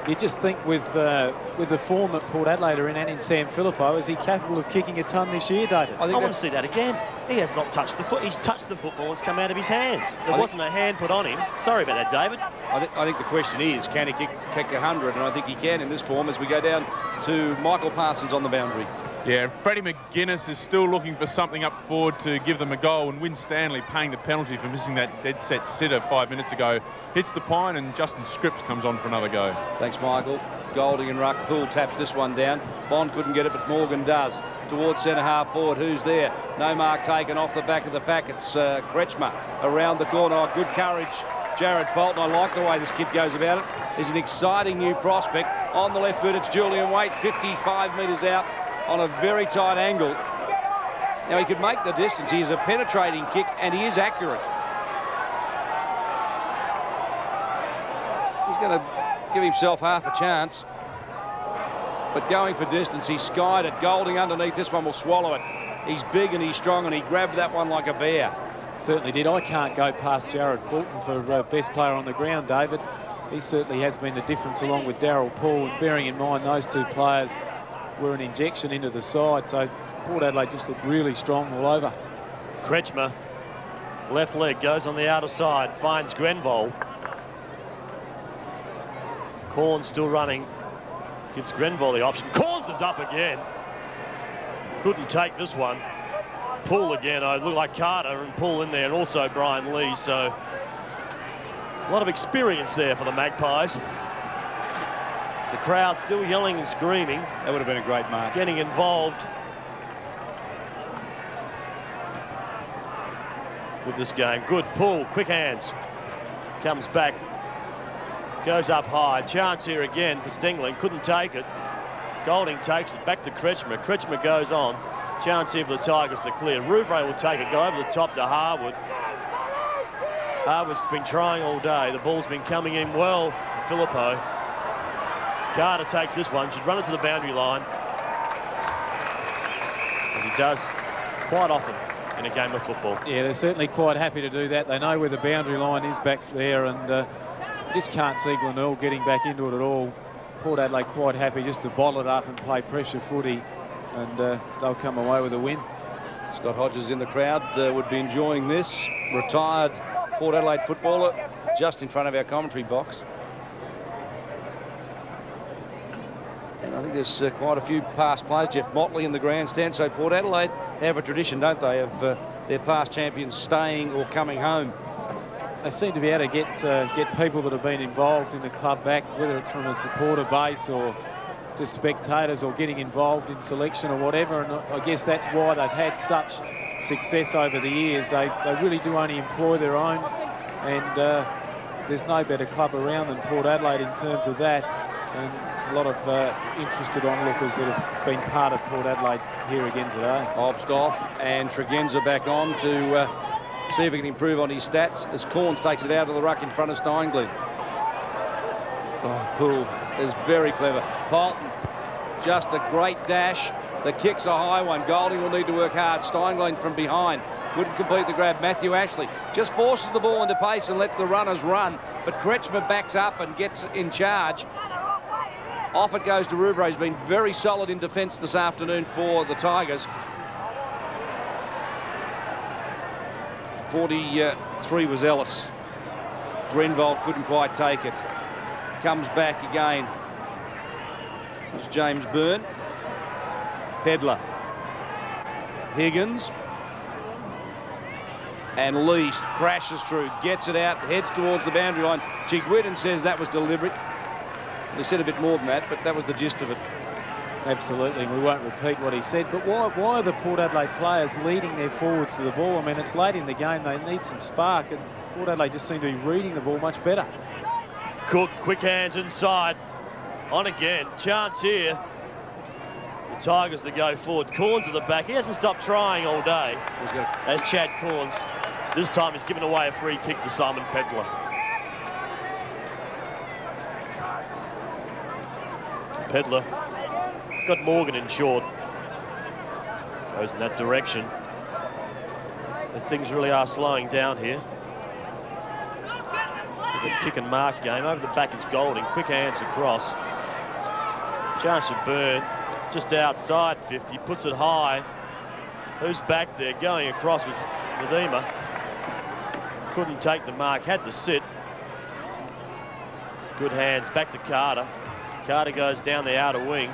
You just think with the form that Port Adelaide are in and in Sam Filippo, is he capable of kicking a ton this year, David?
I want to see that again. He has not touched the foot. He's touched the football and it's come out of his hands. There wasn't a hand put on him. Sorry about that, David.
I think the question is, can he kick 100? And I think he can in this form as we go down to Michael Parsons on the boundary.
Yeah, Freddie McGuinness is still looking for something up forward to give them a goal, and Winstanley paying the penalty for missing that dead set sitter 5 minutes ago. Hits the pine, and Justin Scripps comes on for another go.
Thanks, Michael. Golding and ruck. Poole taps this one down. Bond couldn't get it, but Morgan does. Towards centre half forward. Who's there? No mark taken off the back of the pack. It's Kretschmer around the corner. Oh, good courage, Jared Fulton. I like the way this kid goes about it. He's an exciting new prospect. On the left boot, it's Julian Waite, 55 metres out on a very tight angle. Now, he could make the distance. He is a penetrating kick, and he is accurate. He's going to give himself half a chance. But going for distance, he skied it. Golding underneath. This one will swallow it. He's big and he's strong, and he grabbed that one like a bear.
Certainly did. I can't go past Jared Fulton for best player on the ground, David. He certainly has been the difference along with Darryl Poole, and bearing in mind those two players were an injection into the side, so Port Adelaide just looked really strong all over.
Kretschmer, left leg, goes on the outer side, finds Grenville. Corns still running, gives Grenville the option. Corns is up again. Couldn't take this one. Poole again. It looked like Carter and Poole in there, and also Brian Lee, so a lot of experience there for the Magpies. The crowd still yelling and screaming.
That would have been a great mark.
Getting involved with this game. Good pull, quick hands. Comes back, goes up high. Chance here again for Stingling. Couldn't take it. Golding takes it back to Kretschmer. Kretschmer goes on. Chance here for the Tigers to clear. Rouvray will take it, go over the top to Harwood. Harwood's been trying all day. The ball's been coming in well for Filippo. Carter takes this one, should run it to the boundary line. As he does quite often in a game of football.
Yeah, they're certainly quite happy to do that. They know where the boundary line is back there, and just can't see Glenelg getting back into it at all. Port Adelaide quite happy just to bottle it up and play pressure footy, and they'll come away with a win.
Scott Hodges in the crowd would be enjoying this. Retired Port Adelaide footballer just in front of our commentary box. And I think there's quite a few past players. Jeff Motley in the grandstand. So Port Adelaide have a tradition, don't they, of their past champions staying or coming home.
They seem to be able to get people that have been involved in the club back, whether it's from a supporter base or just spectators or getting involved in selection or whatever. And I guess that's why they've had such success over the years. They really do only employ their own, and there's no better club around than Port Adelaide in terms of that. And a lot of interested onlookers that have been part of Port Adelaide here again today.
Obst off, and Tregenza back on to see if he can improve on his stats as Corns takes it out of the ruck in front of Steinglen. Oh, Poole is very clever. Polton, just a great dash. The kick's a high one. Golding will need to work hard. Steinglen from behind couldn't complete the grab. Matthew Ashley just forces the ball into pace and lets the runners run, but Kretschmer backs up and gets in charge. Off it goes to Rouvray. He's been very solid in defence this afternoon for the Tigers. 43 was Ellis. Grenvold couldn't quite take it. Comes back again. There's James Byrne. Pedler. Higgins. And Least crashes through, gets it out, heads towards the boundary line. Chigwidden says that was deliberate. He said a bit more than that, but that was the gist of it.
Absolutely, we won't repeat what he said, but why are the Port Adelaide players leading their forwards to the ball? I mean, it's late in the game, they need some spark, and Port Adelaide just seem to be reading the ball much better.
Cook, quick hands inside. On again, chance here. The Tigers to go forward. Corns at the back. He hasn't stopped trying all day, as Chad Corns. This time he's given away a free kick to Simon Pedler. Pedler got Morgan in short. Goes in that direction. But things really are slowing down here. The kick and mark game. Over the back is Golding. Quick hands across. Chance to Byrne. Just outside 50. Puts it high. Who's back there? Going across with Nadima. Couldn't take the mark. Had to sit. Good hands. Back to Carter. Carter goes down the outer wing.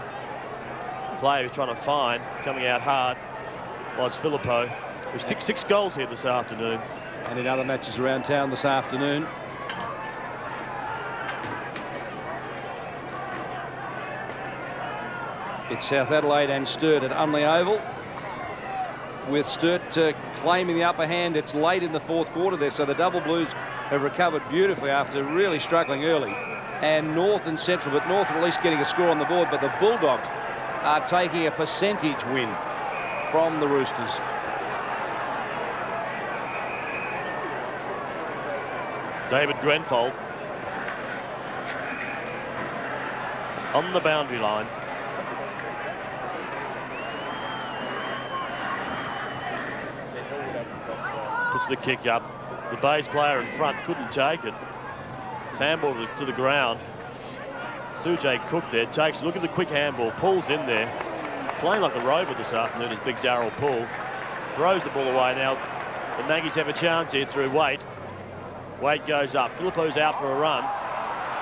Player who's trying to find. Coming out hard was Filippo, who's kicked 6 goals here this afternoon.
And in other matches around town this afternoon. It's South Adelaide and Sturt at Adelaide Oval, with Sturt claiming the upper hand. It's late in the 4th quarter there, so the Double Blues have recovered beautifully after really struggling early. And North and Central, but North at least getting a score on the board, but the Bulldogs are taking a percentage win from the Roosters.
David Grenfold on the boundary line. Puts the kick up. The base player in front couldn't take it. Handball to the ground. Sujay Cook there takes a look at the quick handball, pulls in there. Playing like a robot this afternoon is big Darryl Poole. Throws the ball away now. The Maggies have a chance here through Waite. Waite goes up. Filippo's out for a run.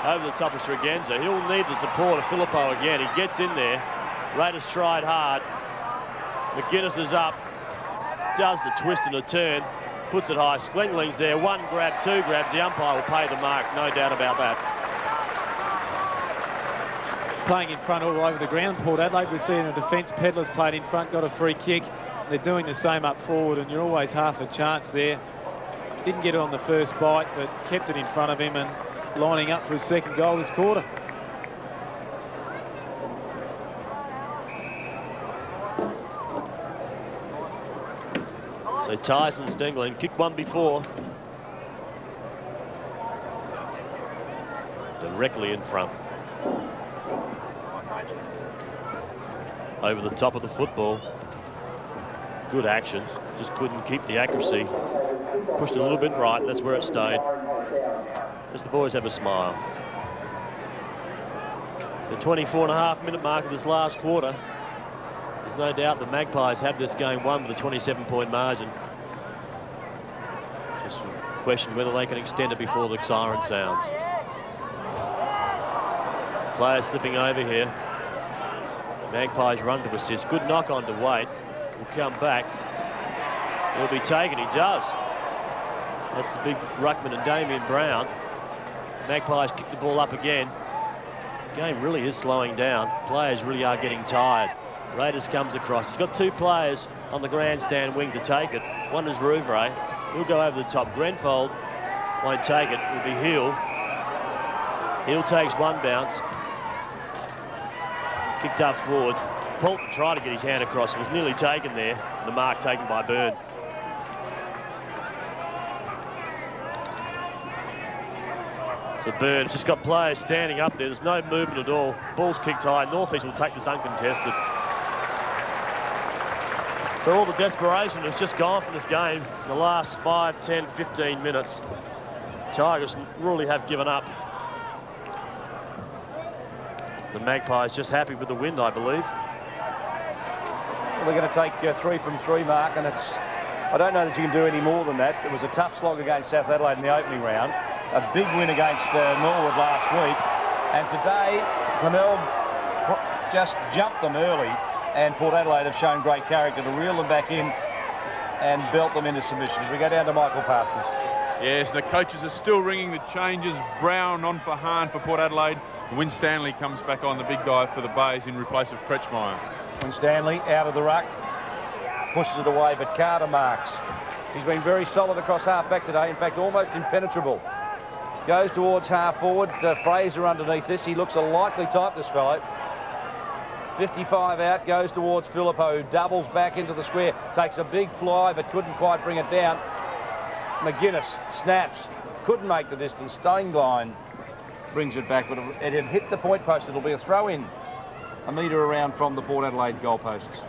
Over the top of Tregenza. He'll need the support of Filippo again. He gets in there. Raiders tried hard. McGuinness is up. Does the twist and a turn. Puts it high. Sklengling's there. 1 grab, 2 grabs. The umpire will pay the mark. No doubt about that.
Playing in front all over the ground, Port Adelaide. We're seeing a defence. Pedler's played in front, got a free kick. They're doing the same up forward, and you're always half a chance there. Didn't get it on the first bite, but kept it in front of him and lining up for his 2nd goal this quarter.
So Tyson Stengling kicked one before. Directly in front. Over the top of the football. Good action. Just couldn't keep the accuracy. Pushed it a little bit right, and that's where it stayed. As the boys have a smile. The 24.5-minute mark of this last quarter. There's no doubt the Magpies have this game won with a 27-point margin. Just a question whether they can extend it before the siren sounds. Players slipping over here. Magpies run to assist. Good knock on to Waite. Will come back. He'll be taken. He does. That's the big ruckman and Damien Brown. Magpies kick the ball up again. The game really is slowing down. Players really are getting tired. Raiders comes across. He's got two players on the grandstand wing to take it. One is Rouvray. He'll go over the top. Grenfold won't take it. It'll be Hill. Hill takes one bounce. Kicked up forward. Poulton tried to get his hand across. It was nearly taken there. The mark taken by Byrne. So Byrne's just got players standing up there. There's no movement at all. Ball's kicked high. Northeast will take this uncontested. So all the desperation has just gone from this game in the last 5, 10, 15 minutes. Tigers really have given up. The Magpies just happy with the win, I believe.
Well, they're going to take 3 from 3, Mark, and it's... I don't know that you can do any more than that. It was a tough slog against South Adelaide in the opening round. A big win against Norwood last week. And today, Glenelg just jumped them early, and Port Adelaide have shown great character to reel them back in and belt them into submission. As we go down to Michael Parsons.
Yes, the coaches are still ringing the changes. Brown on for Hahn for Port Adelaide. Win Stanley comes back on, the big guy for the Bays, in replace of Kretschmeyer.
Win Stanley out of the ruck. Pushes it away, but Carter marks. He's been very solid across half-back today. In fact, almost impenetrable. Goes towards half-forward. Fraser underneath this. He looks a likely type, this fellow. 55 out, goes towards Phillippo, doubles back into the square, takes a big fly but couldn't quite bring it down. McGuinness snaps, couldn't make the distance. Steinglein brings it back, but it had hit the point post. It'll be a throw-in a metre around from the Port Adelaide goalposts.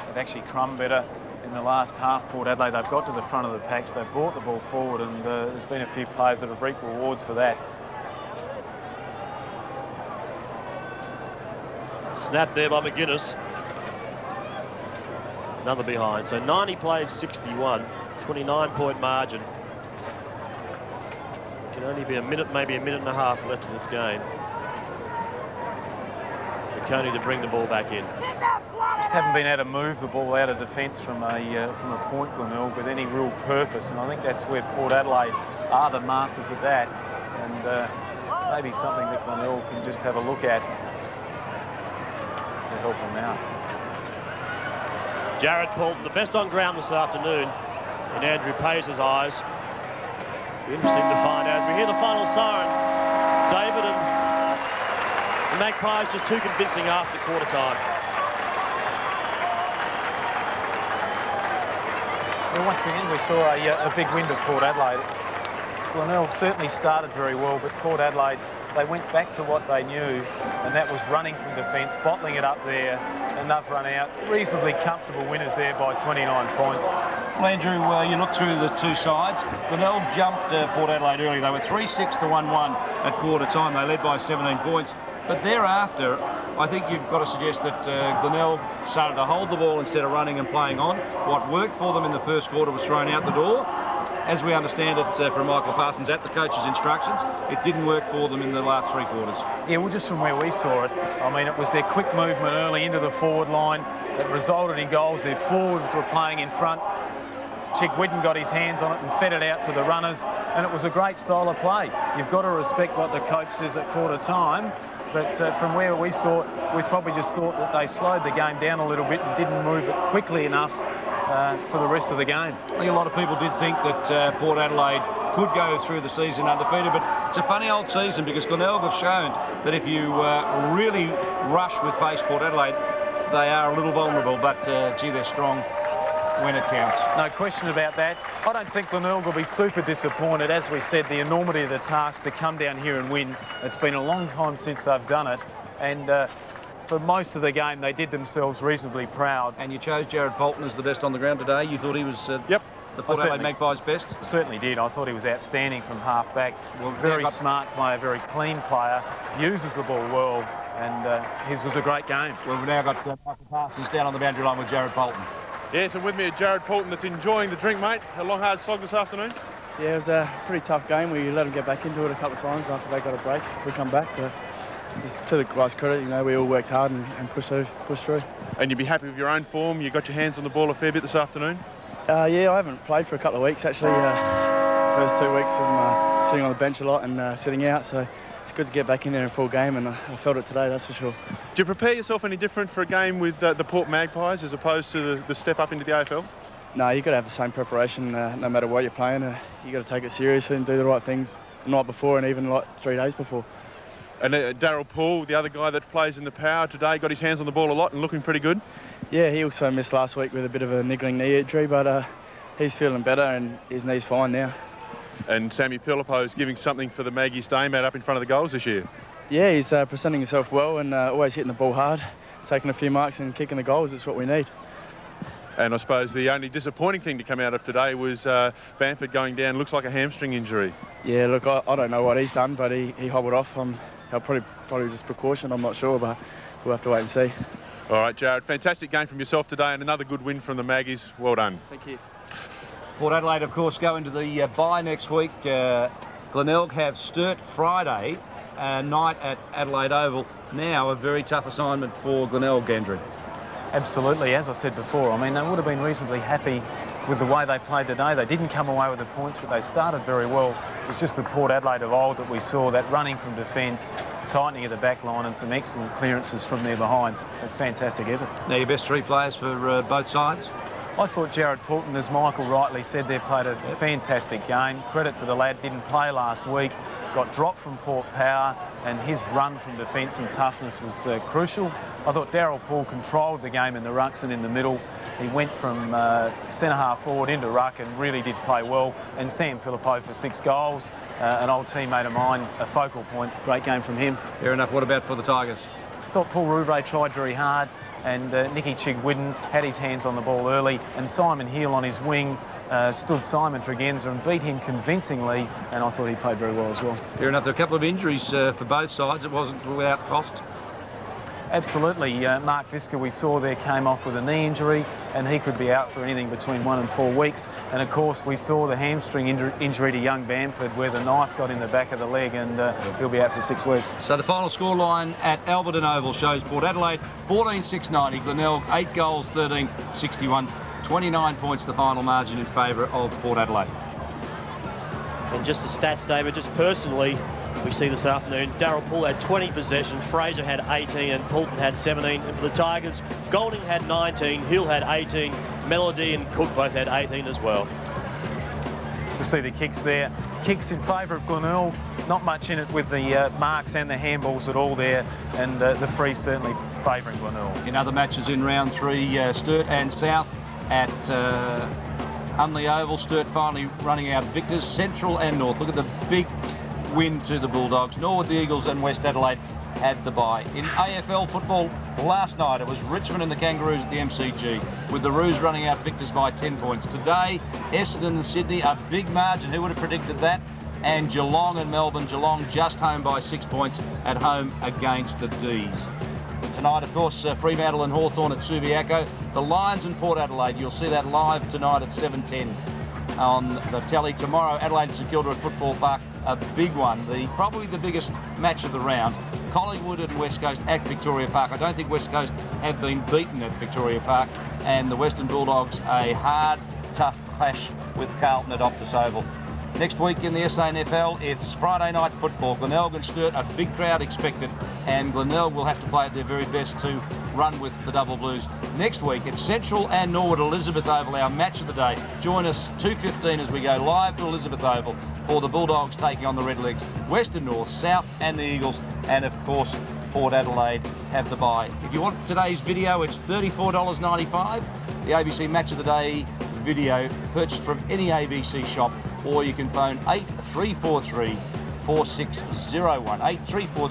They've actually crummed better in the last half, Port Adelaide. They've got to the front of the packs, they've brought the ball forward, and there's been a few players that have reaped rewards for that.
Snap there by McGuinness. Another behind. So 90 plays 61, 29-point margin. Can only be a minute, maybe a minute and a half left in this game. McConey to bring the ball back in.
Just haven't been able to move the ball out of defence from a point, Glenelg, with any real purpose, and I think that's where Port Adelaide are the masters of that, and maybe something that Glenelg can just have a look at to help them out.
Jared Poulton, the best on ground this afternoon in Andrew Pace's eyes. Be interesting to find out as we hear the final siren. David and the Magpies just too convincing after quarter time.
Well, once again, we saw a big win to Port Adelaide. Glenelg certainly started very well, but Port Adelaide, they went back to what they knew, and that was running from defence, bottling it up there, and they've run out. Reasonably comfortable winners there by 29 points.
Well, Andrew, you look through the two sides. Glenelg jumped Port Adelaide early. They were 3-6 to 1-1 at quarter time. They led by 17 points. But thereafter, I think you've got to suggest that Glenelg started to hold the ball instead of running and playing on. What worked for them in the first quarter was thrown out the door. As we understand it from Michael Parsons at the coach's instructions, it didn't work for them in the last 3 quarters.
Yeah, well, just from where we saw it, I mean, it was their quick movement early into the forward line that resulted in goals. Their forwards were playing in front. Chick Whidden got his hands on it and fed it out to the runners, and it was a great style of play. You've got to respect what the coach says at quarter time, but from where we saw it, we probably just thought that they slowed the game down a little bit and didn't move it quickly enough for the rest of the game.
I think a lot of people did think that Port Adelaide could go through the season undefeated, but it's a funny old season because Glenelg have shown that if you really rush with pace Port Adelaide, they are a little vulnerable, but gee, they're strong when it counts.
No question about that. I don't think Glenelg will be super disappointed. As we said, the enormity of the task to come down here and win. It's been a long time since they've done it, and for most of the game, they did themselves reasonably proud.
And you chose Jared Poulton as the best on the ground today. You thought he was the Port Adelaide Magpies' best?
Certainly did. I thought he was outstanding from half-back. Well, very smart player, very clean player, uses the ball well, and his was a great game.
Well, we've now got Michael Parsons down on the boundary line with Jared Bolton.
Yes, and with me is Jared Poulton that's enjoying the drink, mate. A long, hard slog this afternoon.
Yeah, it was a pretty tough game. We let them get back into it a couple of times after they got a break. We come back, but it's to the guys' credit, you know, we all worked hard and pushed through.
And you'd be happy with your own form? You got your hands on the ball a fair bit this afternoon?
Yeah, I haven't played for a couple of weeks, actually. First 2 weeks I'm sitting on the bench a lot and sitting out, so it's good to get back in there in full game, and I felt it today, that's for sure.
Do you prepare yourself any different for a game with the Port Magpies as opposed to the step up into the AFL?
No, you've got to have the same preparation no matter what you're playing. You've got to take it seriously and do the right things the night before and even like 3 days before.
And Daryl Poole, the other guy that plays in the power today, got his hands on the ball a lot and looking pretty good.
Yeah, he also missed last week with a bit of a niggling knee injury, but he's feeling better and his knee's fine now.
And Sammy Pilipo's giving something for the Maggies day, mate, up in front of the goals this year.
Yeah, he's presenting himself well and always hitting the ball hard, taking a few marks and kicking the goals. It's what we need.
And I suppose the only disappointing thing to come out of today was Bamford going down. Looks like a hamstring injury.
Yeah, look, I don't know what he's done, but he hobbled off. Probably just precaution, I'm not sure, but we'll have to wait and see.
All right, Jared, fantastic game from yourself today and another good win from the Maggies. Well done.
Thank you.
Port Adelaide, of course, go into the bye next week. Glenelg have Sturt Friday night at Adelaide Oval. Now a very tough assignment for Glenelg, Gendry.
Absolutely, as I said before, I mean, they would have been reasonably happy with the way they played today. They didn't come away with the points, but they started very well. It was just the Port Adelaide of old that we saw, that running from defence, tightening of the back line and some excellent clearances from their behinds. A fantastic effort.
Now your best 3 players for both sides?
I thought Jared Poulton, as Michael rightly said, they played a fantastic game. Credit to the lad, didn't play last week, got dropped from Port Power, and his run from defence and toughness was crucial. I thought Daryl Poole controlled the game in the rucks and in the middle. He went from centre-half forward into ruck and really did play well. And Sam Philippou for 6 goals, an old teammate of mine, a focal point. Great game from him.
Fair enough. What about for the Tigers?
I thought Paul Rouvray tried very hard, and Nicky Chigwidden had his hands on the ball early, and Simon Heal on his wing stood Simon Tregenza and beat him convincingly, and I thought he played very well as well.
Fair enough. There are a couple of injuries for both sides. It wasn't without cost.
Absolutely. Mark Visca, we saw there, came off with a knee injury, and he could be out for anything between 1 and 4 weeks. And of course, we saw the hamstring injury to young Bamford, where the knife got in the back of the leg, and he'll be out for 6 weeks.
So the final scoreline at Adelaide Oval shows Port Adelaide 14-6-90, Glenelg 8 goals, 13-61, 29 points the final margin in favour of Port Adelaide.
And just the stats, David, just personally, we see this afternoon, Daryl Poole had 20 possessions, Fraser had 18 and Poulton had 17. And for the Tigers, Golding had 19, Hill had 18, Melody and Cook both had 18 as well.
You see the kicks there. Kicks in favour of Glenelg. Not much in it with the marks and the handballs at all there, and the frees certainly favouring Glenelg.
In other matches in round 3, Sturt and South at Unley Oval. Sturt finally running out victors. Central and North. Look at the big win to the Bulldogs. Norwood, the Eagles and West Adelaide had the bye. In AFL football last night, it was Richmond and the Kangaroos at the MCG, with the Roos running out victors by 10 points. Today, Essendon and Sydney, a big margin. Who would have predicted that? And Geelong and Melbourne. Geelong just home by 6 points at home against the D's. Tonight, of course, Fremantle and Hawthorn at Subiaco. The Lions and Port Adelaide. You'll see that live tonight at 7:10 on the telly. Tomorrow, Adelaide and St Kilda at Football Park. A big one, probably the biggest match of the round. Collingwood and West Coast at Victoria Park. I don't think West Coast have been beaten at Victoria Park. And the Western Bulldogs, a hard, tough clash with Carlton at Optus Oval. Next week in the SANFL, it's Friday night football. Glenelg and Sturt, a big crowd expected, and Glenelg will have to play at their very best to run with the Double Blues. Next week, it's Central and Norwood, Elizabeth Oval, our match of the day. Join us 2:15 as we go live to Elizabeth Oval for the Bulldogs taking on the Redlegs. West and North, South and the Eagles, and of course, Port Adelaide have the bye. If you want today's video, it's $34.95. The ABC Match of the Day video purchased from any ABC shop, or you can phone 8343 4601 8343